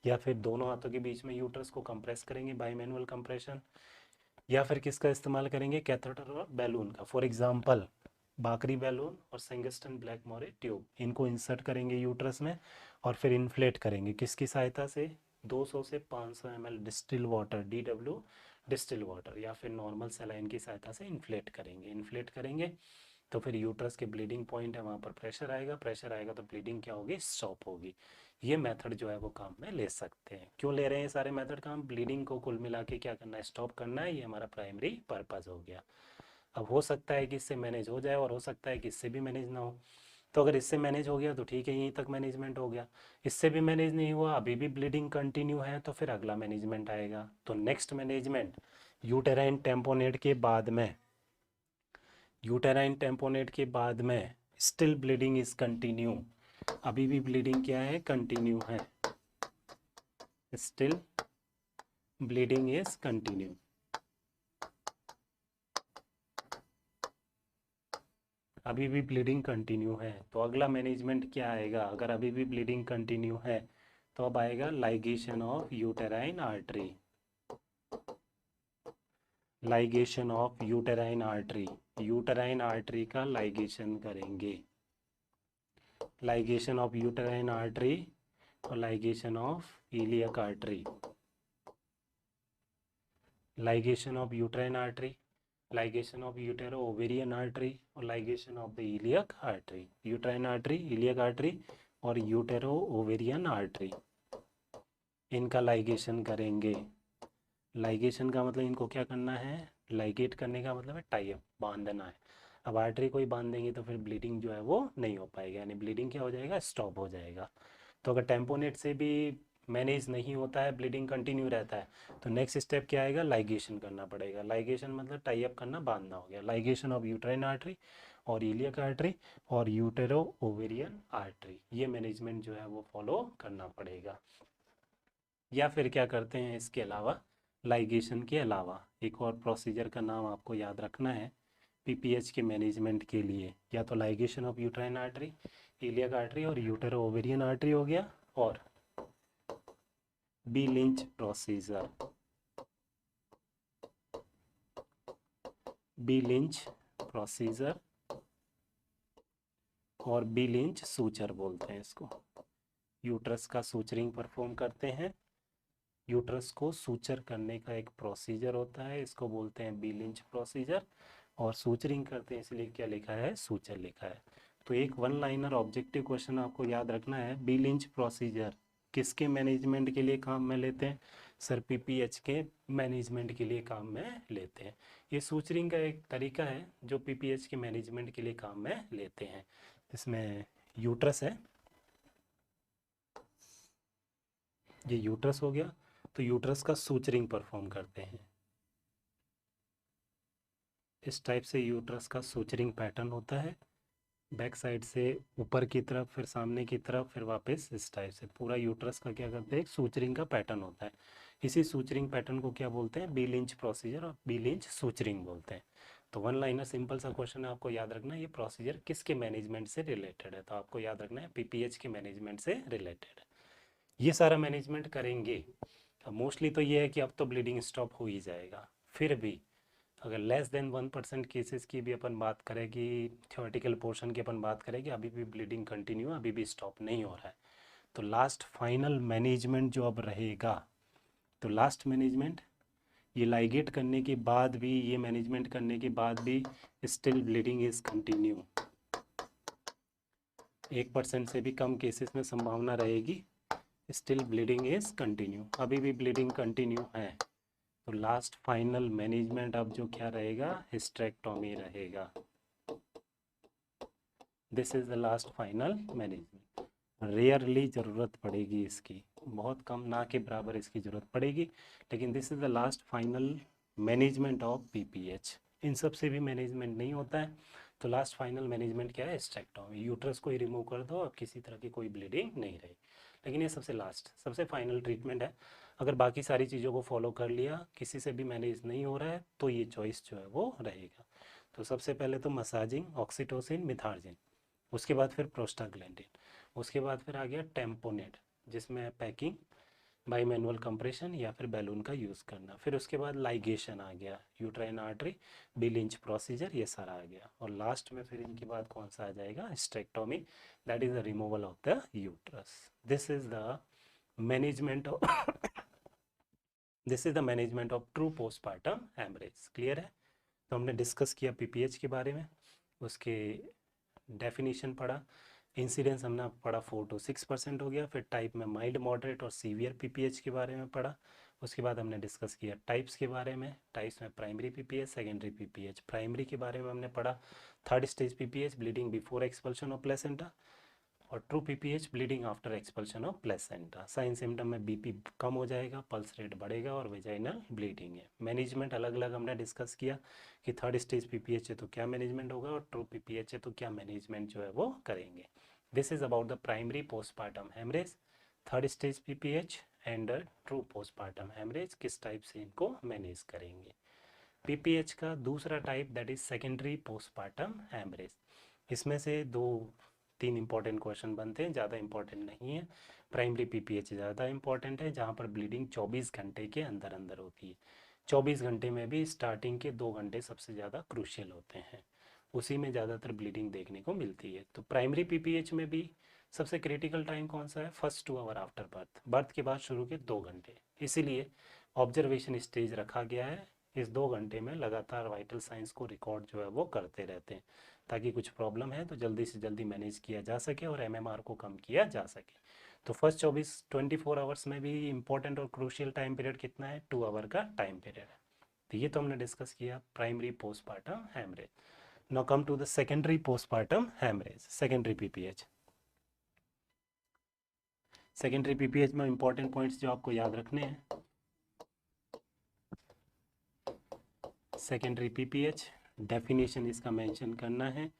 या फिर दोनों हाथों के बीच में यूट्रस को कंप्रेस करेंगे बाई मैनुअल कंप्रेशन, या फिर किसका इस्तेमाल करेंगे, कैथेटर और बैलून का। फॉर एग्जांपल बाकरी बैलून और सेंगस्टन ब्लैकमोर ट्यूब, इनको इंसर्ट करेंगे यूट्रस में और फिर इन्फ्लेट करेंगे किसकी सहायता से, 200 से 500 ml distil water, DW distil water, या फिर नॉर्मल सलाइन की सहायता से इन्फ्लेट करेंगे। इन्फ्लेट करेंगे तो फिर यूट्रस के ब्लीडिंग पॉइंट है वहाँ पर प्रेशर आएगा, प्रेशर आएगा तो ब्लीडिंग क्या होगी, स्टॉप होगी। ये मेथड जो है वो काम में ले सकते हैं। क्यों ले रहे हैं सारे मेथड काम, ब्लीडिंग को कुल मिला के क्या करना है, स्टॉप करना है, ये हमारा प्राइमरी पर्पज़ हो गया। अब हो सकता है कि इससे मैनेज हो जाए और हो सकता है कि इससे भी मैनेज ना हो। तो अगर इससे मैनेज हो गया तो ठीक है, यहीं तक मैनेजमेंट हो गया। इससे भी मैनेज नहीं हुआ, अभी भी ब्लीडिंग कंटिन्यू है, तो फिर अगला मैनेजमेंट आएगा। तो नेक्स्ट मैनेजमेंट यूटेराइन टेम्पोनेट के बाद में, यूटेराइन टेम्पोनेट के बाद में स्टिल ब्लीडिंग इज कंटिन्यू, अभी भी ब्लीडिंग क्या है, कंटिन्यू है, स्टिल ब्लीडिंग इज कंटिन्यू। अभी भी ब्लीडिंग कंटिन्यू है, तो अगला मैनेजमेंट क्या आएगा, अगर अभी भी ब्लीडिंग कंटिन्यू है तो अब आएगा ligation of uterine artery, ligation of uterine artery, uterine artery का लाइगेशन करेंगे, लाइगेशन ऑफ यूटेराइन आर्टरी और ligation of iliac artery, ligation of uterine artery, ligation of utero ovarian artery और ligation of the iliac artery, uterine artery, iliac artery और utero ovarian artery, इनका ligation करेंगे। Ligation का मतलब इनको क्या करना है, लाइगेट करने का मतलब है टाई अप, बांधना है। अब आर्टरी को ही बांध देंगे तो फिर ब्लीडिंग जो है वो नहीं हो पाएगा, यानी ब्लीडिंग क्या हो जाएगा, स्टॉप हो जाएगा। तो अगर टेम्पोनेट से भी मैनेज नहीं होता है, ब्लीडिंग कंटिन्यू रहता है, तो नेक्स्ट स्टेप क्या आएगा, लाइगेशन करना पड़ेगा। लाइगेशन मतलब टाई अप करना, बांधना हो गया। लाइगेशन ऑफ यूट्राइन आर्टरी और इलियक आर्टरी और यूटेरो ओवेरियन आर्टरी, ये मैनेजमेंट जो है वो फॉलो करना पड़ेगा। या फिर क्या करते हैं इसके अलावा, लाइगेशन के अलावा एक और प्रोसीजर का नाम आपको याद रखना है पीपीएच के मैनेजमेंट के लिए, या तो ligation of uterine artery, iliac artery और यूटेरो ओवेरियन आर्टरी हो गया, और B Lynch procedure, B Lynch procedure और बी लिंच सूचर बोलते हैं इसको। यूट्रस का सूचरिंग परफॉर्म करते हैं, यूट्रस को सूचर करने का एक प्रोसीजर होता है, इसको बोलते हैं बी लिंच प्रोसीजर, और सूचरिंग करते हैं इसलिए क्या लिखा है, सूचर लिखा है। तो एक वन लाइनर ऑब्जेक्टिव क्वेश्चन आपको याद रखना है, बी लिंच प्रोसीजर किसके मैनेजमेंट के लिए काम में लेते हैं, सर पीपीएच के मैनेजमेंट के लिए काम में लेते हैं। ये सूचरिंग का एक तरीका है जो पीपीएच के मैनेजमेंट के लिए काम में लेते हैं। इसमें यूट्रस है, ये यूट्रस हो गया, तो यूट्रस का सूचरिंग परफॉर्म करते हैं। इस टाइप से यूट्रस का सूचरिंग पैटर्न होता है, बैक साइड से ऊपर की तरफ, फिर सामने की तरफ, फिर वापस इस टाइप से पूरा यूट्रस का क्या करते हैं, एक सूचरिंग का पैटर्न होता है। इसी सूचरिंग पैटर्न को क्या बोलते हैं, बी लिंच प्रोसीजर और बी लिंच सूचरिंग बोलते हैं। तो वन लाइनर सिंपल सा क्वेश्चन है, आपको याद रखना है ये प्रोसीजर किसके मैनेजमेंट से रिलेटेड है, तो आपको याद रखना है पीपीएच के मैनेजमेंट से रिलेटेड है। ये सारा मैनेजमेंट करेंगे। अब मोस्टली तो ये है कि अब तो ब्लीडिंग स्टॉप हो ही जाएगा, फिर भी अगर लेस देन 1% केसेस की भी अपन बात करें कि थ्योरेटिकल पोर्शन की अपन बात करें कि अभी भी ब्लीडिंग कंटिन्यू, अभी भी स्टॉप नहीं हो रहा है, तो लास्ट फाइनल मैनेजमेंट जो अब रहेगा, तो लास्ट मैनेजमेंट ये लाइगेट करने के बाद भी, ये मैनेजमेंट करने के बाद भी स्टिल ब्लीडिंग इज कंटिन्यू, 1% से भी कम केसेस में संभावना रहेगी स्टिल ब्लीडिंग इज कंटिन्यू, अभी भी ब्लीडिंग कंटिन्यू है, तो लास्ट फाइनल मैनेजमेंट अब जो क्या रहेगा, हिस्टेरेक्टोमी रहेगा। This is the last final management. Rarely ज़रूरत पड़ेगी इसकी, बहुत कम, ना के बराबर इसकी ज़रूरत पड़ेगी, लेकिन this is the last final management of PPH. इन सब से भी मैनेजमेंट नहीं होता है, तो लास्ट फाइनल मैनेजमेंट क्या है, हिस्टेरेक्टोमी, यूट्रस को ही रिमूव कर दो, अब किसी तरह की कोई ब्लीडिंग नहीं रही, लेकिन ये सबसे लास्ट, सबसे फाइनल ट्रीटमेंट है। अगर बाकी सारी चीज़ों को फॉलो कर लिया, किसी से भी मैनेज नहीं हो रहा है, तो ये चॉइस जो है वो रहेगा। तो सबसे पहले तो मसाजिंग, ऑक्सीटोसिन, मिथार्जिन, उसके बाद फिर प्रोस्टाग्लैंडिन, उसके बाद फिर आ गया टेम्पोनेट, जिसमें पैकिंग बाई मैनुअल कंप्रेशन या फिर बैलून का यूज़ करना, फिर उसके बाद लाइगेशन आ गया, uterine artery, B Lynch procedure, ये सारा आ गया, और लास्ट में फिर इनके बाद कौन सा आ जाएगा, hysterectomy, that is the removal of the uterus. This is the management of this is the management of true postpartum haemorrhage. Clear है? तो हमने डिस्कस किया पीपीएच के बारे में, उसके डेफिनेशन पढ़ा, इंसिडेंस हमने पढ़ा 4 to 6% हो गया, फिर टाइप में माइल्ड, मॉडरेट और सीवियर पीपीएच के बारे में पढ़ा, उसके बाद हमने डिस्कस किया टाइप्स के बारे में, टाइप्स में primary PPH, secondary PPH. Primary के बारे में हमने पढ़ा third stage PPH, bleeding before expulsion of placenta, और true PPH, bleeding after expulsion of placenta. Sign symptom में बीपी कम हो जाएगा, पल्स रेट बढ़ेगा और वेजाइनल ब्लीडिंग है। मैनेजमेंट अलग अलग हमने डिस्कस किया कि थर्ड स्टेज पीपीएच है तो क्या मैनेजमेंट होगा, और ट्रू पीपीएच है तो क्या मैनेजमेंट जो है वो करेंगे। This is about the primary postpartum haemorrhage, third stage PPH and true postpartum haemorrhage, किस टाइप से इनको मैनेज करेंगे। पीपीएच का दूसरा type that is secondary postpartum haemorrhage. इसमें से 2-3 इंपॉर्टेंट क्वेश्चन बनते हैं, ज़्यादा इंपॉर्टेंट नहीं है। प्राइमरी पीपीएच ज़्यादा इंपॉर्टेंट है, जहाँ पर ब्लीडिंग 24 घंटे के अंदर अंदर होती है। 24 घंटे में भी स्टार्टिंग के 2 घंटे सबसे ज़्यादा क्रूशियल होते हैं, उसी में ज़्यादातर ब्लीडिंग देखने को मिलती है। तो प्राइमरी पीपीएच में भी सबसे क्रिटिकल टाइम कौन सा है, first 2 hour after birth, birth के बाद शुरू के 2 घंटे, इसीलिए ऑब्जर्वेशन स्टेज रखा गया है। इस 2 घंटे में लगातार वाइटल साइंस को रिकॉर्ड जो है वो करते रहते हैं, ताकि कुछ प्रॉब्लम है तो जल्दी से जल्दी मैनेज किया जा सके और एमएमआर को कम किया जा सके। तो फर्स्ट 24 आवर्स में भी इंपॉर्टेंट और क्रूशियल टाइम पीरियड कितना है, 2 आवर का टाइम पीरियड है। तो ये तो हमने डिस्कस किया primary postpartum haemorrhage. Now come to the secondary postpartum haemorrhage, secondary PPH. Secondary PPH में इंपॉर्टेंट पॉइंट्स जो आपको याद रखने हैं, सेकेंडरी पीपीएच डेफिनेशन इसका मेंशन करना है,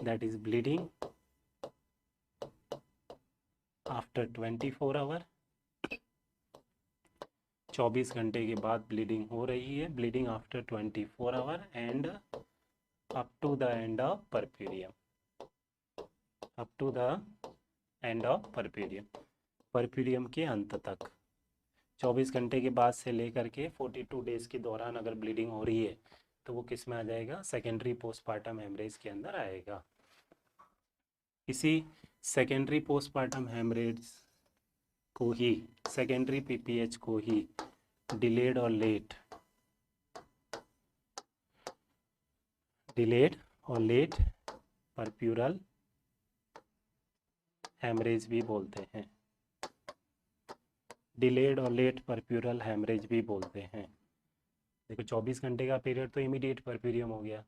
that is bleeding after 24 hour, 24 घंटे के बाद ब्लीडिंग हो रही है, bleeding after 24 hour and up to the end of puerperium, up to the end of puerperium, puerperium के अंत तक। 24 घंटे के बाद से लेकर के 42 डेज के दौरान अगर ब्लीडिंग हो रही है तो वो किस में आ जाएगा, सेकेंडरी पोस्टपार्टम हेमरेज के अंदर आएगा। इसी सेकेंडरी पोस्टपार्टम हेमरेज को ही, सेकेंडरी पीपीएच को ही डिलेड और लेट, डिलेड और लेट परप्यूरल हेमरेज भी बोलते हैं, डिलेड और लेट परप्यूरल हेमरेज भी बोलते हैं। देखो 24 घंटे का पीरियड तो इमीडिएट परप्यूरियम हो गया,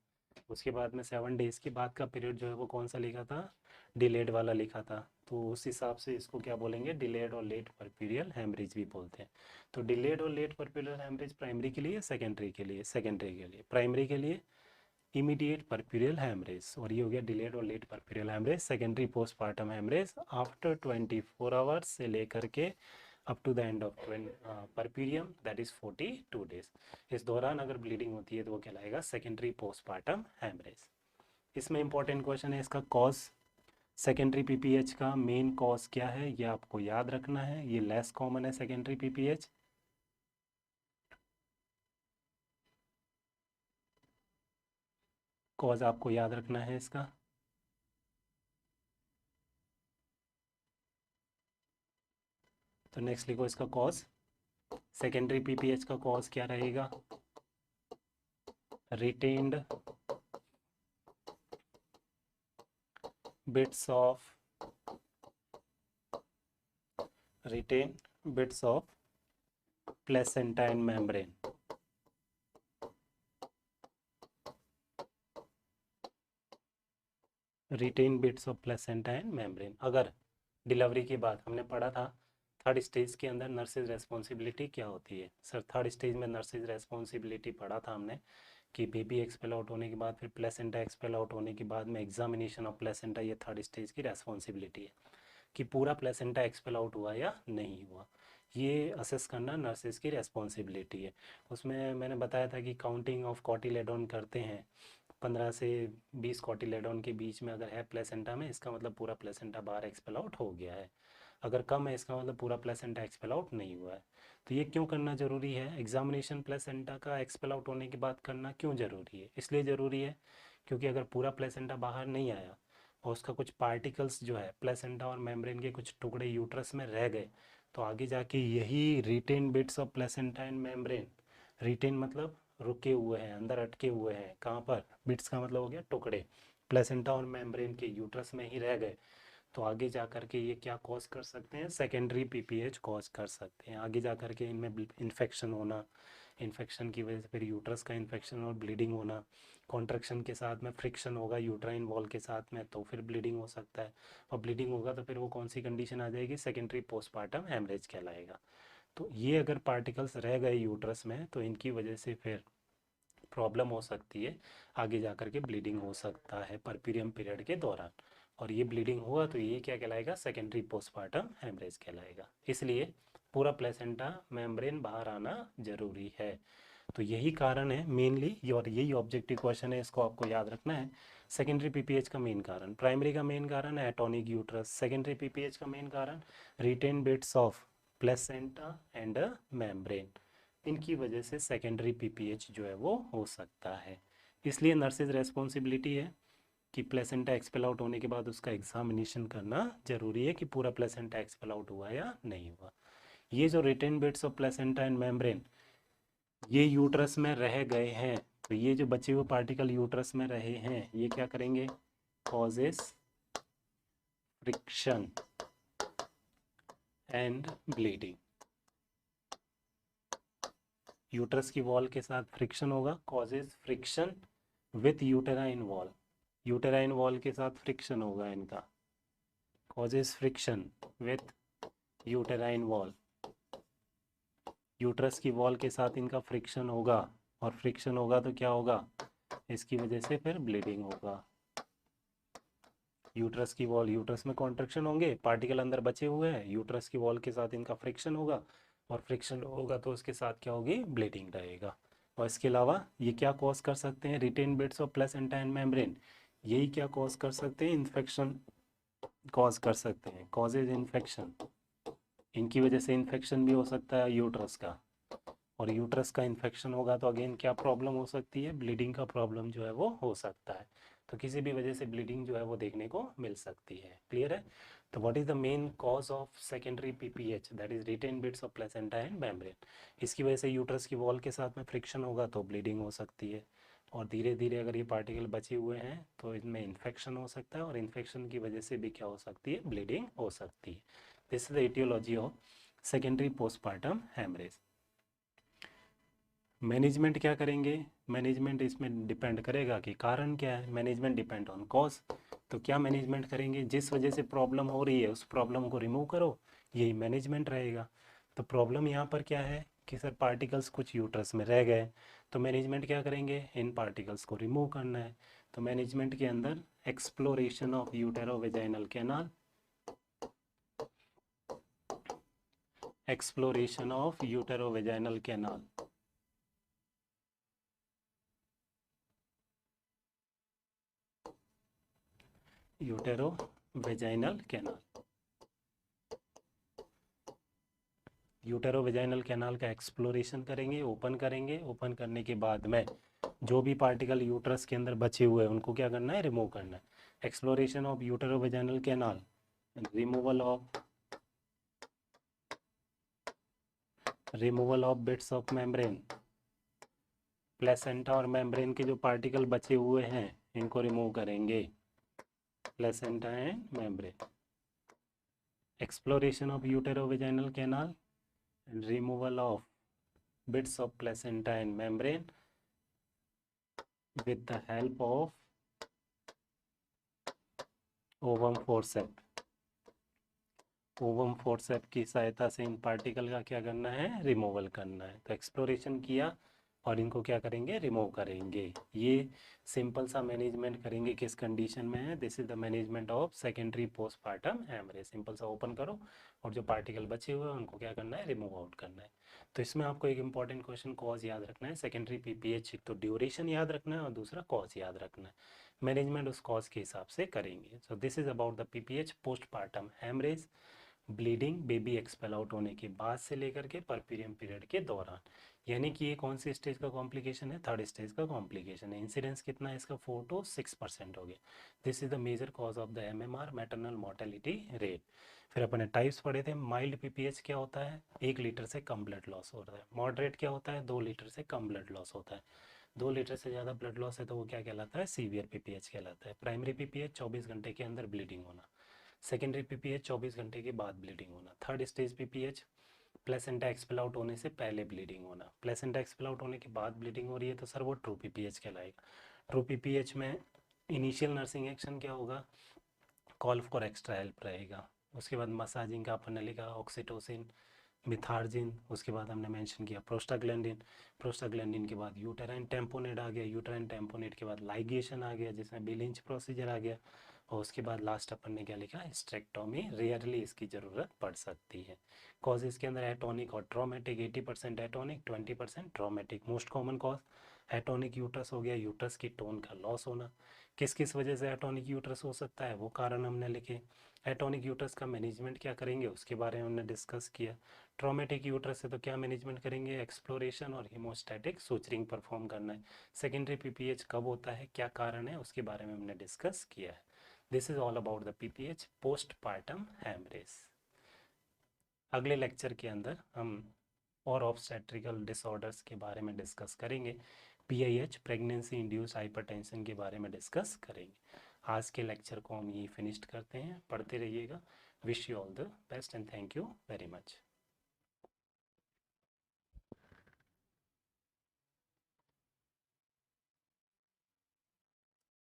उसके बाद में 7 डेज के बाद का पीरियड जो है वो कौन सा लिखा था, डिलेड वाला लिखा था, तो उस हिसाब से इसको क्या बोलेंगे, डिलेड और लेट परप्यूरियल हेमरेज भी बोलते हैं। तो डिलेड और लेट परप्यूरियल हेमरेज प्राइमरी के लिए, सेकेंडरी के लिए, सेकेंडरी के लिए, प्राइमरी के लिए इमीडिएट परप्यूरियल हैमरेज, और ये हो गया डिलेड और late puerperal haemorrhage. Secondary postmortem haemorrhage after 24 hours से लेकर के up to the end of puerperium, that is 42 days. इस दौरान अगर ब्लीडिंग होती है तो वो कहलाएगा सेकेंडरी पोस्टमार्टम हैमरेज। इसमें इंपॉर्टेंट क्वेश्चन है इसका कॉज। सेकेंडरी पीपीएच का मेन कॉज क्या है, ये आपको याद रखना है। ये लेस कॉमन है सेकेंडरी पीपीएच। कॉज आपको याद रखना है इसका। तो नेक्स्ट लिखो इसका कॉज। सेकेंडरी पीपीएच का कॉज क्या रहेगा, retained bits of placenta and membrane. Retain bits of placenta and membrane. अगर डिलीवरी के बाद, हमने पढ़ा था थर्ड स्टेज के अंदर नर्सेज रेस्पॉन्सिबिलिटी क्या होती है। सर थर्ड स्टेज में नर्सेज रेस्पॉन्सिबिलिटी पढ़ा था हमने कि बेबी एक्सपेल आउट होने के बाद, फिर प्लेसेंटा एक्सपेल आउट होने के बाद में एग्जामिनेशन ऑफ प्लेसेंटा, ये थर्ड स्टेज की रेस्पॉन्सिबिलिटी है कि पूरा प्लेसेंटा एक्सपेल आउट हुआ या नहीं हुआ। ये असेस करना नर्सेज की रेस्पॉन्सिबिलिटी है। उसमें मैंने बताया था कि काउंटिंग ऑफ कॉटिलेडोन करते हैं, 15 से 20 कॉटिलेडोन के बीच में अगर है प्लेसेंटा में, इसका मतलब पूरा प्लेसेंटा बाहर एक्सपेल आउट हो गया है। अगर कम है, इसका मतलब पूरा प्लेसेंटा एक्सपेल आउट नहीं हुआ है। तो ये क्यों करना ज़रूरी है, एग्जामिनेशन प्लेसेंटा का एक्सपेल आउट होने के बाद करना क्यों ज़रूरी है? इसलिए ज़रूरी है क्योंकि अगर पूरा प्लेसेंटा बाहर नहीं आया और उसका कुछ पार्टिकल्स जो है प्लेसेंटा और मेम्ब्रेन के कुछ टुकड़े यूट्रस में रह गए, तो आगे जाके यही retain bits of placenta and membrane, retain मतलब रुके हुए हैं, अंदर अटके हुए हैं, कहाँ पर, बिट्स का मतलब हो गया टुकड़े, प्लेसेंटा और मेम्ब्रेन के यूट्रस में ही रह गए, तो आगे जा कर के ये क्या कॉज कर सकते हैं, सेकेंडरी पीपीएच कॉज कर सकते हैं। आगे जा कर के इनमें इन्फेक्शन होना, इन्फेक्शन की वजह से फिर यूट्रस का इन्फेक्शन और ब्लीडिंग होना, कॉन्ट्रैक्शन के साथ में फ्रिक्शन होगा यूट्राइन वॉल के साथ में, तो फिर ब्लीडिंग हो सकता है। और ब्लीडिंग होगा तो फिर वो कौन सी कंडीशन आ जाएगी, सेकेंडरी पोस्टमार्टम हैमरेज कहलाएगा। तो ये अगर पार्टिकल्स रह गए यूट्रस में तो इनकी वजह से फिर प्रॉब्लम हो सकती है, आगे जा कर के ब्लीडिंग हो सकता है परप्यूरियम पीरियड के दौरान। और ये ब्लीडिंग हुआ तो ये क्या कहलाएगा, सेकेंडरी पोस्टमार्टम हैमरेज कहलाएगा। इसलिए पूरा प्लेसेंटा मेम्ब्रेन बाहर आना जरूरी है। तो यही कारण है मेनली, और यही ऑब्जेक्टिव क्वेश्चन है, इसको आपको याद रखना है। सेकेंडरी पीपीएच का मेन कारण, प्राइमरी का मेन कारण है एटॉनिक यूट्रस, सेकेंडरी पीपीएच का मेन कारण retain bits of placenta and membrane, इनकी वजह से सेकेंडरी पीपीएच जो है वो हो सकता है। इसलिए नर्सेज रेस्पॉन्सिबिलिटी है कि प्लेसेंटा एक्सपेल आउट होने के बाद उसका एग्जामिनेशन करना जरूरी है कि पूरा प्लेसेंटा एक्सपेल आउट हुआ या नहीं हुआ। ये जो retain bits of placenta and membrane ये यूट्रस में रह गए हैं, तो ये जो बचे हुए पार्टिकल यूट्रस में रहे हैं ये क्या करेंगे, causes friction and bleeding. Uterus की वॉल के साथ फ्रिक्शन होगा, causes friction with uterine wall, uterine wall के साथ फ्रिक्शन होगा इनका, causes friction with uterine wall, uterus की वॉल के साथ इनका फ्रिक्शन होगा, और फ्रिक्शन होगा तो क्या होगा, इसकी वजह से फिर ब्लीडिंग होगा। यूट्रस की वॉल, यूट्रस में कॉन्ट्रैक्शन होंगे, पार्टिकल अंदर बचे हुए हैं, यूट्रस की वॉल के साथ इनका फ्रिक्शन होगा, और फ्रिक्शन होगा तो उसके साथ क्या होगी, ब्लीडिंग रहेगा। और इसके अलावा ये क्या कॉज कर सकते हैं, retain bits of placenta and membrane, यही क्या कॉज कर सकते हैं, इन्फेक्शन कॉज कर सकते हैं, कॉजेज इन्फेक्शन, इनकी वजह से इन्फेक्शन भी हो सकता है यूट्रस का, और यूट्रस का इन्फेक्शन होगा तो अगेन क्या प्रॉब्लम हो सकती है, ब्लीडिंग का प्रॉब्लम जो है वो हो सकता है। तो किसी भी वजह से ब्लीडिंग जो है वो देखने को मिल सकती है। क्लियर है? तो what is the main cause of secondary PPH, that is retain bits of placenta and membrane. इसकी वजह से यूट्रस की वॉल के साथ में फ्रिक्शन होगा तो ब्लीडिंग हो सकती है, और धीरे धीरे अगर ये पार्टिकल बचे हुए हैं तो इनमें इन्फेक्शन हो सकता है, और इन्फेक्शन की वजह से भी क्या हो सकती है, ब्लीडिंग हो सकती है। This is the aetiology of secondary postmortem haemorrhage. Management क्या करेंगे, मैनेजमेंट इसमें डिपेंड करेगा कि कारण क्या है, मैनेजमेंट डिपेंड ऑन कॉज। तो क्या मैनेजमेंट करेंगे, जिस वजह से प्रॉब्लम हो रही है उस प्रॉब्लम को रिमूव करो, यही मैनेजमेंट रहेगा। तो प्रॉब्लम यहाँ पर क्या है कि सर पार्टिकल्स कुछ यूट्रस में रह गए, तो मैनेजमेंट क्या करेंगे, इन पार्टिकल्स को रिमूव करना है। तो मैनेजमेंट के अंदर exploration of uterovaginal canal, exploration of uterovaginal canal, uterovaginal canal, uterovaginal canal का एक्सप्लोरेशन करेंगे, ओपन करेंगे। ओपन करने के बाद में जो भी पार्टिकल यूट्रस के अंदर बचे हुए हैं उनको क्या करना है, रिमूव करना है। Exploration of uterovaginal canal, removal of bits of membrane, placenta और मेम्ब्रेन के जो पार्टिकल बचे हुए हैं इनको रिमूव करेंगे, placenta and membrane. Exploration of uterovaginal canal, removal of bits of placenta and membrane with the help of ovum forceps। Ovum forcep की सहायता से इन पार्टिकल का क्या करना है, रिमूवल करना है। तो एक्सप्लोरेशन किया और इनको क्या करेंगे, रिमूव करेंगे। ये सिंपल सा मैनेजमेंट करेंगे, किस कंडीशन में है, this is the management of secondary postpartum haemorrhage. Simple सा ओपन करो और जो पार्टिकल बचे हुए हैं उनको क्या करना है, रिमूव आउट करना है। तो इसमें आपको एक इंपॉर्टेंट क्वेश्चन कॉज याद रखना है, सेकेंडरी पीपीएच। तो ड्यूरेशन याद रखना है और दूसरा कॉज याद रखना है। मैनेजमेंट उस कॉज के हिसाब से करेंगे। So this is about the PPH, postpartum haemorrhage. Bleeding baby expel out होने के बाद से लेकर के परपीरियम पीरियड के दौरान, यानी कि ये कौन सी स्टेज का कॉम्प्लिकेशन है, थर्ड स्टेज का कॉम्प्लिकेशन है। इंसिडेंस कितना है इसका, 4 to 6% हो गया। This is the major cause of the MMR, maternal mortality rate. फिर अपने टाइप्स पढ़े थे। माइल्ड पीपीएच क्या होता है, 1 लीटर से कम ब्लड लॉस होता है। मॉडरेट क्या होता है, 2 लीटर से कम ब्लड लॉस होता है। 2 लीटर से ज़्यादा ब्लड लॉस है तो वो क्या कहलाता है, सीवियर पीपीएच कहलाता है। प्राइमरी पीपीएच 24 घंटे के अंदर ब्लीडिंग होना। सेकेंडरी पीपीएच 24 घंटे के बाद ब्लीडिंग होना। Third stage PPH placenta expel out होने से पहले ब्लीडिंग होना। प्लेसेंटा एक्सपेल आउट होने के बाद ब्लीडिंग हो रही है तो सर वो ट्रू पीपीएच कहलाएगा। ट्रू पीपीएच में इनिशियल नर्सिंग एक्शन क्या होगा, कॉल्फ फॉर एक्स्ट्रा हेल्प रहेगा। उसके बाद मसाजिंग का अपन ने लिखा ऑक्सीटोसिन, मिथार्जिन, उसके बाद हमने मेंशन किया प्रोस्टाग्लैंडिन। प्रोस्टाग्लैंडिन के बाद यूटेराइन टेम्पोनेट आ गया। यूटेराइन टेम्पोनेट के बाद लाइगेशन आ गया जिसमें बिलिंच प्रोसीजर आ गया। और उसके बाद लास्ट अपन ने क्या लिखा, हिस्टेरेक्टोमी। रेयरली इसकी ज़रूरत पड़ सकती है। कॉजेज़ के अंदर एटोनिक और traumatic, 80% atonic, 20% traumatic. Most common cause atonic uterus हो गया, यूट्रस की टोन का लॉस होना। किस किस वजह से एटोनिक यूट्रस हो सकता है वो कारण हमने लिखे। एटोनिक यूट्रस का मैनेजमेंट क्या करेंगे उसके बारे में हमने डिस्कस किया। ट्रॉमेटिक यूट्रस है तो क्या मैनेजमेंट करेंगे, एक्सप्लोरेशन और हीमोस्टैटिक सूचरिंग परफॉर्म करना है। सेकेंडरी पीपीएच कब होता है, क्या कारण है, उसके बारे में हमने डिस्कस किया है। This is all about the PPH, postpartum haemorrhage. अगले लेक्चर के अंदर हम और ऑब्स्टेट्रिकल डिसऑर्डर्स के बारे में डिस्कस करेंगे। पीआईएच, प्रेगनेंसी इंड्यूस हाइपरटेंशन के बारे में डिस्कस करेंगे। आज के लेक्चर को हम ये फिनिश्ड करते हैं। पढ़ते रहिएगा। Wish you all the best and thank you very much.